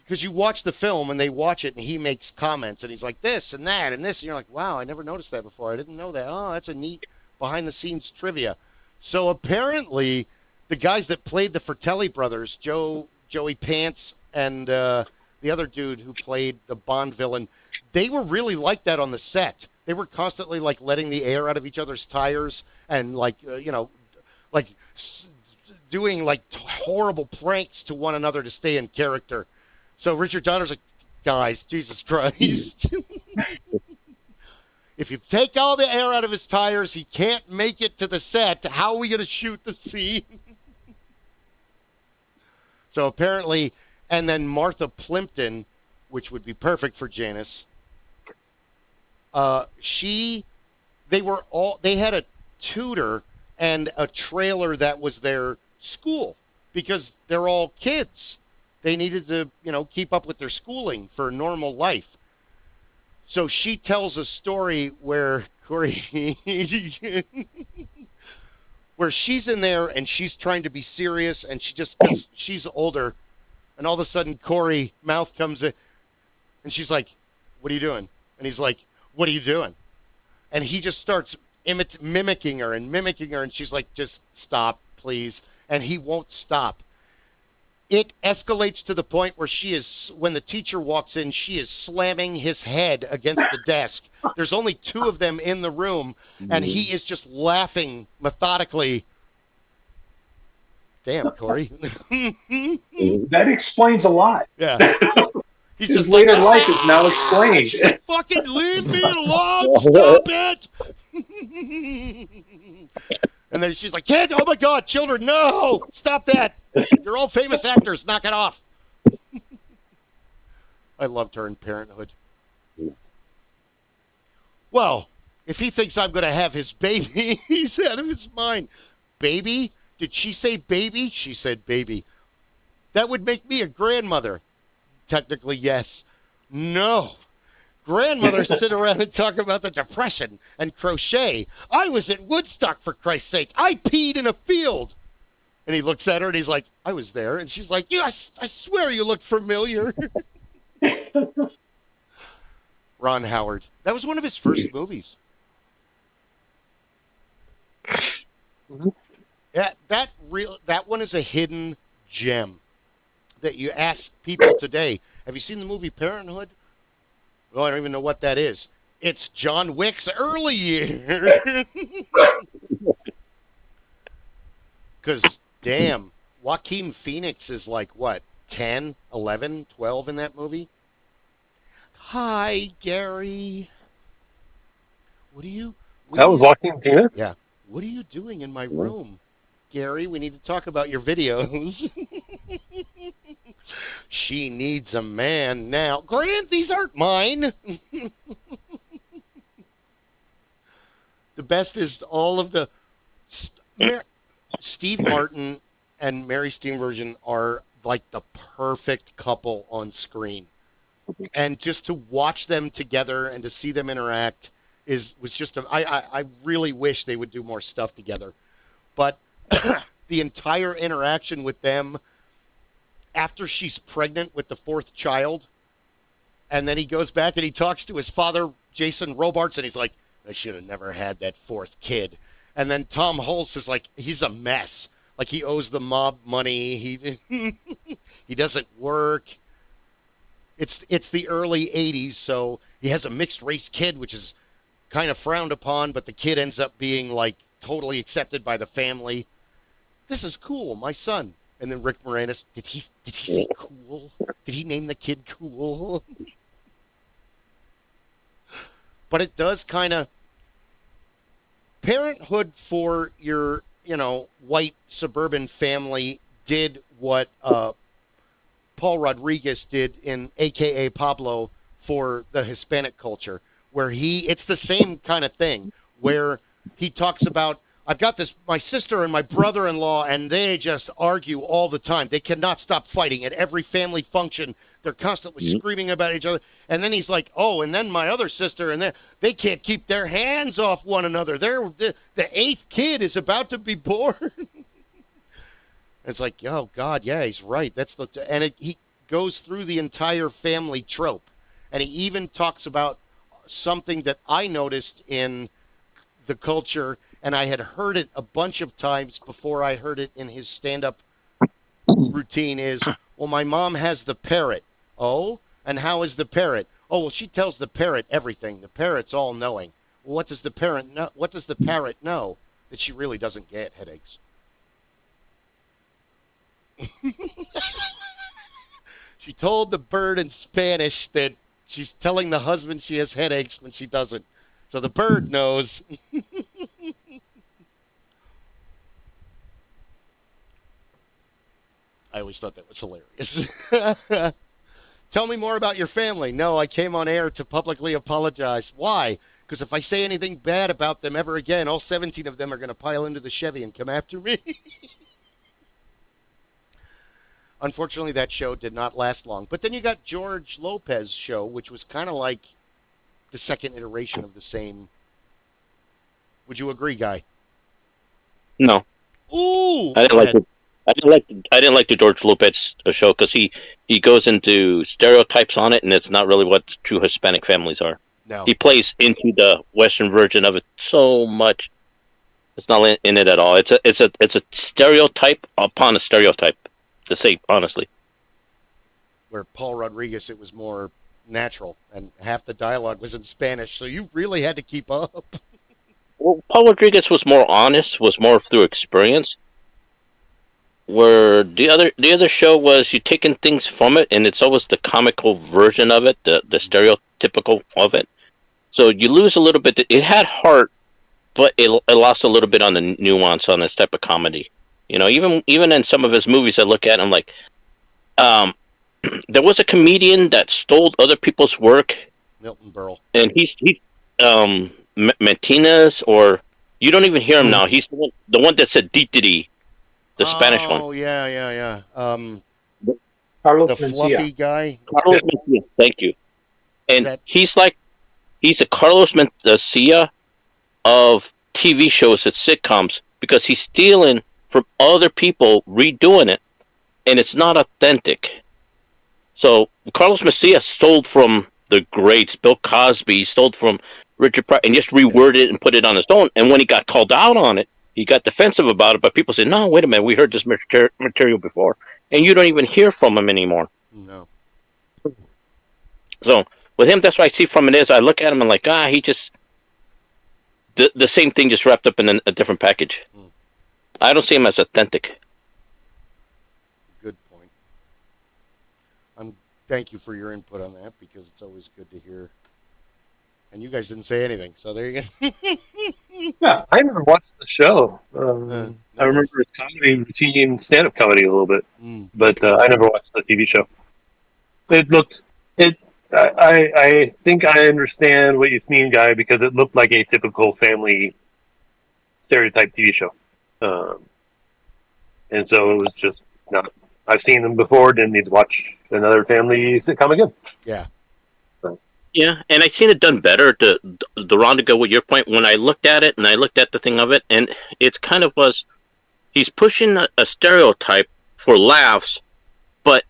because you watch the film and they watch it and he makes comments and he's like this and that and this and you're like, wow, I never noticed that before. I didn't know that. Oh, that's a neat behind the scenes trivia. So apparently the guys that played the Fratelli brothers, Joey Pants and the other dude who played the Bond villain, they were really like that on the set. They were constantly like letting the air out of each other's tires and doing like horrible pranks to one another to stay in character. So Richard Donner's like, guys, Jesus Christ. If you take all the air out of his tires, he can't make it to the set. How are we going to shoot the scene? So apparently, and then Martha Plimpton, which would be perfect for Janice, they had a tutor and a trailer that was their school because they're all kids. They needed to, keep up with their schooling for normal life. So she tells a story where Corey, where she's in there and she's trying to be serious, and she just, cause she's older, and all of a sudden Corey mouth comes in, and she's like, "What are you doing?" And he's like, "What are you doing?" And he just starts mimicking her, and she's like, "Just stop, please." And he won't stop. It escalates to the point where when the teacher walks in, she is slamming his head against the desk. There's only two of them in the room, and he is just laughing methodically. Damn, Corey. That explains a lot. Yeah. He's His just later like, life is now explained. She's like, "Fucking leave me alone, stop it." And then she's like, "Kid, oh my God, children, no, stop that. You're all famous actors, knock it off." I loved her in Parenthood. Well, if he thinks I'm going to have his baby, he's out of his mind. Baby? Did she say baby? She said baby. That would make me a grandmother. Technically, yes. No. Grandmothers sit around and talk about the Depression and crochet. I was at Woodstock, for Christ's sake. I peed in a field. And he looks at her and he's like, "I was there." And she's like, "Yes, I swear you look familiar." Ron Howard. That was one of his first movies. Mhm. That one is a hidden gem that you ask people today. Have you seen the movie Parenthood? Well, I don't even know what that is. It's John Wick's early year. Because, damn, Joaquin Phoenix is like, what, 10, 11, 12 in that movie? "Hi, Gary. What are you... That was Joaquin Phoenix? Yeah. What are you doing in my room? Gary, we need to talk about your videos." "She needs a man now." "Grant, these aren't mine." The best is all of the... Steve Martin and Mary Steenburgen are like the perfect couple on screen. And just to watch them together and to see them interact was just I really wish they would do more stuff together. But the entire interaction with them after she's pregnant with the fourth child, and then he goes back and he talks to his father, Jason Robards, and he's like, "I should have never had that fourth kid." And then Tom Hulse is like, he's a mess. Like, he owes the mob money. He doesn't work. It's the early 80s, so he has a mixed race kid, which is kind of frowned upon, but the kid ends up being like totally accepted by the family. "This is cool, my son." And then Rick Moranis, did he say cool? Did he name the kid Cool? But it does kind of... Parenthood for your, white suburban family did what Paul Rodriguez did in AKA Pablo for the Hispanic culture, where it's the same kind of thing, where he talks about, "I've got my sister and my brother-in-law, and they just argue all the time. They cannot stop fighting at every family function. They're constantly screaming about each other." And then he's like, "Oh, and then my other sister, and then they can't keep their hands off one another. The eighth kid is about to be born." It's like, oh God, yeah, he's right. He goes through the entire family trope, and he even talks about something that I noticed in the culture, and I had heard it a bunch of times before I heard it in his stand-up routine is, "Well, my mom has the parrot." "Oh, and how is the parrot?" "Oh, well, she tells the parrot everything. The parrot's all knowing." "Well, what does the parrot know? What does the parrot know? That she really doesn't get headaches." She told the bird in Spanish that she's telling the husband she has headaches when she doesn't. So the bird knows. I always thought that was hilarious. "Tell me more about your family." "No, I came on air to publicly apologize." "Why?" "Because if I say anything bad about them ever again, all 17 of them are going to pile into the Chevy and come after me." Unfortunately, that show did not last long. But then you got George Lopez's show, which was kind of like the second iteration of the same. Would you agree, Guy? No, Ooh, I didn't go like ahead. it. I didn't like the George Lopez show because he goes into stereotypes on it, and it's not really what true Hispanic families are. No. He plays into the Western version of it so much. It's not in it at all. It's a stereotype upon a stereotype. To say honestly, Where Paul Rodriguez, it was more natural, and half the dialogue was in Spanish, so you really had to keep up. well, Paul Rodriguez was more honest, was more through experience. Where the other show was you taking things from it, and it's always the comical version of it, the stereotypical of it. So you lose a little bit. It had heart, but it lost a little bit on the nuance on this type of comedy. Even in some of his movies, I look at, I'm like, um, there was a comedian that stole other people's work, Milton Berle. and he Martinez, or you don't even hear him now. He's the one that said "dee," the Spanish one. Oh, yeah, yeah, yeah. Carlos The Mencia. fluffy guy. Carlos Mencia, thank you. Is And that he's a Carlos Mencia of TV shows and sitcoms because he's stealing from other people, redoing it, and it's not authentic. So Carlos Mencia stole from the greats, Bill Cosby, stole from Richard Pryor, and just reworded it and put it on his own. And when he got called out on it, he got defensive about it. But people said, "No, wait a minute, we heard this material before," and you don't even hear from him anymore. no? So with him, that's what I see from it is I look at him and like, he just the same thing just wrapped up in a different package. I don't see him as authentic. Good point. Thank you for your input on that because it's always good to hear. And you guys didn't say anything, so there you go. Yeah, I never watched the show. No I remember his comedy routine, stand-up comedy a little bit, Mm. but I never watched the TV show. It looked it. I think I understand what you mean, Guy, because it looked like a typical family stereotype TV show, and so it was just not. I've seen them before. Didn't need to watch another family sitcom again. Yeah. Yeah, and I seen it done better. The Ron, to go with your point, when I looked at it and I looked at the thing of it, and it's kind of was he's pushing a stereotype for laughs, but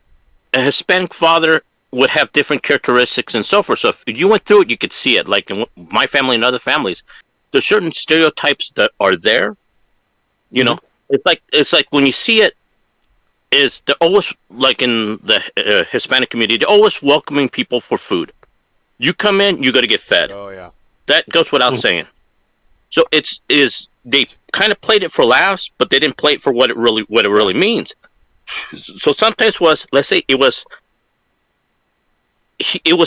a Hispanic father would have different characteristics and so forth. So if you went through it, you could see it. Like in my family and other families, there's certain stereotypes that are there. You know, it's like when you see it, is they're always like in the Hispanic community, they're always welcoming people for food. You come in, you got to get fed. Oh yeah. That goes without saying. So they kind of played it for laughs, but they didn't play it for what it really means. So sometimes let's say it was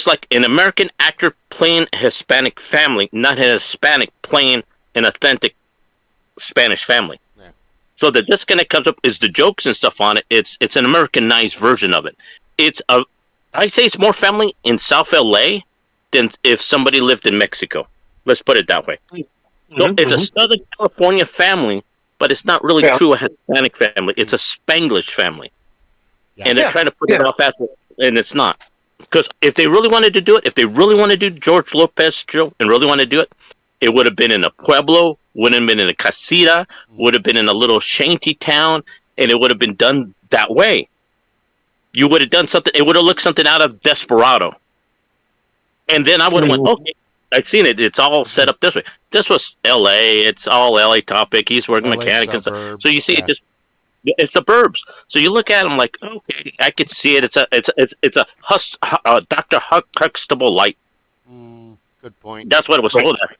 like an American actor playing a Hispanic family, not an Hispanic playing an authentic Spanish family. Yeah. So the disconnect comes up is the jokes and stuff on it. It's an Americanized version of it. I'd say it's more family in South LA than if somebody lived in Mexico. Let's put it that way. So it's a Southern California family, but it's not really true a Hispanic family. It's a Spanglish family. Yeah. And they're trying to put it off as, and it's not. Because if they really wanted to do it, if they really want to do George Lopez show and really want to do it, it would have been in a pueblo, wouldn't have been in a casita, would have been in a little shanty town, and it would have been done that way. You would have done something, it would have looked something out of Desperado. And then I would have went, okay, I've seen it. It's all set up this way. This was L.A. It's all L.A. topic. He's working LA mechanic and stuff. suburbs, So you see yeah. it's suburbs. So you look at them like, okay, I could see it. It's a Dr. Huxtable light. Good point. That's what it was told at.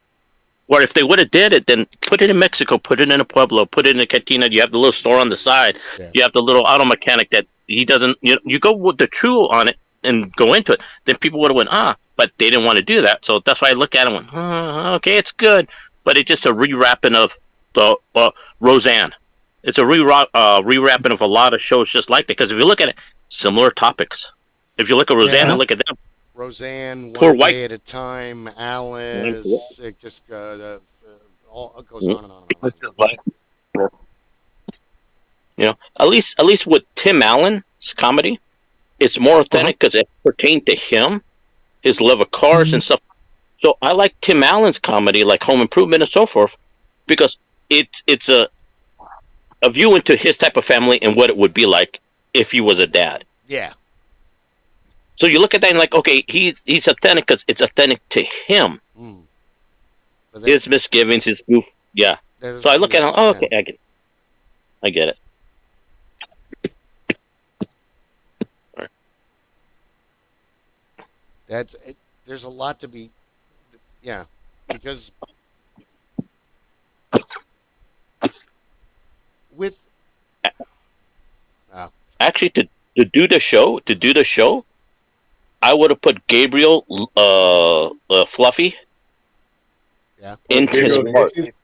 Where if they would have did it, then put it in Mexico, put it in a pueblo, put it in a cantina. You have the little store on the side. Yeah. You have the little auto mechanic that he doesn't. You go with the true on it and go into it. Then people would have went, but they didn't want to do that. So that's why I look at it and went, okay, it's good, but it's just a rewrapping of the Roseanne. It's a rewrapping of a lot of shows just like that. Because if you look at it, similar topics. If you look at Roseanne and look at them, Roseanne, Poor One white- Day at a Time, Alice. It just all it goes on and on. It's just like at least with Tim Allen's comedy, it's more authentic because it pertained to him, his love of cars and stuff. So I like Tim Allen's comedy, like Home Improvement and so forth, because it's a a view into his type of family and what it would be like if he was a dad. Yeah. So you look at that and like, okay, he's authentic because it's authentic to him. Mm. But His misgivings, his goof, yeah. So I look at him. Oh, okay, I get it. That's it. There's a lot to be, yeah, because with Actually, to do the show, I would have put Gabriel, Fluffy, yeah, in his Gabriel part. Iglesias?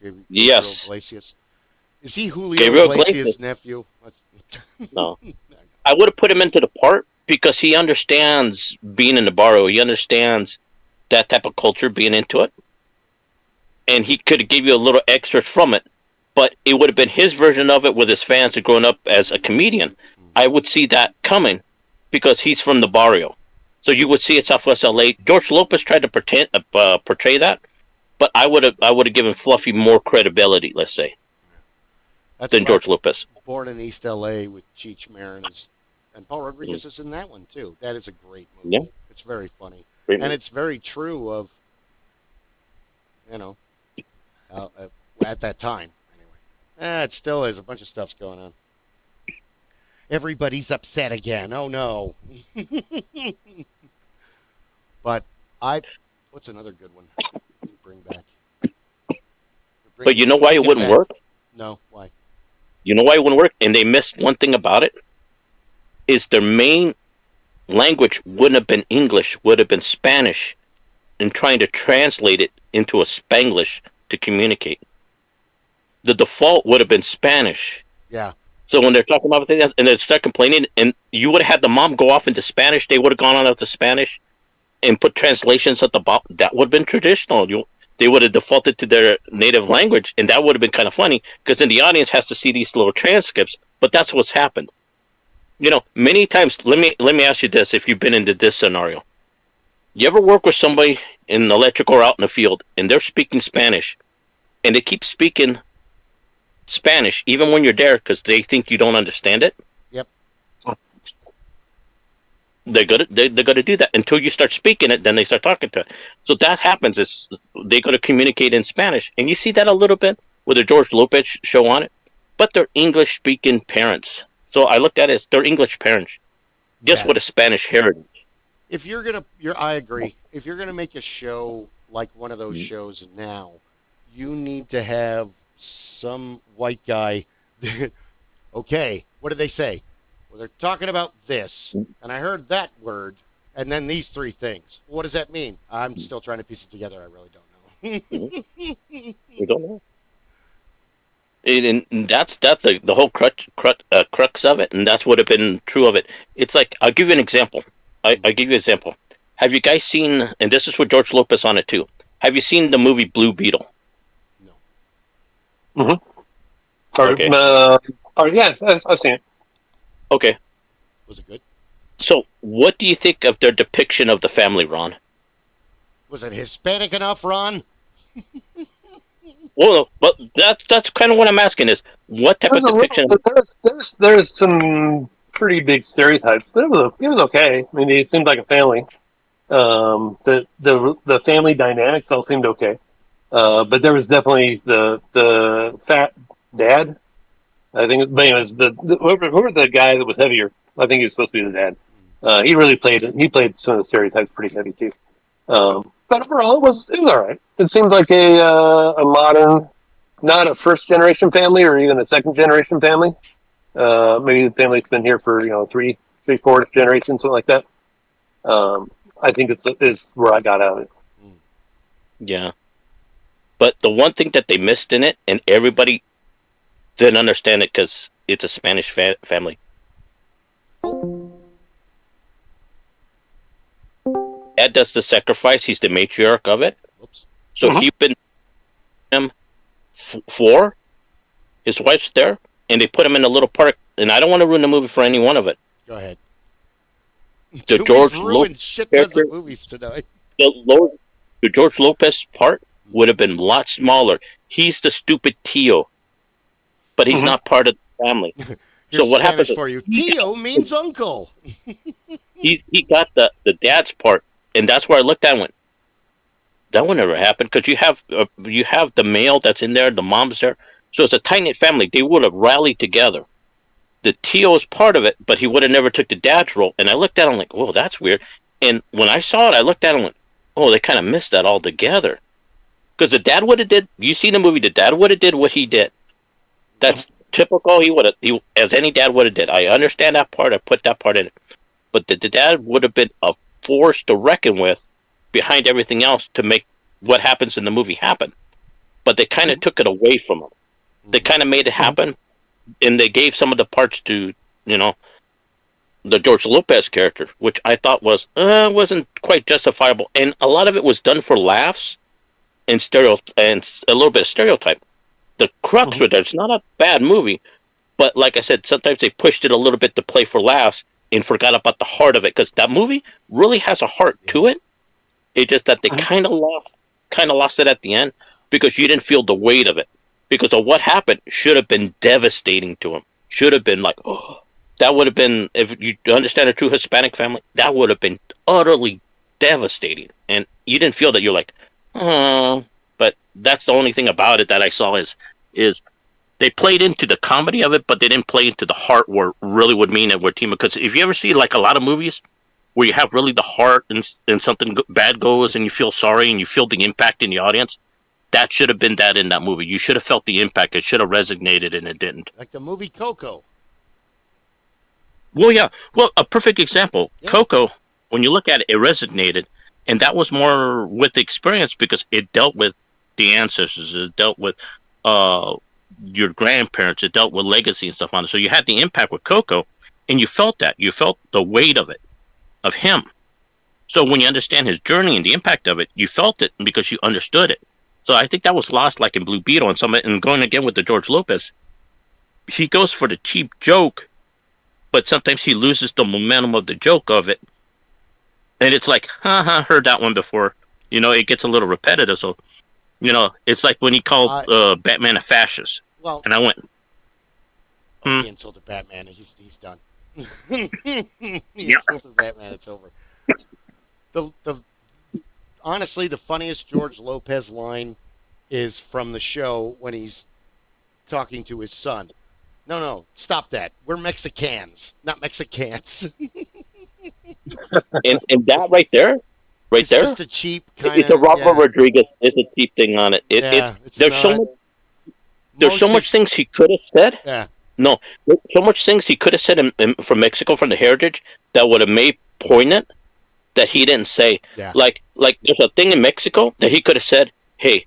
Gabriel Yes. Iglesias. Is he Julio Gabriel Iglesias' Iglesias. nephew? No, I would have put him into the part because he understands being in the barrio. He understands that type of culture, being into it, and he could give you a little extra from it. But it would have been his version of it with his fans and growing up as a comedian. I would see that coming because he's from the barrio. So you would see it Southwest LA. George Lopez tried to portray that, but I would have given Fluffy more credibility, let's say, That's than what George Lopez. Born in East LA with Cheech Marin and Paul Rodriguez is in that one too. That is a great movie. Yeah. It's very funny. Great And it's very true of, at that time. Anyway, it still is. A bunch of stuff's going on. Everybody's upset again. Oh no. But what's another good one? Bring back. But you know why it wouldn't work? No, why? You know why it wouldn't work? And they missed one thing about it. Is their main language wouldn't have been English, would have been Spanish, and trying to translate it into a Spanglish to communicate. The default would have been Spanish. Yeah. So when they're talking about things and they start complaining, and you would have had the mom go off into Spanish, they would have gone on out to Spanish and put translations at the bottom. That would have been traditional. They would have defaulted to their native language, and that would have been kind of funny because then the audience has to see these little transcripts. But that's what's happened. Many times. Let me ask you this: if you've been into this scenario, you ever work with somebody in electrical or out in the field, and they're speaking Spanish, and they keep speaking Spanish even when you're there because they think you don't understand it? Yep. They're gonna do that until you start speaking it. Then they start talking to it. So that happens is they're gonna communicate in Spanish, and you see that a little bit with the George Lopez show on it. But they're English speaking parents. So I looked at it as they're English parents, just with a Spanish heritage. If I agree. If you're gonna make a show like one of those shows now, you need to have some white guy. Okay, what did they say? Well, they're talking about this, and I heard that word, and then these three things. What does that mean? I'm still trying to piece it together. I really don't know. We don't know. And that's the whole crux of it, and that's what have been true of it. It's like, I'll give you an example. I'll give you an example. Have you guys seen, and this is with George Lopez on it too, have you seen the movie Blue Beetle? No. Mm-hmm. Okay. Yes, I've seen it. Okay. Was it good? So, what do you think of their depiction of the family, Ron? Was it Hispanic enough, Ron? Well, but that's kind of what I'm asking is, what type of depiction? There's some pretty big stereotypes, but it was okay. I mean, it seemed like a family. The family dynamics all seemed okay, but there was definitely the fat dad. I think, but anyways, whoever the guy that was heavier, I think he was supposed to be the dad. He really played it. He played some of the stereotypes pretty heavy too. But overall, it was all right. It seemed like a modern, not a first generation family or even a second generation family. Maybe the family's been here for three, four generations, something like that. I think it's where I got out of it. Yeah, but the one thing that they missed in it, and everybody didn't understand it because it's a Spanish family. Dad does the sacrifice. He's the matriarch of it. Whoops. So he's been him four. His wife's there, and they put him in a little park. And I don't want to ruin the movie for any one of it. Go ahead. The George Lopez shit tons of movies tonight. The George Lopez part would have been a lot smaller. He's the stupid Tio. but he's not part of the family. So Here's what happens Spanish is for you. Tio means uncle. he got the dad's part, and that's where I looked at and went, that would never happen, because you have the male that's in there, the mom's there, so it's a tight knit family. They would have rallied together. The Tio is part of it, but he would have never took the dad's role. And I looked at him like, whoa, that's weird. And when I saw it, I looked at him and went, oh, they kind of missed that altogether. Because the dad would have did. You seen the movie? The dad would have did what he did. That's typical. He would have, as any dad would have did. I understand that part. I put that part in it. But the dad would have been a force to reckon with behind everything else to make what happens in the movie happen. But they kind of took it away from him. They kind of made it happen, and they gave some of the parts to, the George Lopez character, which I thought wasn't quite justifiable, and a lot of it was done for laughs and a little bit of stereotype. The crux with it, it's not a bad movie, but like I said, sometimes they pushed it a little bit to play for laughs and forgot about the heart of it, because that movie really has a heart to it. It's just that they kind of lost it at the end, because you didn't feel the weight of it, because of what happened should have been devastating to him. Should have been like, oh, that would have been, if you understand a true Hispanic family, that would have been utterly devastating. And you didn't feel that. You're like, oh, but that's the only thing about it that I saw is they played into the comedy of it, but they didn't play into the heart where it really would mean it. Where team, because if you ever see like a lot of movies where you have really the heart and something bad goes and you feel sorry and you feel the impact in the audience, that should have been that in that movie. You should have felt the impact. It should have resonated, and it didn't. Like the movie Coco. Well, yeah. Well, a perfect example. Yeah. Coco, when you look at it, it resonated. And that was more with the experience, because it dealt with the ancestors. It dealt with your grandparents. It dealt with legacy and stuff on it. So you had the impact with Coco, and you felt that. You felt the weight of it, of him. So when you understand his journey and the impact of it, you felt it because you understood it. So I think that was lost, like in Blue Beetle and going again with the George Lopez. He goes for the cheap joke, but sometimes he loses the momentum of the joke of it. And it's like, heard that one before. It gets a little repetitive. So, it's like when he called Batman a fascist. Well, and I went, he insulted Batman. He's done. He insulted Batman. It's over. The honestly, the funniest George Lopez line is from the show when he's talking to his son. No, stop that. We're Mexicans, not Mexicans. and that right there, it's just a cheap kind of. It's a Robert Rodriguez. It's a cheap thing on it. There's so much things he could have said. Yeah. No, there's so much things he could have said from Mexico, from the heritage, that would have made poignant, that he didn't say. Yeah. Like there's a thing in Mexico that he could have said, hey,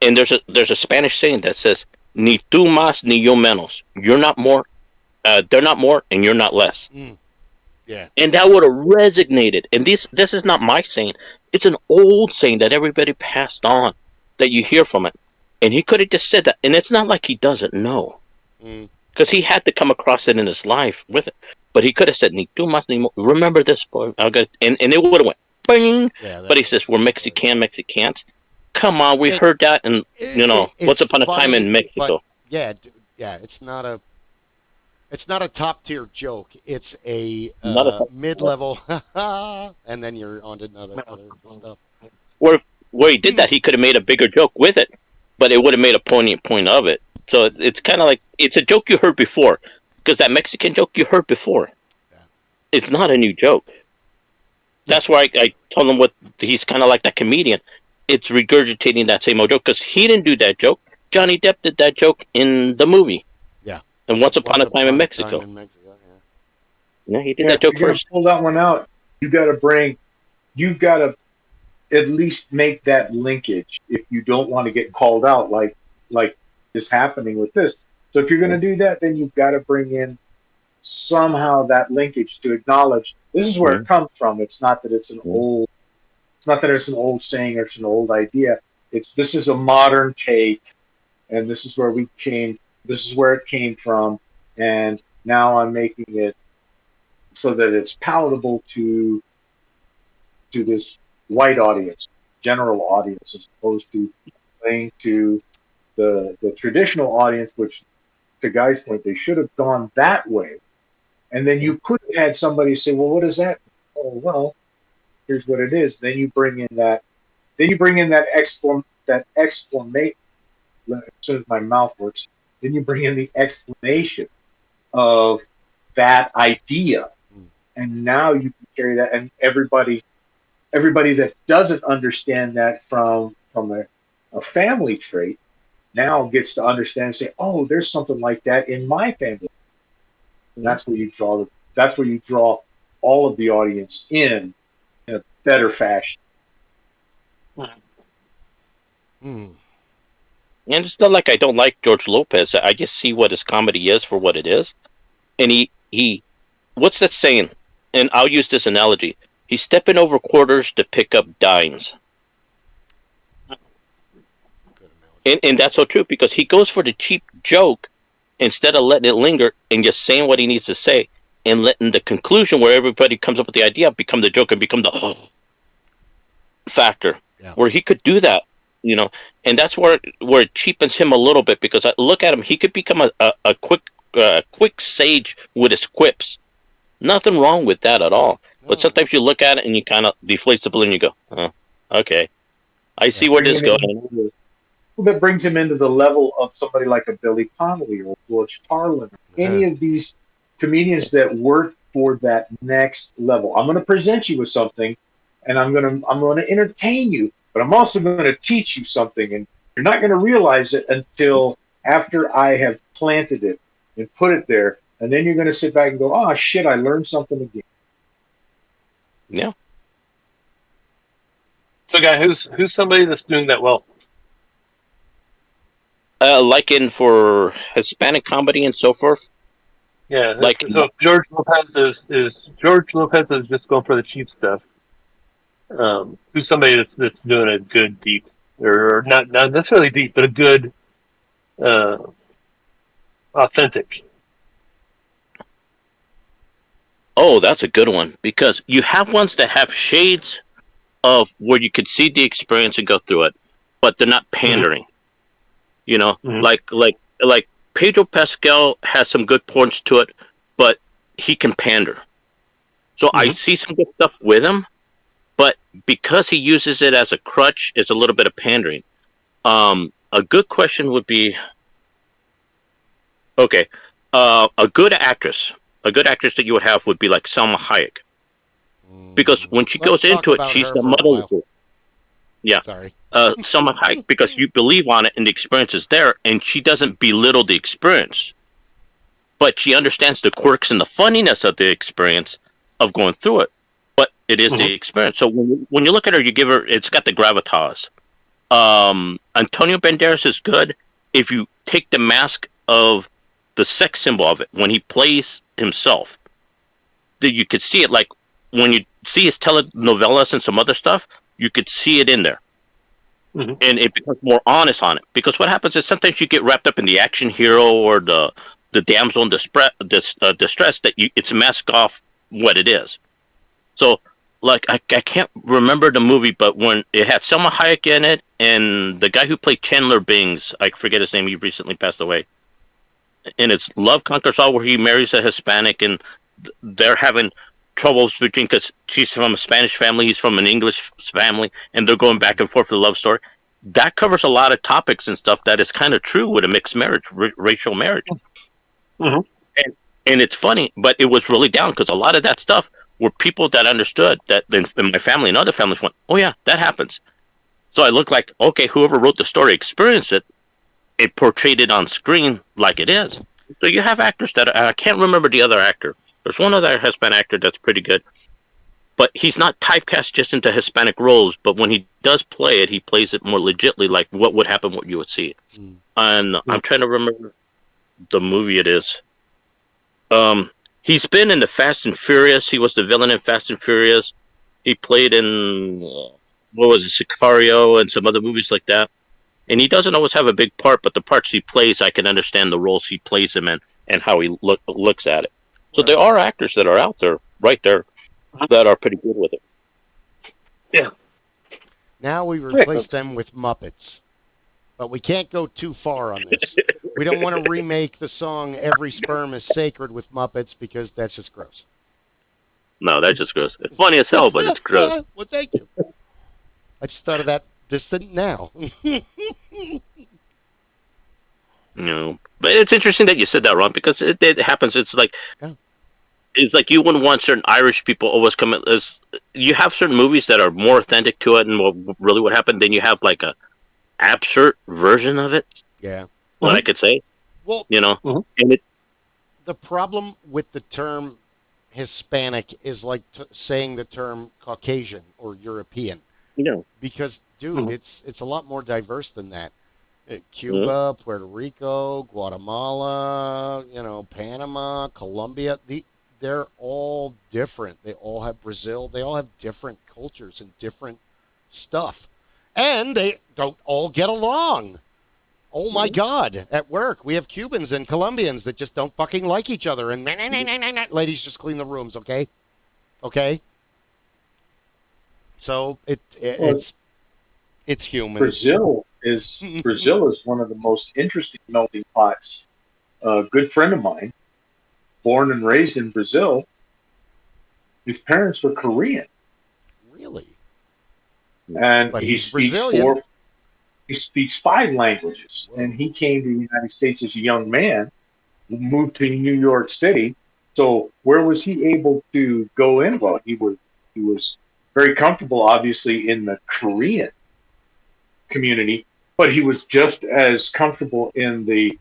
and there's a Spanish saying that says, ni tú más ni yo menos. You're not more, they're not more, and you're not less. Yeah. And that would have resonated. And this is not my saying. It's an old saying that everybody passed on, that you hear from it. And he could have just said that. And it's not like he doesn't know, because he had to come across it in his life with it. But he could have said, ni tú más ni mo. Remember this, boy. And it would have went, bing. Yeah, but he says, we're Mexicans. Come on, we heard that. And, Once Upon a Time in Mexico. Yeah, it's not a top tier joke. It's a mid level, and then you're on to other stuff. Where he did that, he could have made a bigger joke with it, but it would have made a poignant point of it. So it's kind of like, it's a joke you heard before, because that Mexican joke you heard before. Yeah. It's not a new joke. That's why I told him he's kind of like that comedian. It's regurgitating that same old joke, because he didn't do that joke. Johnny Depp did that joke in the movie. Yeah. And Once Upon a Time in Mexico. Yeah, he did that joke first. Pull that one out. You've got to at least make that linkage if you don't want to get called out like is happening with this. So if you're going to do that, then you've got to bring in somehow that linkage to acknowledge this is where it comes from. It's not that it's an old saying or it's an old idea. This is a modern take, and this is where it came from, and now I'm making it so that it's palatable to this white audience, general audience, as opposed to playing to the traditional audience, which to Guy's point, they should have gone that way. And then you could have had somebody say, well, what is that? Oh, well, here's what it is. Then you bring in that explanation. As soon as my mouth works, then you bring in the explanation of that idea. And now you can carry that, and everybody that doesn't understand that from a family trait now gets to understand and say, oh, there's something like that in my family. And that's where you draw all of the audience in a better fashion. And it's not like I don't like George Lopez. I just see what his comedy is for what it is. And he what's that saying? And I'll use this analogy. He's stepping over quarters to pick up dimes. And that's so true, because he goes for the cheap joke instead of letting it linger and just saying what he needs to say and letting the conclusion where everybody comes up with the idea become the joke and become the factor. Yeah. Where he could do that, and that's where it cheapens him a little bit, because I look at him, he could become a quick sage with his quips. Nothing wrong with that at all. No. But sometimes you look at it and you kind of deflates the balloon and you go, oh, okay, I see where this is going. That brings him into the level of somebody like a Billy Connolly or George Carlin, any of these comedians that work for that next level. I'm going to present you with something, and I'm going to entertain you, but I'm also going to teach you something, and you're not going to realize it until after I have planted it and put it there, and then you're going to sit back and go, oh shit, I learned something again. Yeah. So, Guy, who's somebody that's doing that well? Like in for Hispanic comedy and so forth. Yeah, so George Lopez is just going for the cheap stuff. Who's somebody that's doing a good deep, or not necessarily deep, but a good, authentic. Oh, that's a good one, because you have ones that have shades of where you could see the experience and go through it, but they're not pandering. Like Pedro Pascal has some good points to it, but he can pander. So I see some good stuff with him, but because he uses it as a crutch, it's a little bit of pandering. A good question would be, okay, a good actress that you would have would be like Salma Hayek, because when she goes into it, she's the mother. Yeah. Sorry. Salma Hayek, because you believe on it and the experience is there, and she doesn't belittle the experience, but she understands the quirks and the funniness of the experience of going through it. But it is the experience. So when you look at her, you give her, it's got the gravitas. Antonio Banderas is good if you take the mask of the sex symbol of it when he plays himself. That you could see it, like when you see his telenovelas and some other stuff, you could see it in there. And it becomes more honest on it. Because what happens is sometimes you get wrapped up in the action hero or the damsel in distress that it's a mask off what it is. So, like, I can't remember the movie, but when it had Selma Hayek in it and the guy who played Chandler Bing's, I forget his name, he recently passed away. And it's Love Conquers All, where he marries a Hispanic and they're having troubles between, because she's from a Spanish family, he's from an English family, and they're going back and forth for the love story. That covers a lot of topics and stuff that is kind of true with a mixed marriage, racial marriage. And it's funny, but it was really down, because a lot of that stuff were people that understood that in my family and other families went, oh yeah, that happens. So I looked like, okay, whoever wrote the story experienced it, it portrayed it on screen like it is. So you have actors that I can't remember the other actor. There's one other Hispanic actor that's pretty good, but he's not typecast just into Hispanic roles. But when he does play it, he plays it more legitly, like what would happen, what you would see. And I'm trying to remember the movie it is. He's been in the Fast and Furious. He was the villain in Fast and Furious. He played in what was it, Sicario, and some other movies like that. And he doesn't always have a big part, but the parts he plays, I can understand the roles he plays them in and how he looks at it. So there are actors that are out there, right there, that are pretty good with it. Yeah. Now we replace them with Muppets. But we can't go too far on this. We don't want to remake the song "Every Sperm Is Sacred" with Muppets because that's just gross. No, that's just gross. It's funny as hell, but it's gross. Well, thank you. I just thought of that distant now. But it's interesting that you said that, Ron, because it happens. It's like Yeah. it's like you wouldn't want certain Irish people always come in. You have certain movies that are more authentic to it and really what happened. Then you have like a absurd version of it. Yeah. What I could say, Well, and it. the problem with the term Hispanic is like saying the term Caucasian or European. Because, dude, it's a lot more diverse than that. Cuba, Puerto Rico, Guatemala, Panama, Colombia. They're all different. They all have Brazil. They all have different cultures and different stuff. And they don't all get along. Oh, my God. At work, we have Cubans and Colombians that just don't fucking like each other. And ladies, just clean the rooms, okay? Okay? So it's human. Brazil is one of the most interesting melting pots. A good friend of mine, born and raised in Brazil, his parents were Korean. Really? And But he he's speaks Brazilian. he speaks 5 languages. Whoa. And he came to the United States as a young man, moved to New York City. So where was he able to go in? Well, he was very comfortable, obviously, in the Korean community, but he was just as comfortable in the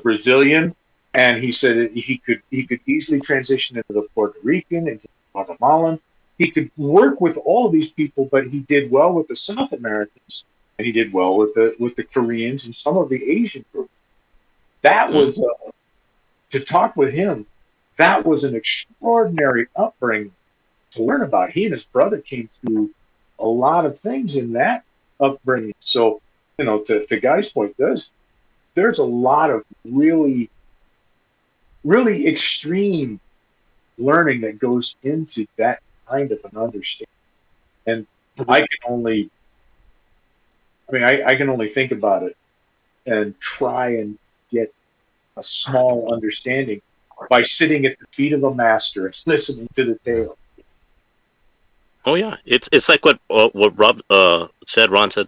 Brazilian, and he said he could easily transition into the Puerto Rican, into the Guatemalan. He could work with all of these people, but he did well with the South Americans, and he did well with the Koreans and some of the Asian groups. That was to talk with him. That was an extraordinary upbringing to learn about. He and his brother came through a lot of things in that upbringing. So, to Guy's point, there's a lot of really, really extreme learning that goes into that kind of an understanding. And I can only think about it and try and get a small understanding by sitting at the feet of a master and listening to the tale. Oh yeah, it's like what Rob said. Ron said,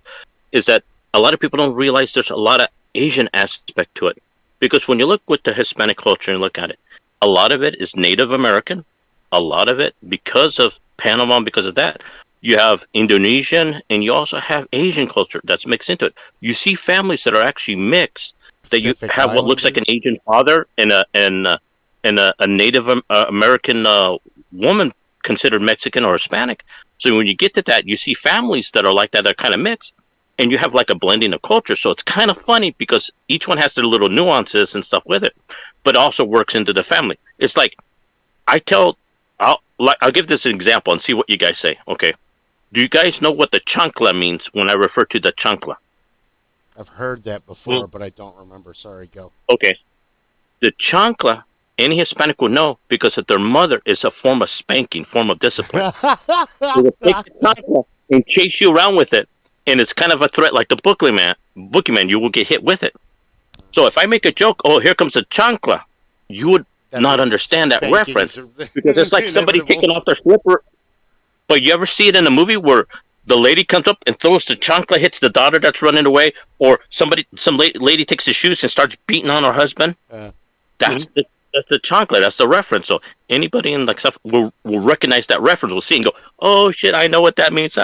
is that a lot of people don't realize there's a lot of Asian aspect to it, because when you look with the Hispanic culture and look at it, a lot of it is Native American, a lot of it because of Panama, because of that. You have Indonesian, and you also have Asian culture that's mixed into it. You see families that are actually mixed, that you Pacific have what looks like an Asian father and a Native American woman considered Mexican or Hispanic. So when you get to that, you see families that are like that, that are kind of mixed, and you have like a blending of culture. So it's kind of funny because each one has their little nuances and stuff with it, but also works into the family. It's like I'll give this an example and see what you guys say. Okay, do you guys know what the chancla means when I refer to the chancla? I've heard that before, but I don't remember. Sorry, go. Okay, the chancla, any Hispanic would know because of their mother is a form of spanking, form of discipline. They will take the chancla and chase you around with it, and it's kind of a threat, like the boogeyman. You will get hit with it. So if I make a joke, oh, here comes a chancla, you would not understand that reference because it's like somebody taking off their slipper. But you ever see it in a movie where the lady comes up and throws the chancla, hits the daughter that's running away, or some lady takes the shoes and starts beating on her husband? That's the chancla. That's the reference. So anybody in like stuff will recognize that reference. Will see and go, "Oh shit, I know what that means."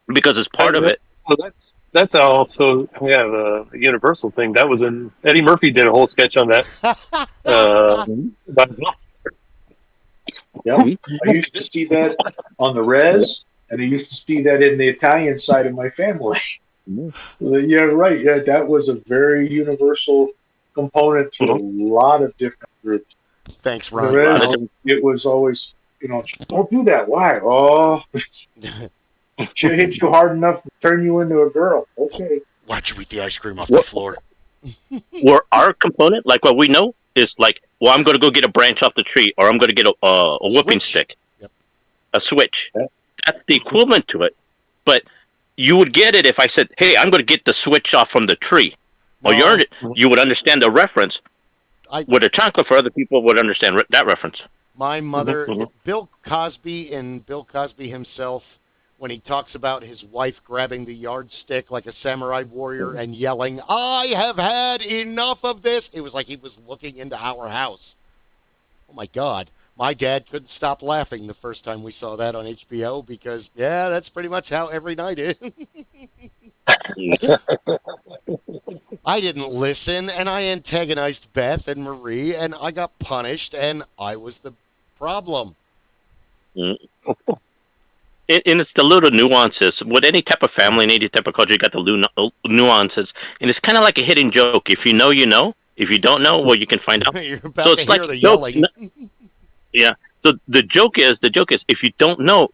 Because it's part of it. Well, that's also a universal thing. That was in Eddie Murphy did a whole sketch on that. Yeah, I used to see that on the res, and I used to see that in the Italian side of my family. Yeah, right. Yeah, that was a very universal component to a lot of different groups. Thanks, The Ron. res, it was always, don't do that. Why? Oh, she'll hit you hard enough to turn you into a girl. Okay. Watch you eat the ice cream off the floor. Where our component, like what we know, is like, well, I'm going to go get a branch off the tree, or I'm going to get a whooping stick, a switch. Yep. That's the equivalent to it. But you would get it if I said, "Hey, I'm going to get the switch off from the tree." Well, No, you would understand the reference. I With a chancla for other people would understand that reference. my mother, Mhm. Bill Cosby, and Bill Cosby himself, when he talks about his wife grabbing the yardstick like a samurai warrior and yelling, "I have had enough of this," it was like he was looking into our house. Oh my God. My dad couldn't stop laughing the first time we saw that on HBO because, yeah, that's pretty much how every night is. I didn't listen, and I antagonized Beth and Marie, and I got punished, and I was the problem. Mm. And it's the little nuances. With any type of family and any type of culture, you got the nuances. And it's kind of like a hidden joke. If you know, you know. If you don't know, well, you can find out. You're So about to it's like hear the jokes. yelling. Yeah. So the joke is, if you don't know,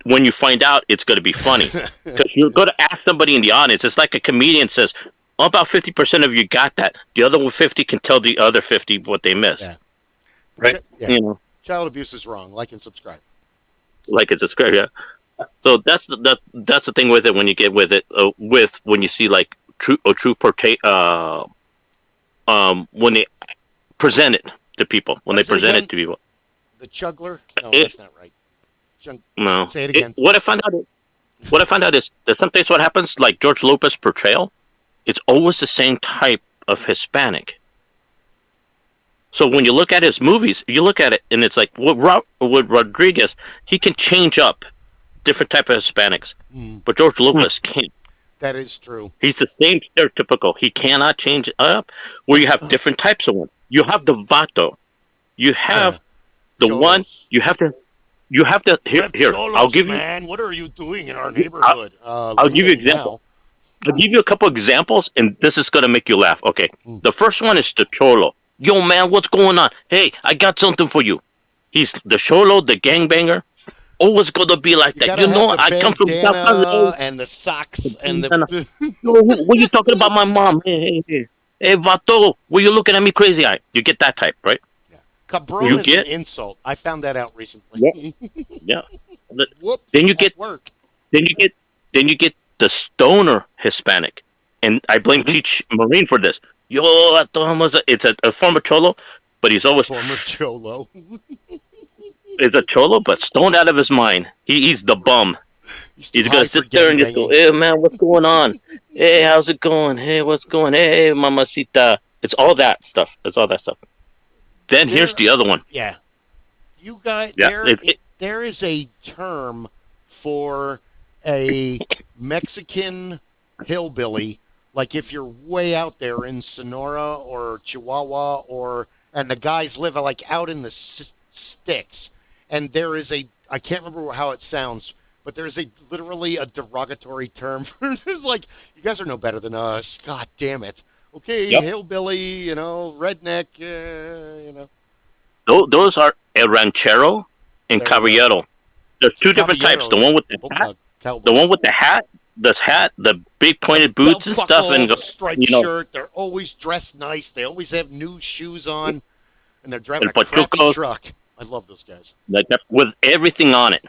when you find out, it's going to be funny. Because you're going to ask somebody in the audience. It's like a comedian says, "Oh, about 50% of you got that. The other 50 can tell the other 50 what they missed." Yeah. Right. Yeah. You know, Child abuse is wrong. Like and subscribe. like it's a script. Yeah. So that's the thing with it when you get with it when you see like true portray when they present it to people, when What they is it present again? it to people. The juggler? No, It, that's not right. no. Say it again, What I please. found out is that sometimes what happens, like George Lopez portrayal, it's always the same type of Hispanic. So when you look at his movies, you look at it and it's like with Rodriguez, he can change up different type of Hispanics, Mm, but George Lopez can't. that is true. He's the same stereotypical. He cannot change it up. Where you have different types of one. You have the vato. You have the one. Cholos. You have to. You have to. You Here, have here. I'll cholos, give you. man. What are you doing in our I'll, neighborhood? I'll give you Leaving example. now. I'll give you a couple examples, and this is gonna make you laugh. Okay. Mm. The first one is the cholo. Yo, man, what's going on? Hey, I got something for you. He's the cholo, the gangbanger. Always gonna be like You that. gotta You have know, the I come from South bandana Carolina. and the socks and the. Yo, what you talking about my mom? Hey, Vato, what you looking at me crazy eye? You get that type, right? Cabron You is an get, insult. I found that out yeah, recently. yeah. Whoops, Then you at get, work. then you get, then you get the stoner Hispanic, and I blame Mhm. Cheech Marine for this. Yo, it's a former cholo, but he's always, Former Cholo. it's a cholo, but stoned out of his mind. He's the bum. He's too He's gonna high for sit there and just go, gangbanging. "Hey man, what's going on? Hey, how's it going? Hey, what's going? Hey, mamacita." It's all that stuff. It's all that stuff. Then here's There, the other one. yeah. You guys, Yeah, there is a term for a Mexican hillbilly. Like if you're way out there in Sonora or Chihuahua, and the guys live like out in the sticks, and there is a, I can't remember how it sounds, but there's a literally a derogatory term for it's like you guys are no better than us. God damn it. Okay, yep. hillbilly, redneck, you know. Those are a ranchero and There you go. caballero. There's two different types. The one Caballeros, with the hat, the cowboys. one with the hat, the big The pointed belt boots and stuff, buckle, and the striped you know, shirt. They're always dressed nice. They always have new shoes on, and they're driving and a crappy pachucos, truck. I love those guys. like that, with everything on it,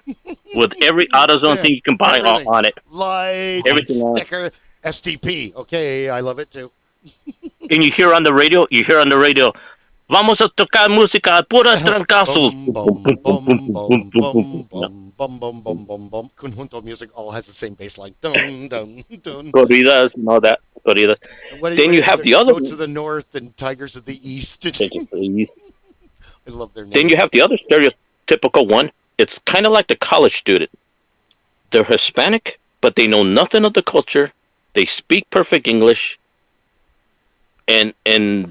with every AutoZone Yeah, thing you can buy everything. on it, Lights and everything on it. sticker. STP. Okay, I love it too. And you hear on the radio, vamos a tocar música puras trancazos. Bum Boom, boom, bum boom, boom, bum boom, boom, bum boom, boom, boom. bum No. bum bum bum bum bum bum. Conjunto music all has the same bass line. Dun dun dun. Corridas and all that. Corridas. And what do Then you have the the other goats of one. the north and tigers of the east? Take it easy. I love their Then you names. have the other stereotypical one. It's kind of like the college student. They're Hispanic, but they know nothing of the culture. They speak perfect English, and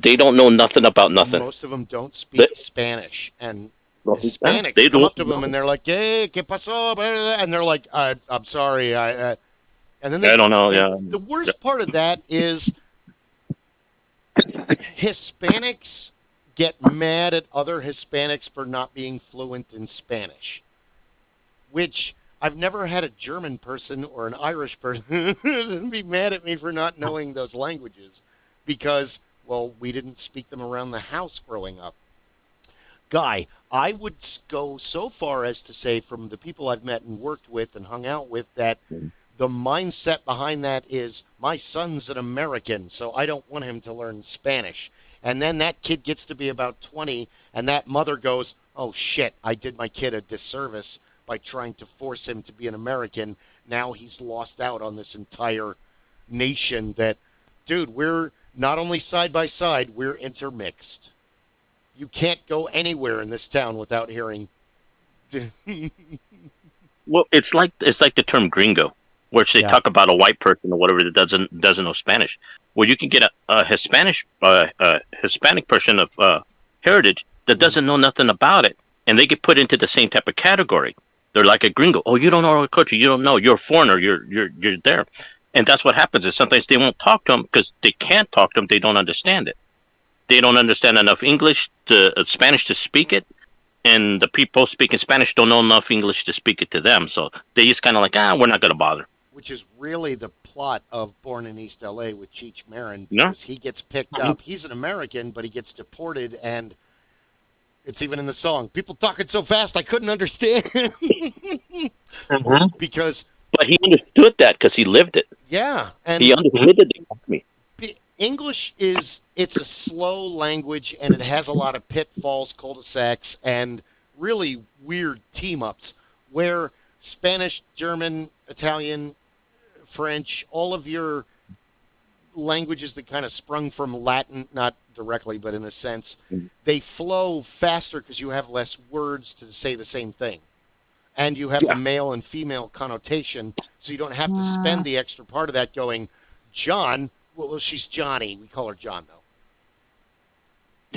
they don't know nothing about nothing. Most of them don't They, speak Spanish, and they Hispanics come don't up to them and they're like, "Hey, qué pasó?" And they're like, "I'm sorry." And then I don't know. Yeah. the worst part of that is Hispanics get mad at other Hispanics for not being fluent in Spanish, which I've never had a German person or an Irish person be mad at me for not knowing those languages because, well, we didn't speak them around the house growing up. Guy, I would go so far as to say, from the people I've met and worked with and hung out with, that the mindset behind that is my son's an American, so I don't want him to learn Spanish. And then that kid gets to be about 20, and that mother goes, oh shit, I did my kid a disservice by trying to force him to be an American. Now he's lost out on this entire nation that, dude, we're not only side by side, we're intermixed. You can't go anywhere in this town without hearing. Well, it's like the term gringo, which they talk about a white person or whatever that doesn't know Spanish. Well, you can get a Hispanic person of heritage that doesn't know nothing about it, and they get put into the same type of category. They're like a gringo. Oh, you don't know our culture. You don't know. You're a foreigner. You're there, and that's what happens. Is sometimes they won't talk to them because they can't talk to them. They don't understand it. They don't understand enough English Spanish to speak it. And the people speaking Spanish don't know enough English to speak it to them. So they just kind of like, we're not going to bother. Which is really the plot of Born in East L.A. with Cheech Marin, because he gets picked up. He's an American, but he gets deported, and it's even in the song. People talking so fast I couldn't understand. Because... But he understood that because he lived it. Yeah. And he understood the economy. English it's a slow language, and it has a lot of pitfalls, cul-de-sacs, and really weird team-ups, where Spanish, German, Italian, French, all of your languages that kind of sprung from Latin, not directly, but in a sense, they flow faster because you have less words to say the same thing. And you have the male and female connotation, so you don't have to spend the extra part of that going, John... Well, she's Johnny. We call her John, though.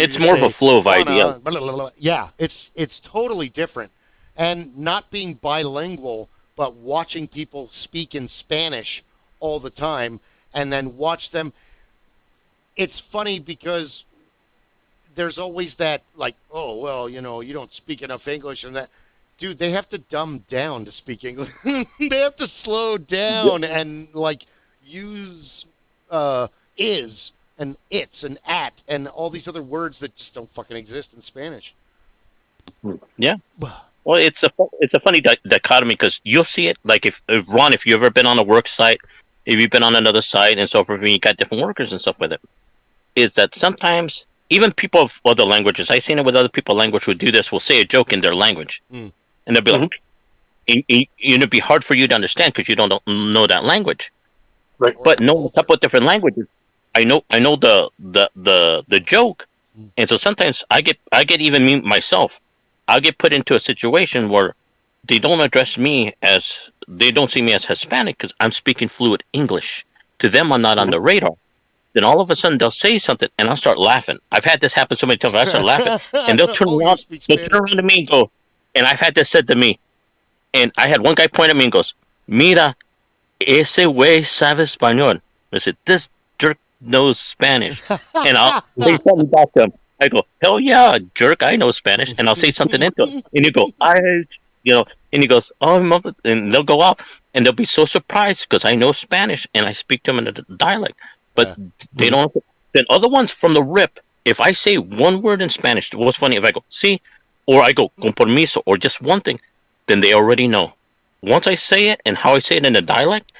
It's more of a flow of ideas. Yeah, it's totally different. And not being bilingual, but watching people speak in Spanish all the time and then watch them. It's funny because there's always that, like, oh, well, you don't speak enough English and that. Dude, they have to dumb down to speak English. They have to slow down and, like, use... is and it's and at and all these other words that just don't fucking exist in Spanish. Yeah. Well, it's a funny dichotomy because you'll see it like if Ron, if you've ever been on a work site, if you've been on another site and so forth, and you got different workers and stuff with it, is that sometimes even people of other languages, I've seen it with other people language who do this, will say a joke in their language, and they'll be like, it'd be hard for you to understand because you don't know that language. Right. But knowing a couple of different languages, I know the joke, and so sometimes I get even me myself, I'll get put into a situation where they don't address me as they don't see me as Hispanic because I'm speaking fluent English. To them, I'm not on the radar. Then all of a sudden they'll say something, and I'll start laughing. I've had this happen so many times. I start laughing, and they'll turn around. They'll turn around to me and go, and I've had this said to me, and I had one guy point at me and goes, "Mira. Ese güey sabe español." I said, this jerk knows Spanish. And I'll say something back to him. I go, hell yeah, jerk, I know Spanish. And I'll say something into it. And you go, and he goes, oh, mother, and they'll go off. And they'll be so surprised because I know Spanish and I speak to them in a dialect. But they don't. Then other ones from the rip, if I say one word in Spanish, what's funny, if I go, sí, or I go, con permiso, or just one thing, then they already know. Once I say it and how I say it in a dialect,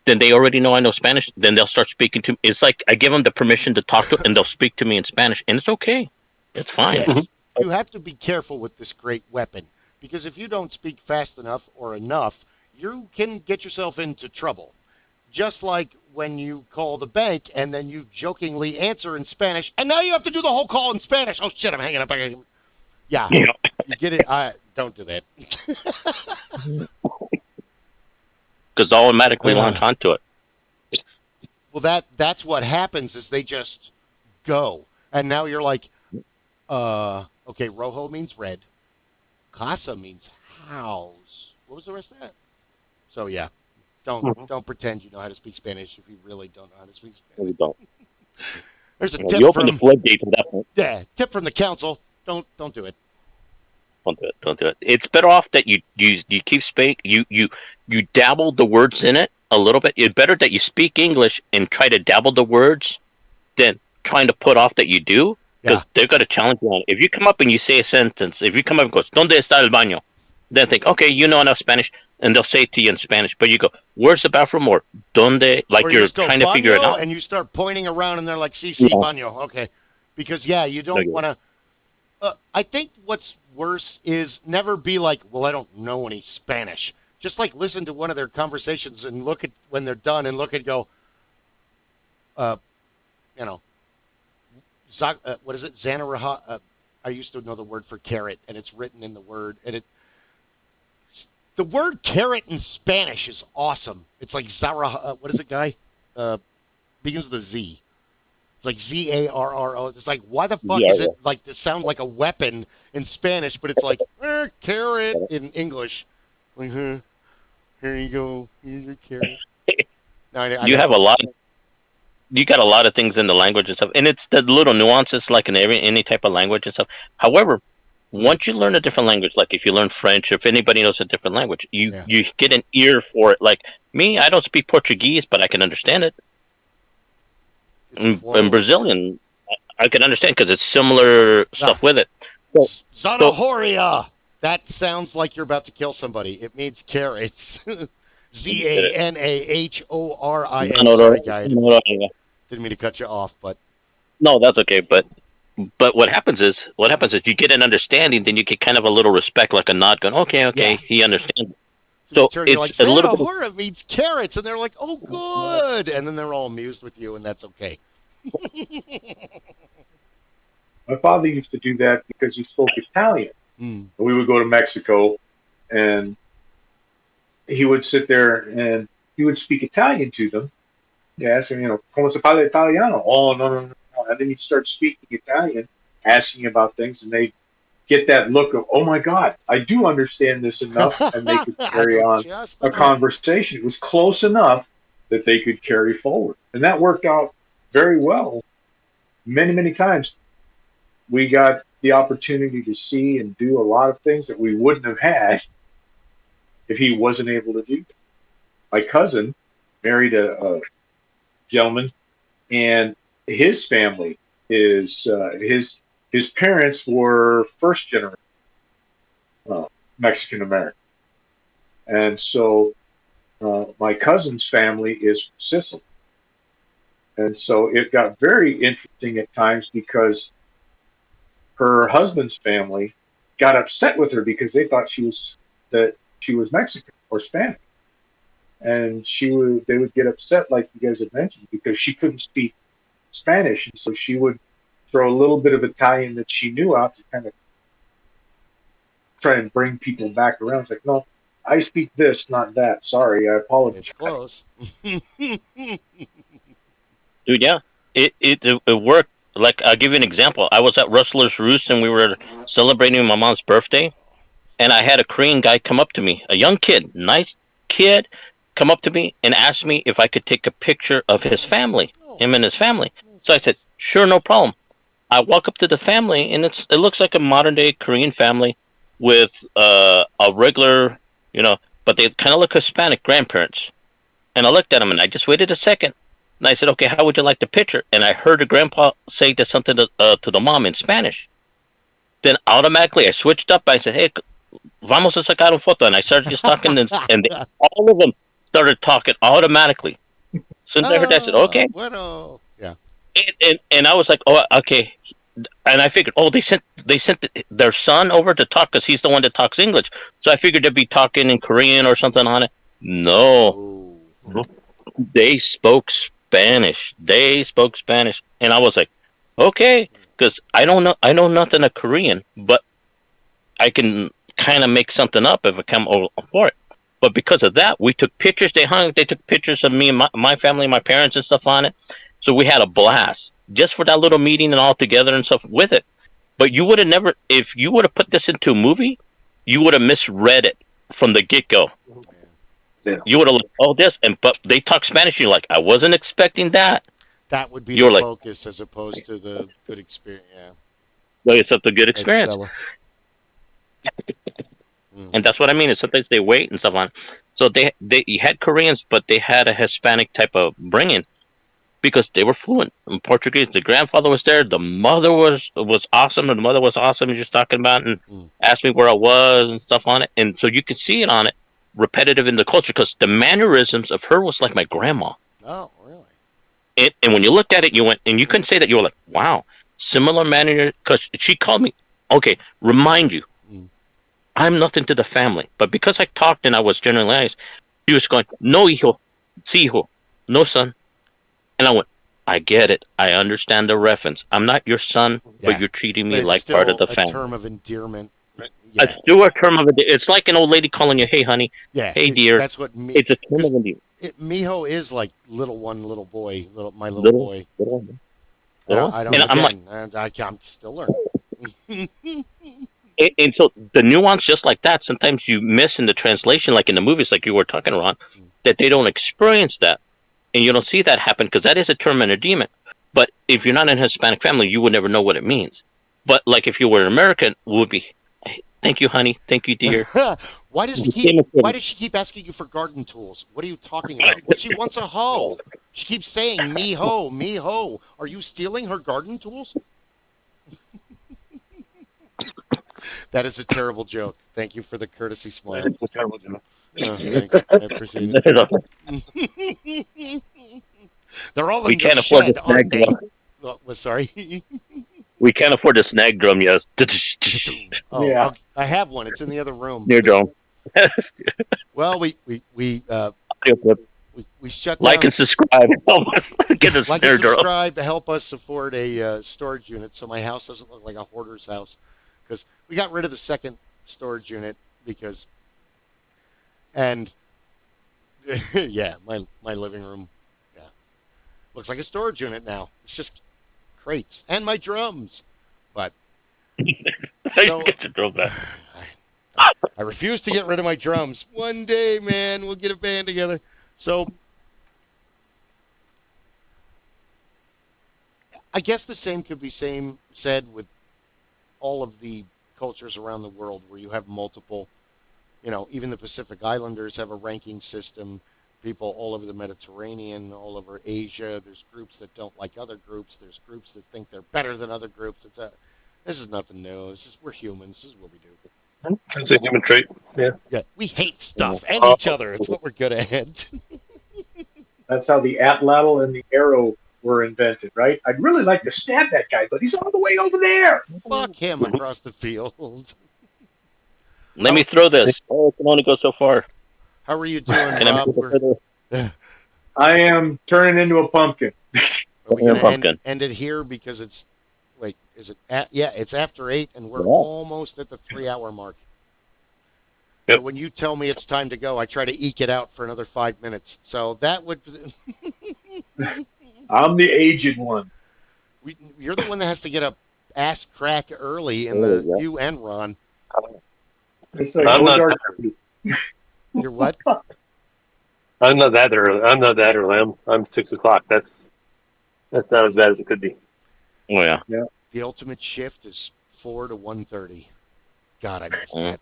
then they already know I know Spanish. Then they'll start speaking to me. It's like I give them the permission to talk to, and they'll speak to me in Spanish, and it's okay. It's fine. Yes. You have to be careful with this great weapon, because if you don't speak fast enough or enough, you can get yourself into trouble. Just like when you call the bank and then you jokingly answer in Spanish, and now you have to do the whole call in Spanish. Oh shit, I'm hanging up. Yeah, you get it. Don't do that. Because they'll automatically launch onto it. Well, that's what happens is they just go. And now you're like, okay, rojo means red. Casa means house. What was the rest of that? So, yeah, don't pretend you know how to speak Spanish if you really don't know how to speak Spanish. You don't. There's a tip you open the floodgates at that point. Yeah, tip from the council. Don't do it. Don't do it. It's better off that you keep you dabble the words in it a little bit. It's better that you speak English and try to dabble the words than trying to put off that you do, because they're going to challenge you on it. If you come up and you say a sentence, if you come up and goes, ¿Dónde está el baño? Then think, okay, you know enough Spanish. and they'll say it to you in Spanish, but you go, "Where's the bathroom?" or "Donde?" Like Or you you're just go trying to figure it baño out. and you start pointing around and they're like, "Si, si, Yeah. baño." Okay. Because, yeah, you don't want to. I think what's worse is never be like, well, I don't know any Spanish. Just like listen to one of their conversations and look at when they're done and look and go, you know, what is it? Zanaraha. I used to know the word for carrot, and it's written in the word. And the word carrot in Spanish is awesome. It's like Zaraha. What is it, guy? Begins with a Z. It's like Zarro. It's like, why the fuck is it like to sound like a weapon in Spanish, but it's like carrot in English. Like, here you go. Here's your carrot. No, You have a lot. You got a lot of things in the language and stuff, and it's the little nuances like in any type of language and stuff. However, once you learn a different language, like if you learn French, if anybody knows a different language, you get an ear for it. Like me, I don't speak Portuguese, but I can understand it. In Brazilian, I can understand because it's similar stuff with it. Zanahoria. That sounds like you're about to kill somebody. It means carrots. Zanahoria. Sorry, guy. Didn't mean to cut you off, but no, that's okay. But what happens is you get an understanding, then you get kind of a little respect, like a nod, going, okay, he understands. So it's like, a little bit. Horror means carrots, and they're like, "Oh, good," and then they're all amused with you, and that's okay. My father used to do that because he spoke Italian. We would go to Mexico, and he would sit there and he would speak Italian to them. Yes, and como se parla italiano? Oh, no. And then he'd start speaking Italian, asking about things, and they'd get that look of, oh my God, I do understand this enough, and they could carry on a conversation. It was close enough that they could carry forward. And that worked out very well. Many, many times we got the opportunity to see and do a lot of things that we wouldn't have had if he wasn't able to do. My cousin married a gentleman, and his family is his parents were first generation Mexican American, and so my cousin's family is from Sicily, and so it got very interesting at times because her husband's family got upset with her because they thought she was Mexican or Spanish. And they would get upset, like you guys had mentioned, because she couldn't speak Spanish, and so she would throw a little bit of Italian that she knew out to kind of try and bring people back around. It's like, no, I speak this, not that. Sorry, I apologize. It's close. Dude, yeah, it worked. Like, I'll give you an example. I was at Rustler's Roost, and we were celebrating my mom's birthday, and I had a Korean guy come up to me, a young kid, nice kid, come up to me and ask me if I could take a picture of his family, him and his family. So I said, sure, no problem. I walk up to the family, and it looks like a modern day Korean family with a regular, but they kind of look Hispanic grandparents. And I looked at them, and I just waited a second, and I said, okay, how would you like the picture? And I heard the grandpa say something to the mom in Spanish. Then automatically I switched up. I said, hey, vamos a sacar una foto. And I started just talking, and all of them started talking automatically. So I heard that, I said, okay. Bueno. Yeah. And I was like, oh, okay. And I figured, they sent their son over to talk because he's the one that talks English. So I figured they'd be talking in Korean or something on it. No. They spoke Spanish. And I was like, okay, because I know nothing of Korean, but I can kind of make something up if I come over for it. But because of that, we took pictures. They took pictures of me and my family, my parents and stuff on it. So we had a blast just for that little meeting and all together and stuff with it. But you would have never, if you would have put this into a movie, you would have misread it from the get-go. Yeah. You would have like, but they talk Spanish. You're like, I wasn't expecting that. That would be the focus as opposed to the good experience. Yeah. Well, it's up to good experience. And that's what I mean. Is sometimes they wait and stuff on. So they had Koreans, but they had a Hispanic type of bringing because they were fluent in Portuguese. The grandfather was there. The mother was awesome. And the mother was awesome. Just talking about and asked me where I was and stuff on it. And so you could see it on it. repetitive in the culture because the mannerisms of her was like my grandma. Oh, really? And when you looked at it, you went, and you couldn't say that, you were like, wow, similar manner, because she called me, okay, remind you, I'm nothing to the family. But because I talked and I was generalized, she was going, no, hijo, sí, hijo, no, son. And I went, I get it. I understand the reference. I'm not your son, but you're treating me But it's like still part of the a family. term of endearment. Right. Yeah. It's still a term of it. It's like an old lady calling you, hey, honey, Yeah. hey, dear. That's what me. It's a term of endearment. Mijo is like little one, little boy, my little boy. Little. I don't. And I'm like, I'm still learning. and so the nuance, just like that, sometimes you miss in the translation, like in the movies, like you were talking, Ron, that they don't experience that, and you don't see that happen because that is a term of endearment. But if you're not in a Hispanic family, you would never know what it means. But like if you were an American, it would be, thank you, honey, thank you, dear. Why does she keep asking you for garden tools? What are you talking about? Well, she wants a hoe. She keeps saying me ho, me ho. Are you stealing her garden tools? That is a terrible joke. Thank you for the courtesy smile. It's a terrible joke. Thanks. I appreciate it. They're all We in your can't afford shed, the aren't snag they? drum. Well, sorry. We can't afford the snag drum, yes. Oh, Yeah. I have one. It's in the other room. Near drum. Well, we shut down. Like and subscribe. Help us get a Like snare and drum. subscribe to help us afford a storage unit so my house doesn't look like a hoarder's house. Because we got rid of the second storage unit because, and yeah, my living room, yeah, looks like a storage unit now. It's just crates and my drums, but so Get the drum back. I refuse to get rid of my drums. One day, man, we'll get a band together. So I guess the same could be said with all of the cultures around the world where you have multiple, even the Pacific Islanders have a ranking system. People all over the Mediterranean, all over Asia, there's groups that don't like other groups. There's groups that think they're better than other groups. This is nothing new. We're humans. This is what we do. That's a human trait. Yeah. Yeah, we hate stuff and each other. It's what we're good at. That's how the atlatl and the arrow were invented, right? I'd really like to stab that guy, but he's all the way over there. Fuck him across the field. Let me throw this. Oh, it can only go so far. How are you doing, Can I Rob? make it further? I am turning into a pumpkin. Are we Yeah, going pumpkin. to end it here because it's, wait, is it, yeah, it's after 8 and we're Yeah. almost at the 3-hour mark. Yep. So when you tell me it's time to go, I try to eke it out for another 5 minutes. So that would, I'm the aged one. you're the one that has to get up ass crack early in Oh, the, yeah. you and Ron. It's like I'm not- Ozark. You're what? I'm not that early. I'm 6 o'clock. That's not as bad as it could be. Oh, yeah. The ultimate shift is 4 to 1:30. God, I missed Mm. that.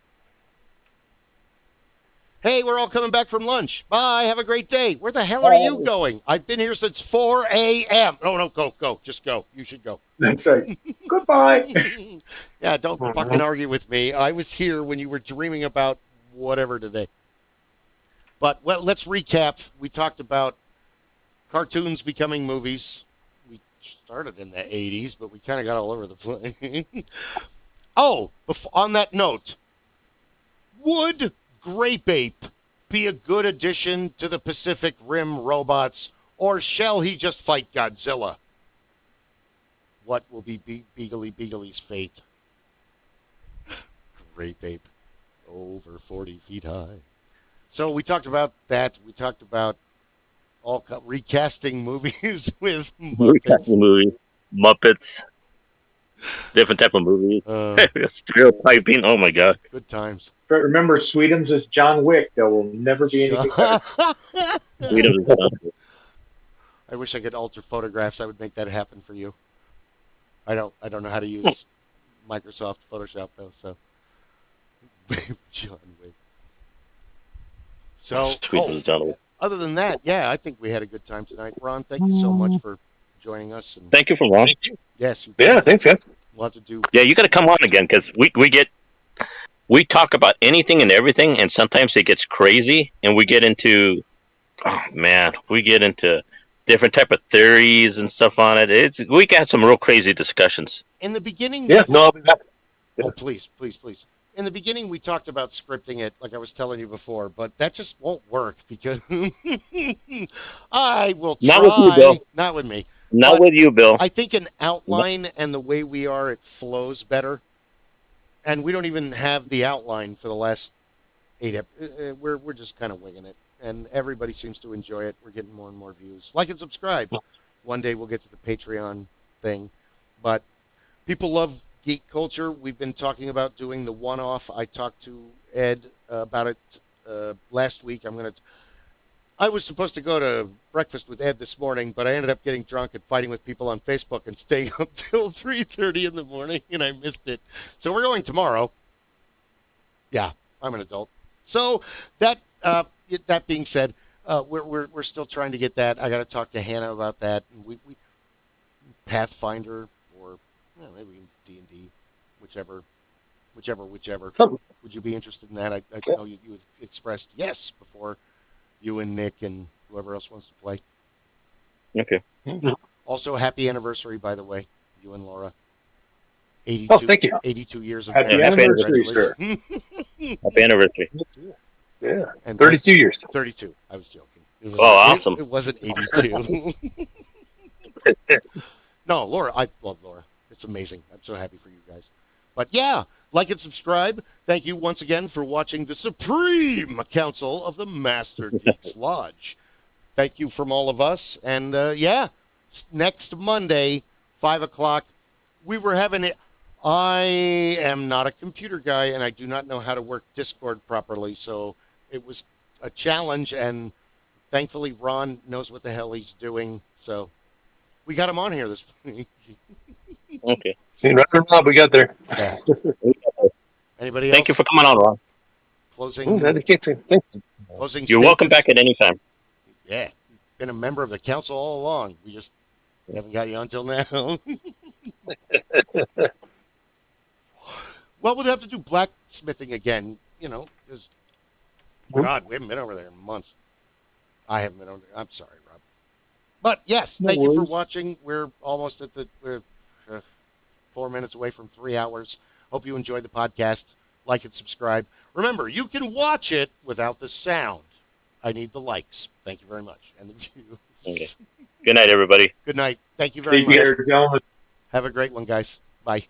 Hey, we're all coming back from lunch. Bye. Have a great day. Where the hell are you going? I've been here since 4 a.m. No, go. Just go. You should go. That's right. Goodbye. Yeah, don't fucking argue with me. I was here when you were dreaming about whatever today. But, well, let's recap. We talked about cartoons becoming movies. We started in the 80s, but we kind of got all over the place. Oh, on that note, would Grape Ape be a good addition to the Pacific Rim robots, or shall he just fight Godzilla? What will be Beagly-Beagly's fate? Grape Ape, over 40 feet high. So we talked about that. We talked about all recasting movies with Muppets. Recasting movies. Muppets. Different type of movies. Stereotyping. Oh, my God. Good times. But remember, Sweetums is John Wick. There will never be anything better. Freedom is done. I wish I could alter photographs. I would make that happen for you. I don't know how to use Microsoft Photoshop though. So John Wick. So Sweetums is done. other than that, yeah, I think we had a good time tonight. Ron, thank you so much for joining us. And Thank you for Ron. yes, Yeah, thanks, guys. we'll have to do. Yeah, you got to come on again because we get we talk about anything and everything, and sometimes it gets crazy, and we get into, oh man, we get into different type of theories and stuff on it. We got some real crazy discussions. In the beginning, Yeah, no, I'll be back. oh, please, please, please. In the beginning, we talked about scripting it, like I was telling you before, but that just won't work because I will try. Not with you, Bill. Not with me. Not But with you, Bill. I think an outline and the way we are, it flows better. And we don't even have the outline for the last 8 we're just kind of winging it. And everybody seems to enjoy it. We're getting more and more views. Like and subscribe. One day we'll get to the Patreon thing. But people love geek culture. We've been talking about doing the one-off. I talked to Ed about it last week. I was supposed to go to breakfast with Ed this morning, but I ended up getting drunk and fighting with people on Facebook and staying up till 3:30 in the morning, and I missed it. So we're going tomorrow. Yeah, I'm an adult. So that being said, we're still trying to get that. I got to talk to Hannah about that. We Pathfinder or maybe D&D, whichever. Would you be interested in that? I know you expressed yes before. You and Nick and whoever else wants to play. Okay. Also, happy anniversary, by the way, you and Laura. 82, Oh, thank you. 82 years of Happy marriage. anniversary, sir. Happy anniversary. Yeah, And 32 years. 32. I was joking. Oh, awesome. It wasn't 82. No, Laura. I love Laura. It's amazing. I'm so happy for you guys. But yeah, like and subscribe. Thank you once again for watching the Supreme Council of the Master Geeks Lodge. Thank you from all of us. And yeah, next Monday, 5 o'clock, we were having it. I am not a computer guy, and I do not know how to work Discord properly. So it was a challenge, and thankfully Ron knows what the hell he's doing. So we got him on here this week. Okay. Seen right or not, we got there. Yeah. Anybody else? Thank you for coming on, Ron. Closing. Thanks. Closing. You're welcome statements? back at any time. Yeah, been a member of the council all along. We just haven't got you on till now. Well, we'll have to do blacksmithing again, because, God, we haven't been over there in months. I haven't been over there. I'm sorry, Rob. But, yes, No thank you for worries. watching. We're almost at we're 4 minutes away from 3 hours. Hope you enjoyed the podcast. Like and subscribe. Remember, you can watch it without the sound. I need the likes. Thank you very much. And the views. Okay. Good night, everybody. Good night. Thank you very Take much. care, gentlemen. Have a great one, guys. Bye.